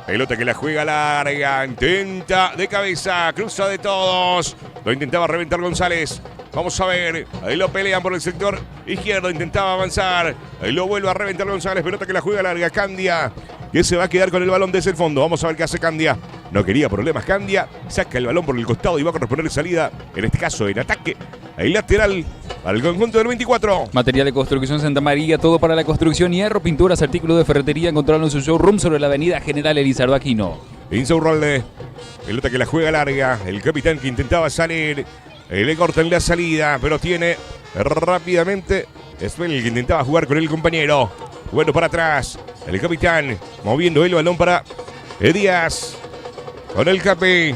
Pelota que la juega larga, intenta de cabeza, cruza de todos. Lo intentaba reventar González. Vamos a ver, ahí lo pelean por el sector izquierdo, intentaba avanzar. Ahí lo vuelve a reventar González, pelota que la juega larga. Candia, que se va a quedar con el balón desde el fondo. Vamos a ver qué hace Candia. No quería problemas Candia. Saca el balón por el costado y va a corresponder salida, en este caso en ataque. Ahí lateral al conjunto del 24. Material de construcción Santa María, todo para la construcción, hierro, pinturas, artículos de ferretería. Encontrarlo en su showroom sobre la avenida General Elizalde Aquino. Insaurralde, pelota que la juega larga. El capitán que intentaba salir. Le cortan la salida, pero tiene rápidamente Esbel, que intentaba jugar con el compañero. Bueno, para atrás, el capitán moviendo el balón para Díaz. Con el Capi.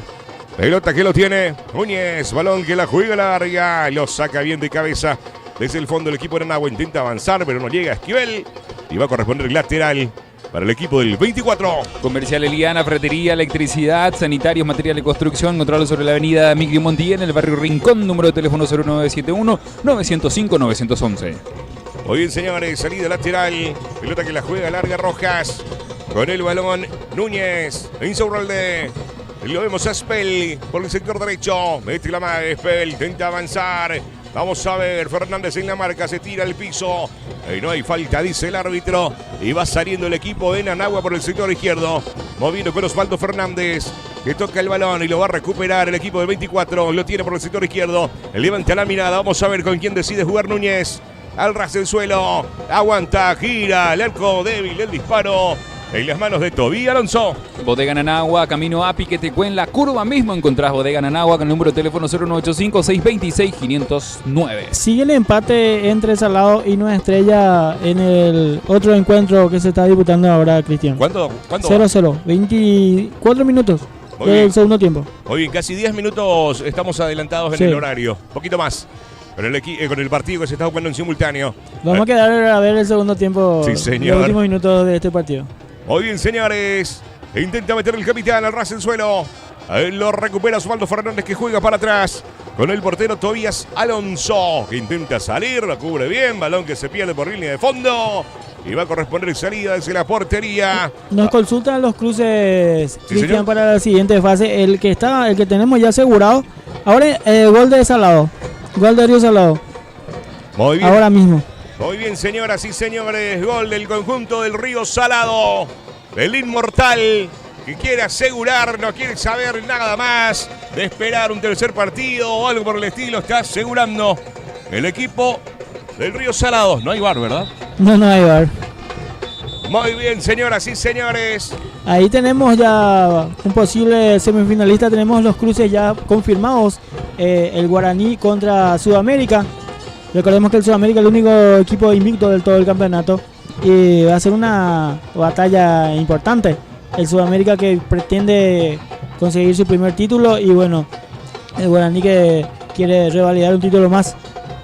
Pelota que lo tiene Núñez. Balón que la juega larga. Lo saca bien de cabeza desde el fondo del equipo de Nanagua. Intenta avanzar, pero no llega a Esquivel. Y va a corresponder el lateral para el equipo del 24. Comercial Eliana, ferretería, electricidad, sanitarios, material de construcción. Encontrarlo sobre la avenida Miguel Montilla en el barrio Rincón. Número de teléfono 0971-905-911. Muy bien, señores. Salida lateral. Pelota que la juega larga Rojas. Con el balón Núñez. Insaurralde. Lo vemos a Spell por el sector derecho. Mete la mano. Spell intenta avanzar. Vamos a ver. Fernández en la marca. Se tira al piso. Y no hay falta, dice el árbitro. Y va saliendo el equipo de Nanagua por el sector izquierdo. Moviendo con Osvaldo Fernández. Que toca el balón y lo va a recuperar el equipo del 24. Lo tiene por el sector izquierdo. Levanta la mirada. Vamos a ver con quién decide jugar Núñez. Al ras del suelo. Aguanta, gira. El arco débil, el disparo. En las manos de Tobías Alonso. Bodega Nanagua, camino a Piquetecue, en la curva mismo encontrás Bodega Nanagua con el número de teléfono 0985-626-509. Sigue el empate entre Salado y Nueva Estrella en el otro encuentro que se está disputando ahora, Cristian. ¿Cuándo? 0-0, 24 minutos del segundo tiempo. Muy bien, casi 10 minutos estamos adelantados en el horario. Un poquito más. Con el partido que se está jugando en simultáneo. Vamos a quedar a ver el segundo tiempo. Sí, señor. Los últimos minutos de este partido. Muy bien, señores. Intenta meter el capitán al ras del suelo. Ahí lo recupera Osvaldo Fernández, que juega para atrás. Con el portero Tobías Alonso, que intenta salir, la cubre bien. Balón que se pierde por línea de fondo. Y va a corresponder salida desde la portería. Nos consultan los cruces, Cristian, señor, para la siguiente fase. El que tenemos ya asegurado. Ahora gol de Salado. Gol de Río Salado. Muy bien. Ahora mismo. Muy bien, señoras y señores. Gol del conjunto del Río Salado. El inmortal que quiere asegurar, no quiere saber nada más de esperar un tercer partido o algo por el estilo. Está asegurando el equipo del Río Salado. No hay VAR, ¿verdad? No hay VAR. Muy bien, señoras y señores. Ahí tenemos ya un posible semifinalista. Tenemos los cruces ya confirmados. El Guaraní contra Sudamérica. Recordemos que el Sudamérica es el único equipo invicto del todo el campeonato. Y va a ser una batalla importante. El Sudamérica que pretende conseguir su primer título. Y bueno, el Guaraní que quiere revalidar un título más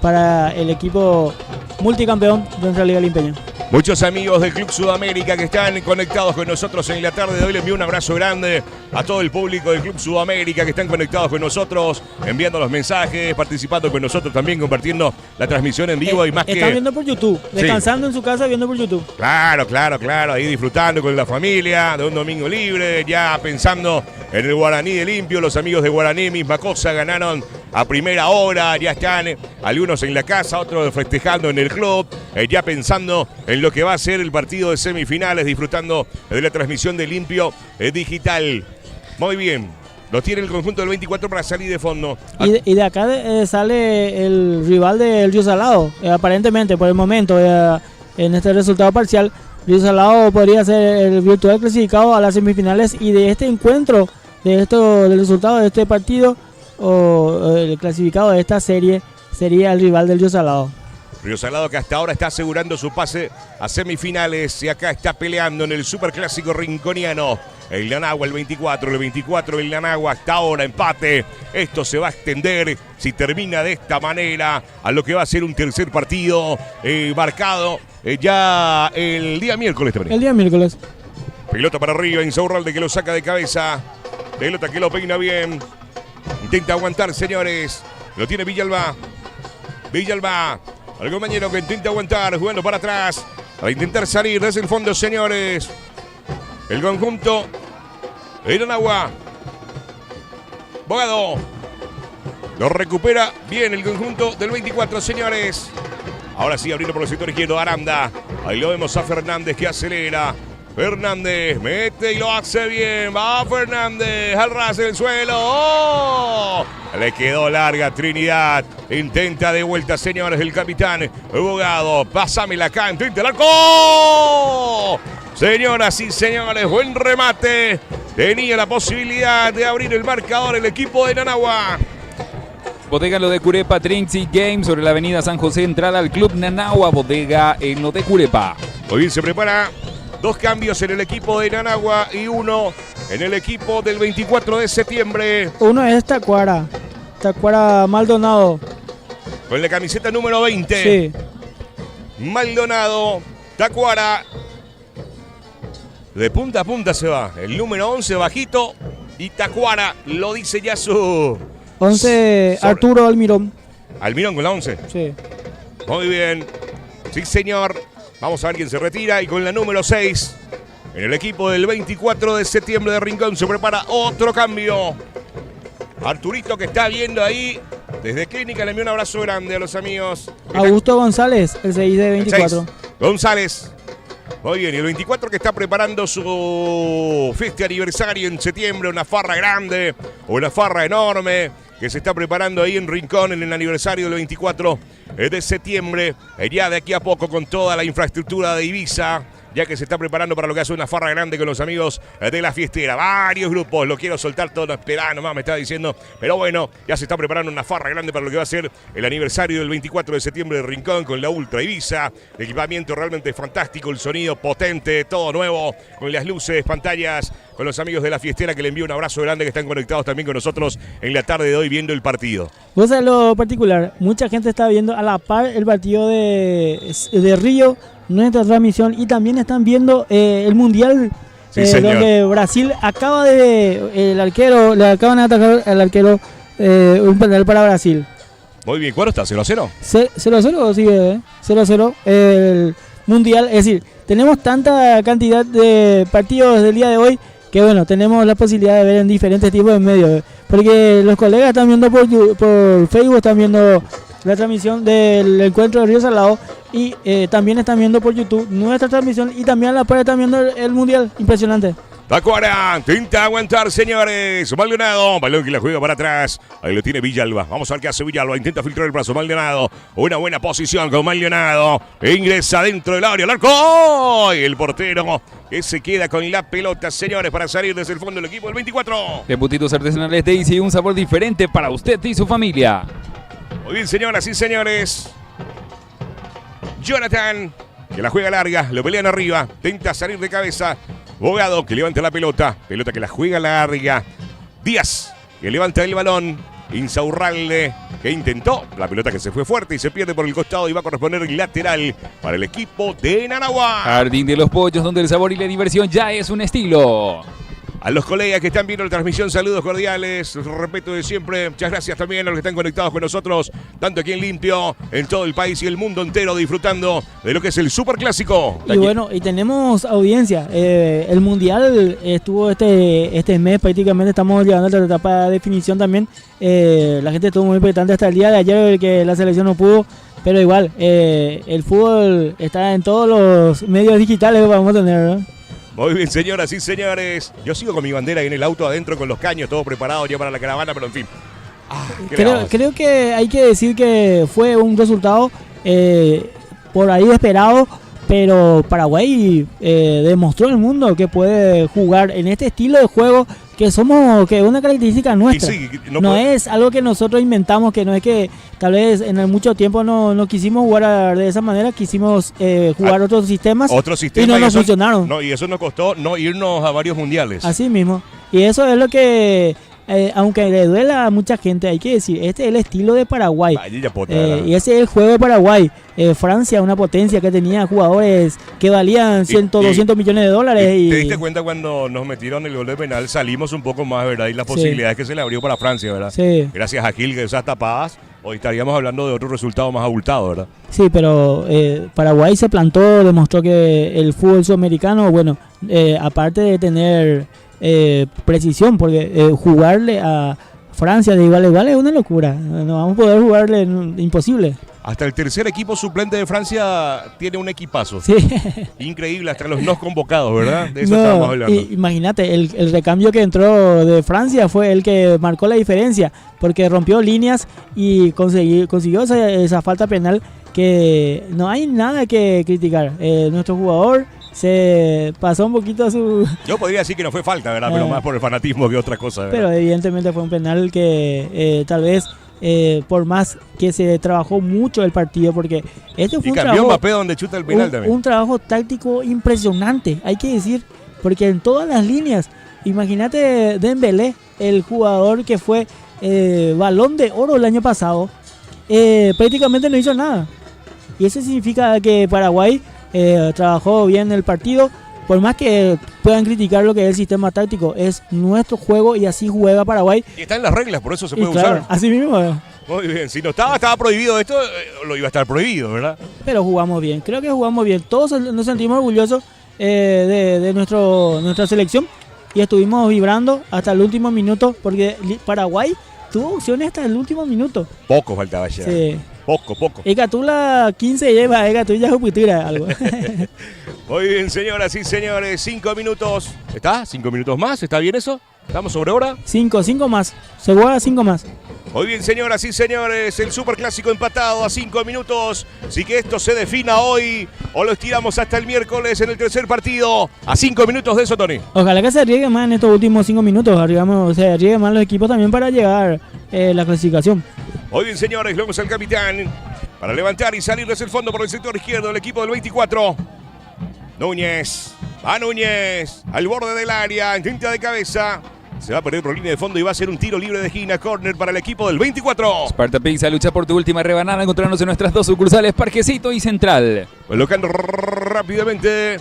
para el equipo multicampeón de nuestra Liga Limpeña. Muchos amigos del Club Sudamérica que están conectados con nosotros en la tarde de hoy. Les envío un abrazo grande a todo el público del Club Sudamérica que están conectados con nosotros, enviando los mensajes, participando con nosotros también, compartiendo la transmisión en vivo y más que... Están viendo por YouTube, descansando en su casa viendo por YouTube. Claro, ahí disfrutando con la familia de un domingo libre, ya pensando en el Guaraní de Limpio. Los amigos de Guaraní, misma cosa, ganaron a primera hora, ya están algunos en la casa, otros festejando en el club, ya pensando en lo que va a ser el partido de semifinales, disfrutando de la transmisión de Limpio digital. Muy bien, lo tiene el conjunto del 24 para salir de fondo. Y de acá sale el rival del Río Salado, aparentemente por el momento, en este resultado parcial. Río Salado podría ser el virtual clasificado a las semifinales, y de este encuentro, del resultado de este partido, o el clasificado de esta serie, sería el rival del Río Salado. Río Salado que hasta ahora está asegurando su pase a semifinales y acá está peleando en el superclásico rinconiano. El Nanagua, el 24 el Nanagua, hasta ahora empate. Esto se va a extender, si termina de esta manera, a lo que va a ser un tercer partido marcado ya el día miércoles también. El día miércoles. Pelota para arriba, Insaurralde que lo saca de cabeza. Pelota que lo peina bien. Intenta aguantar, señores. Lo tiene Villalba. Al compañero que intenta aguantar, jugando para atrás, para intentar salir desde el fondo, señores. El conjunto de Nanagua. Bogado. Lo recupera bien el conjunto del 24, señores. Ahora sí, abriendo por el sector izquierdo, Aranda. Ahí lo vemos a Fernández que acelera. Fernández mete y lo hace bien. Va Fernández al ras del suelo. ¡Oh! Le quedó larga Trinidad. Intenta de vuelta, señores, el capitán Bogado. Pásamela acá, intenta el arco. Señoras y señores, buen remate. Tenía la posibilidad de abrir el marcador el equipo de Nanagua. Bodega Lo de Curepa, Drinks y Games sobre la avenida San José, entrada al Club Nanagua. Bodega en Lo de Curepa. Muy bien, se prepara. 2 cambios en el equipo de Nanagua y 1 en el equipo del 24 de septiembre. Uno es Tacuara Maldonado. Con la camiseta número 20. Sí. Maldonado, Tacuara. De punta a punta se va. El número 11 bajito. Y Tacuara lo dice ya su... 11 Arturo Almirón. Almirón con la 11. Sí. Muy bien. Sí, señor. Vamos a ver quién se retira. Y con la número 6, en el equipo del 24 de septiembre de Rincón, se prepara otro cambio. Arturito, que está viendo ahí desde Clínica, le envío un abrazo grande a los amigos. Augusto González, el 6 de 24. 6. González. Muy bien, y el 24 que está preparando su fiesta de aniversario en septiembre, una farra grande, una farra enorme, que se está preparando ahí en Rincón en el aniversario del 24 de septiembre, ya de aquí a poco con toda la infraestructura de Ibiza, ya que se está preparando para lo que hace una farra grande con los amigos de la fiestera. Varios grupos, lo quiero soltar todo, no esperá, nomás me está diciendo, pero bueno, ya se está preparando una farra grande para lo que va a ser el aniversario del 24 de septiembre de Rincón con la Ultra Ibiza, equipamiento realmente fantástico, el sonido potente, todo nuevo, con las luces, pantallas, con los amigos de la fiestera, que le envío un abrazo grande, que están conectados también con nosotros en la tarde de hoy viendo el partido. Vos sabés lo particular, mucha gente está viendo a la par el partido de Río, nuestra transmisión, y también están viendo el Mundial, Sí, donde Brasil acaba de, el arquero, le acaban de atacar al arquero un penal para Brasil. Muy bien, ¿cuánto está? ¿0-0? 0-0 sigue, 0-0 el Mundial, es decir, tenemos tanta cantidad de partidos del día de hoy que bueno, tenemos la posibilidad de ver en diferentes tipos de medios, porque los colegas están viendo por Facebook, están viendo la transmisión del encuentro de Río Salado y también están viendo por YouTube nuestra transmisión y también a la par están viendo el Mundial. Impresionante. Tacuara, intenta aguantar, señores. Maldonado, balón que la juega para atrás. Ahí lo tiene Villalba. Vamos a ver qué hace Villalba. Intenta filtrar el brazo. Maldonado. Una buena posición con Maldonado. Ingresa dentro del área. El arco. Y el portero que se queda con la pelota, señores, para salir desde el fondo del equipo del 24. Debutitos artesanales Daisy, un sabor diferente para usted y su familia. Muy bien, señoras y señores. Jonathan, que la juega larga. Lo pelean arriba. Intenta salir de cabeza. Bogado, que levanta la pelota. Pelota que la juega larga. Díaz, que levanta el balón. Insaurralde, que intentó. La pelota que se fue fuerte y se pierde por el costado y va a corresponder lateral para el equipo de Naraguá. Jardín de los Pollos, donde el sabor y la diversión ya es un estilo. A los colegas que están viendo la transmisión, saludos cordiales, respeto de siempre. Muchas gracias también a los que están conectados con nosotros, tanto aquí en Limpio, en todo el país y el mundo entero, disfrutando de lo que es el Superclásico. Y bueno, y tenemos audiencia. El Mundial estuvo este mes, prácticamente estamos llegando a la etapa de definición también. La gente estuvo muy expectante hasta el día de ayer, que la selección no pudo. Pero igual, el fútbol está en todos los medios digitales que vamos a tener, ¿no? Muy bien, señoras y señores. Yo sigo con mi bandera ahí en el auto adentro con los caños, todo preparado ya para la caravana, pero en fin. Creo que hay que decir que fue un resultado por ahí esperado, pero Paraguay demostró al mundo que puede jugar en este estilo de juego que es una característica nuestra. Sí, no es algo que nosotros inventamos, que no es que tal vez en mucho tiempo no quisimos jugar de esa manera, quisimos jugar otros sistemas y no nos funcionaron. No, y eso nos costó no irnos a varios mundiales. Así mismo. Y eso es lo que, aunque le duela a mucha gente, hay que decir, este es el estilo de Paraguay. Y ese es el juego de Paraguay. Francia, una potencia que tenía jugadores que valían 200 millones de dólares. ¿Te diste cuenta cuando nos metieron el gol de penal? Salimos un poco más, ¿verdad? Y las posibilidades que se le abrió para Francia, ¿verdad? Sí. Gracias a Gil, que esas tapadas, hoy estaríamos hablando de otro resultado más abultado, ¿verdad? Sí, pero Paraguay se plantó, demostró que el fútbol sudamericano, bueno, aparte de tener precisión, porque jugarle a Francia de igual a igual es una locura. No vamos a poder jugarle, imposible. Hasta el tercer equipo suplente de Francia tiene un equipazo. Sí. Increíble, hasta los no convocados, ¿verdad? De eso estábamos hablando. Imagínate, el recambio que entró de Francia fue el que marcó la diferencia, porque rompió líneas y consiguió esa falta penal que no hay nada que criticar. Nuestro jugador se pasó un poquito a su... Yo podría decir que no fue falta, ¿verdad? Pero más por el fanatismo que otra cosa, ¿verdad? Pero evidentemente fue un penal que tal vez... por más que se trabajó mucho el partido, porque este fue un trabajo, Mbappé donde chuta el penal también. Un trabajo táctico impresionante, hay que decir, porque en todas las líneas, imagínate Dembélé, el jugador que fue Balón de Oro el año pasado, prácticamente no hizo nada. Y eso significa que Paraguay trabajó bien el partido, por más que puedan criticar lo que es el sistema táctico, es nuestro juego y así juega Paraguay. Y está en las reglas, por eso se puede claro, usar. Así mismo. Muy bien, si no estaba prohibido esto, lo iba a estar prohibido, ¿verdad? Pero jugamos bien, creo que jugamos bien. Todos nos sentimos orgullosos de nuestra selección y estuvimos vibrando hasta el último minuto porque Paraguay tuvo opciones hasta el último minuto. Poco faltaba ya. Sí. Poco. Ecatula 15 lleva, Ecatula Jupitura, algo. Muy bien, señoras y señores, 5 minutos. ¿Está? ¿5 minutos más? ¿Está bien eso? ¿Estamos sobre hora? 5 más. Se juega 5 más. Muy bien, señoras y señores, el superclásico empatado a 5 minutos. Así que esto se defina hoy o lo estiramos hasta el miércoles en el tercer partido. A 5 minutos de eso, Tony. Ojalá que se arriesgue más en estos últimos 5 minutos. Se arriesgue más los equipos también para llegar la clasificación. Muy bien, señores, lo vemos al capitán para levantar y salir desde el fondo por el sector izquierdo del equipo del 24. Núñez, va Núñez, al borde del área, intenta de cabeza. Se va a perder por línea de fondo y va a ser un tiro libre de esquina, córner para el equipo del 24. Sparta Pizza lucha por tu última rebanada, encontrarnos en nuestras 2 sucursales, Parquecito y Central. Colocando rápidamente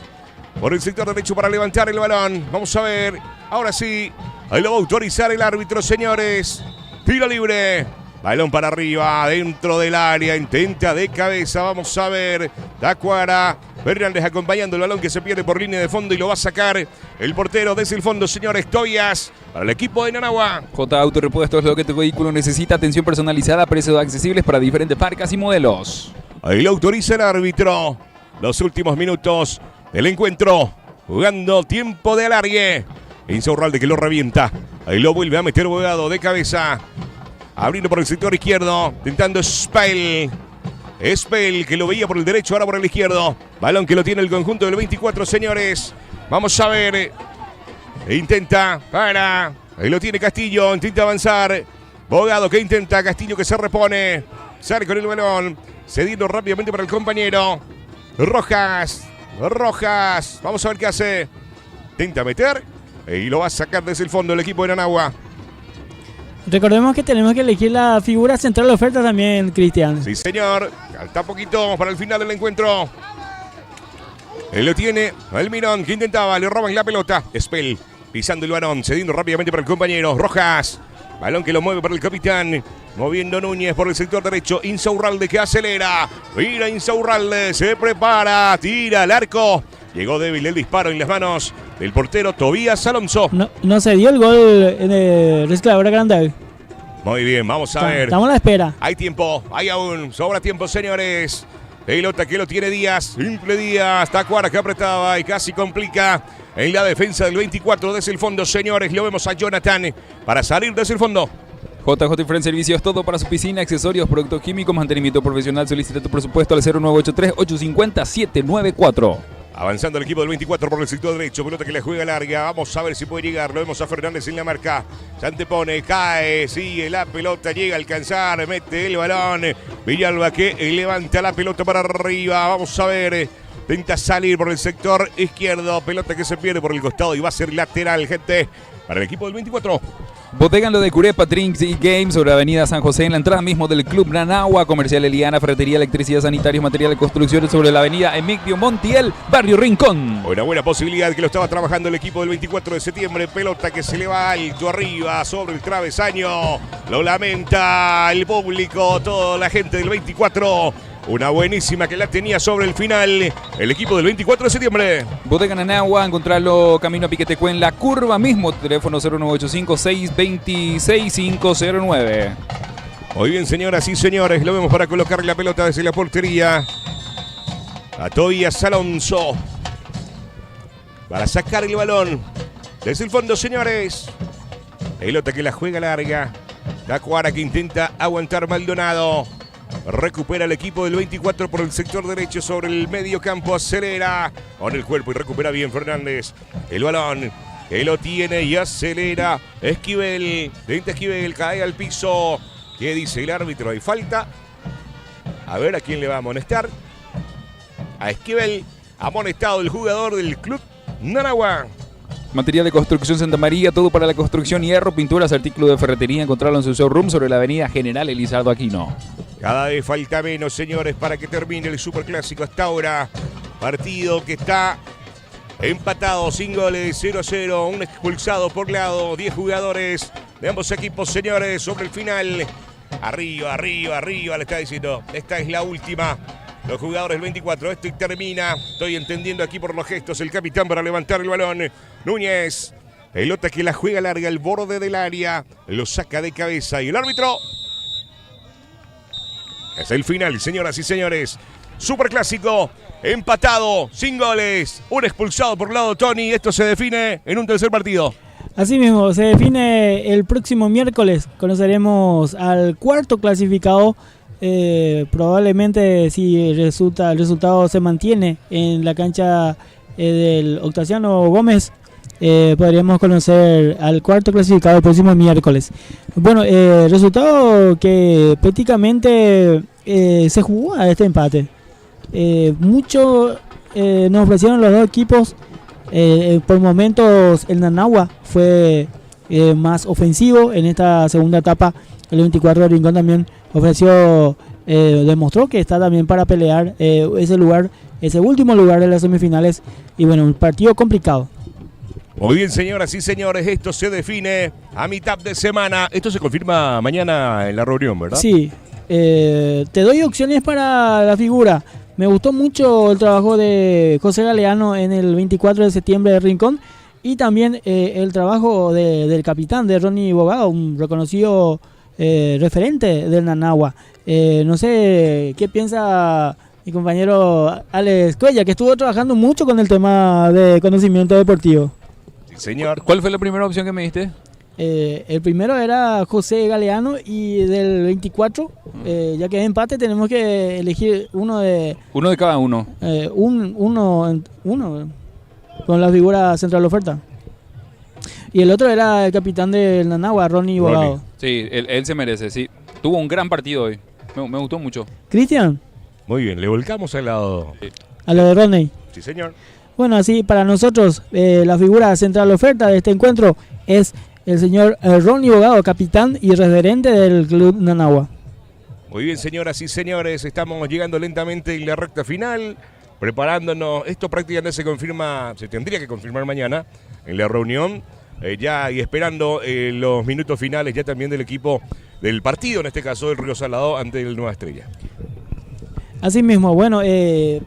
por el sector derecho para levantar el balón. Vamos a ver, ahora sí, ahí lo va a autorizar el árbitro, señores. Tiro libre. Balón para arriba, dentro del área, intenta de cabeza, vamos a ver, Tacuara, Fernández acompañando el balón que se pierde por línea de fondo y lo va a sacar el portero desde el fondo, señores, Tobias, para el equipo de Nanagua. J Auto Repuestos, lo que tu vehículo necesita, atención personalizada, precios accesibles para diferentes marcas y modelos. Ahí lo autoriza el árbitro, los últimos minutos del encuentro, jugando tiempo de alargue, Insaurralde que lo revienta, ahí lo vuelve a meter Bogado de cabeza. Abriendo por el sector izquierdo, intentando Spell que lo veía por el derecho, ahora por el izquierdo. Balón que lo tiene el conjunto del 24, señores. Vamos a ver. Intenta, para. Ahí lo tiene Castillo, intenta avanzar. Bogado que intenta, Castillo que se repone. Sale con el balón, cediendo rápidamente para el compañero. Rojas. Vamos a ver qué hace. Intenta meter y lo va a sacar desde el fondo el equipo de Nanagua. Recordemos que tenemos que elegir la figura central de oferta también, Cristian. Sí, señor. Falta poquito para el final del encuentro. Él lo tiene. Almirón que intentaba. Le roban la pelota. Spell pisando el balón. Cediendo rápidamente para el compañero. Rojas. Balón que lo mueve para el capitán. Moviendo Núñez por el sector derecho. Insaurralde que acelera. Mira Insaurralde. Se prepara. Tira al arco. Llegó débil el disparo en las manos del portero Tobías Alonso. No se dio el gol en el resclador grande. Muy bien, vamos a ver. Estamos a la espera. Hay tiempo, hay aún, sobra tiempo, señores. Pelota que lo tiene Díaz, simple Díaz. Tacuara que apretaba y casi complica en la defensa del 24 desde el fondo, señores. Lo vemos a Jonathan para salir desde el fondo. JJ Friend Servicios, todo para su piscina, accesorios, productos químicos, mantenimiento profesional. Solicita tu presupuesto al 0983-850-794. Avanzando el equipo del 24 por el sector derecho. Pelota que le juega larga. Vamos a ver si puede llegar. Lo vemos a Fernández en la marca. Se antepone, cae, sigue la pelota, llega a alcanzar, mete el balón. Villalba que levanta la pelota para arriba. Vamos a ver. Intenta salir por el sector izquierdo. Pelota que se pierde por el costado y va a ser lateral, gente, para el equipo del 24. Bodegan lo de Curepa Drinks y Games sobre Avenida San José en la entrada mismo del Club Nanagua. Comercial Eliana, ferretería, electricidad, sanitarios, material de construcción sobre la Avenida Emigdio Montiel, Barrio Rincón. Una buena posibilidad que lo estaba trabajando el equipo del 24 de septiembre. Pelota que se le va alto arriba sobre el travesaño. Lo lamenta el público, toda la gente del 24. Una buenísima que la tenía sobre el final el equipo del 24 de septiembre. Bodega Nanagua, encontrarlo camino a Piquetecue en la curva mismo. Teléfono 0985-626-509. Muy bien, señoras y señores. Lo vemos para colocar la pelota desde la portería. A Tobías Alonso. Para sacar el balón desde el fondo, señores. Pelota que la juega larga. Tacuara que intenta aguantar Maldonado. Recupera el equipo del 24 por el sector derecho sobre el medio campo. Acelera con el cuerpo y recupera bien Fernández. El balón que lo tiene y acelera. Esquivel. Intenta Esquivel. Cae al piso. ¿Qué dice el árbitro? Hay falta. A ver a quién le va a amonestar. A Esquivel. Amonestado el jugador del Club Nanagua. Material de construcción Santa María, todo para la construcción, hierro, pinturas, artículos de ferretería. Encontrarlo en su showroom sobre la avenida General Elizardo Aquino. Cada vez falta menos, señores, para que termine el superclásico hasta ahora. Partido que está Empatado, sin goles, 0-0. Un expulsado por lado. 10 jugadores de ambos equipos, señores, sobre el final. Arriba, arriba, arriba, le está diciendo. Esta es la última. Los jugadores del 24, esto y termina. Estoy entendiendo aquí por los gestos. El capitán para levantar el balón. Núñez. Pelota que la juega larga, el borde del área. Lo saca de cabeza. Y el árbitro. Es el final, señoras y señores. Superclásico. Empatado, sin goles. Un expulsado por lado Tony. Esto se define en un tercer partido. Así mismo, se define el próximo miércoles. Conoceremos al cuarto clasificado. Probablemente si el resultado se mantiene en la cancha del Octaviano Gómez, podríamos conocer al cuarto clasificado el próximo miércoles. Bueno, resultado que prácticamente se jugó a este empate. Mucho nos ofrecieron los dos equipos. Por momentos el Nanagua fue más ofensivo en esta segunda etapa. El 24 de Rincón también ofreció, demostró que está también para pelear ese último lugar de las semifinales. Y bueno, un partido complicado. Muy bien, señoras y señores, esto se define a mitad de semana. Esto se confirma mañana en la reunión, ¿verdad? Sí, te doy opciones para la figura. Me gustó mucho el trabajo de José Galeano en el 24 de septiembre de Rincón y también el trabajo del capitán, de Ronnie Bogado, un reconocido referente del Nanagua. No sé qué piensa mi compañero Alex Cuella, que estuvo trabajando mucho con el tema de conocimiento deportivo. Sí, señor. ¿Cuál fue la primera opción que me diste? El primero era José Galeano y del 24, ya que es empate, tenemos que elegir uno de cada uno. Uno con la figura central oferta. Y el otro era el capitán del Nanagua, Ronnie Bogado. Sí, él se merece, sí. Tuvo un gran partido hoy. Me gustó mucho. Cristian. Muy bien, le volcamos al lado. Sí. A lo de Ronnie. Sí, señor. Bueno, así para nosotros, la figura central oferta de este encuentro es el señor Ronnie Bogado, capitán y referente del club Nanagua. Muy bien, señoras y señores, estamos llegando lentamente en la recta final, preparándonos. Esto prácticamente se tendría que confirmar mañana en la reunión, ya y esperando los minutos finales ya también del equipo del partido, en este caso del Río Salado ante el Nueva Estrella. Así mismo, bueno,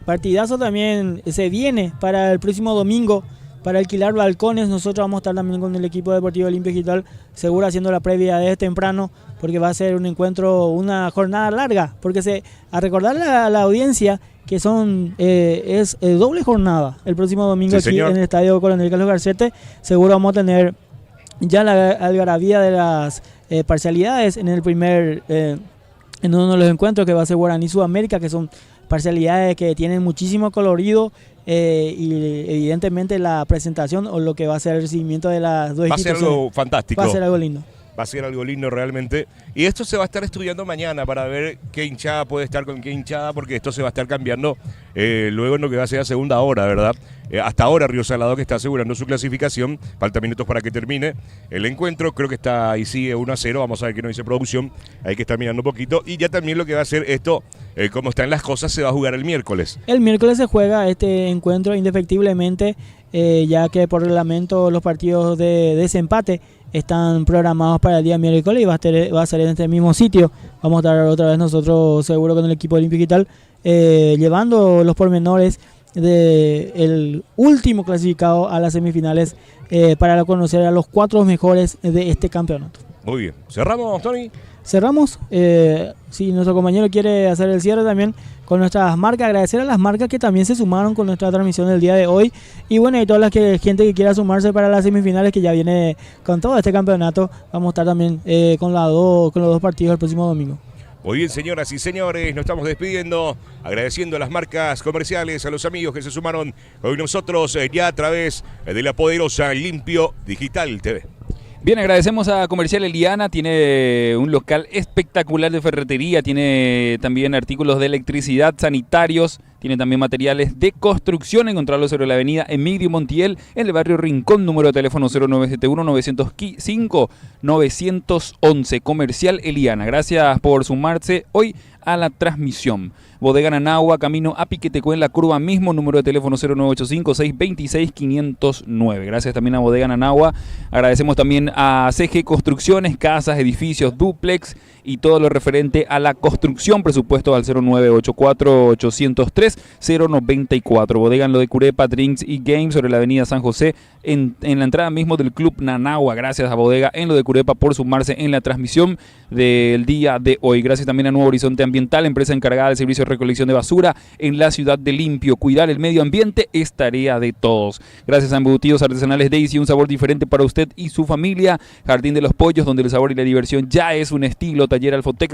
partidazo también se viene para el próximo domingo. Para alquilar balcones, nosotros vamos a estar también con el equipo deportivo Olimpia Digital, seguro haciendo la previa desde temprano, porque va a ser un encuentro, una jornada larga, porque a recordarle a la audiencia que es doble jornada el próximo domingo, sí, aquí señor, en el Estadio Coronel Carlos Garcete. Seguro vamos a tener ya la algarabía de las parcialidades en el en uno de los encuentros que va a ser Guaraní Sudamérica, que son parcialidades que tienen muchísimo colorido. Y evidentemente la presentación o lo que va a ser el recibimiento de las dos equipos va a ser algo fantástico. Va a ser algo lindo. Va a ser algo lindo realmente. Y esto se va a estar estudiando mañana para ver qué hinchada puede estar con qué hinchada, porque esto se va a estar cambiando luego en lo que va a ser la segunda hora, ¿verdad? Hasta ahora Río Salado, que está asegurando su clasificación. Falta minutos para que termine el encuentro. Creo que está ahí, sigue 1-0. Vamos a ver qué nos dice producción. Hay que estar mirando un poquito. Y ya también lo que va a ser esto, como están las cosas, se va a jugar el miércoles. El miércoles se juega este encuentro indefectiblemente, ya que por reglamento los partidos de desempate están programados para el día miércoles y va a ser en este mismo sitio. Vamos a estar otra vez nosotros seguro con el equipo Olimpia Digital llevando los pormenores del último clasificado a las semifinales para conocer a los 4 mejores de este campeonato. Muy bien. ¿Cerramos, Tony? Cerramos. Si nuestro compañero quiere hacer el cierre también con nuestras marcas, agradecer a las marcas que también se sumaron con nuestra transmisión del día de hoy. Y bueno, y toda la gente que quiera sumarse para las semifinales, que ya viene con todo este campeonato. Vamos a estar también con los dos partidos el próximo domingo. Muy bien, señoras y señores, nos estamos despidiendo, agradeciendo a las marcas comerciales, a los amigos que se sumaron con nosotros ya a través de la poderosa Limpio Digital TV. Bien, agradecemos a Comercial Eliana, tiene un local espectacular de ferretería, tiene también artículos de electricidad, sanitarios, tiene también materiales de construcción, encontrarlos sobre la avenida Emilio Montiel, en el barrio Rincón, número de teléfono 0971-905-911, Comercial Eliana. Gracias por sumarse hoy a la transmisión. Bodega Nanagua, camino a Piqueteco en la curva mismo, número de teléfono 0985-626-509. Gracias también a Bodega Nanagua. Agradecemos también a CG Construcciones, casas, edificios, dúplex y todo lo referente a la construcción. Presupuesto al 0984-803-094. Bodega en lo de Curepa, Drinks y Games sobre la avenida San José, en la entrada mismo del Club Nanagua. Gracias a Bodega en lo de Curepa por sumarse en la transmisión del día de hoy. Gracias también a Nuevo Horizonte Ambiental, empresa encargada del servicio de recolección de basura en la ciudad de Limpio. Cuidar el medio ambiente es tarea de todos. Gracias a Embutidos Artesanales Daisy, un sabor diferente para usted y su familia. Jardín de los Pollos, donde el sabor y la diversión ya es un estilo. Taller Alfotec,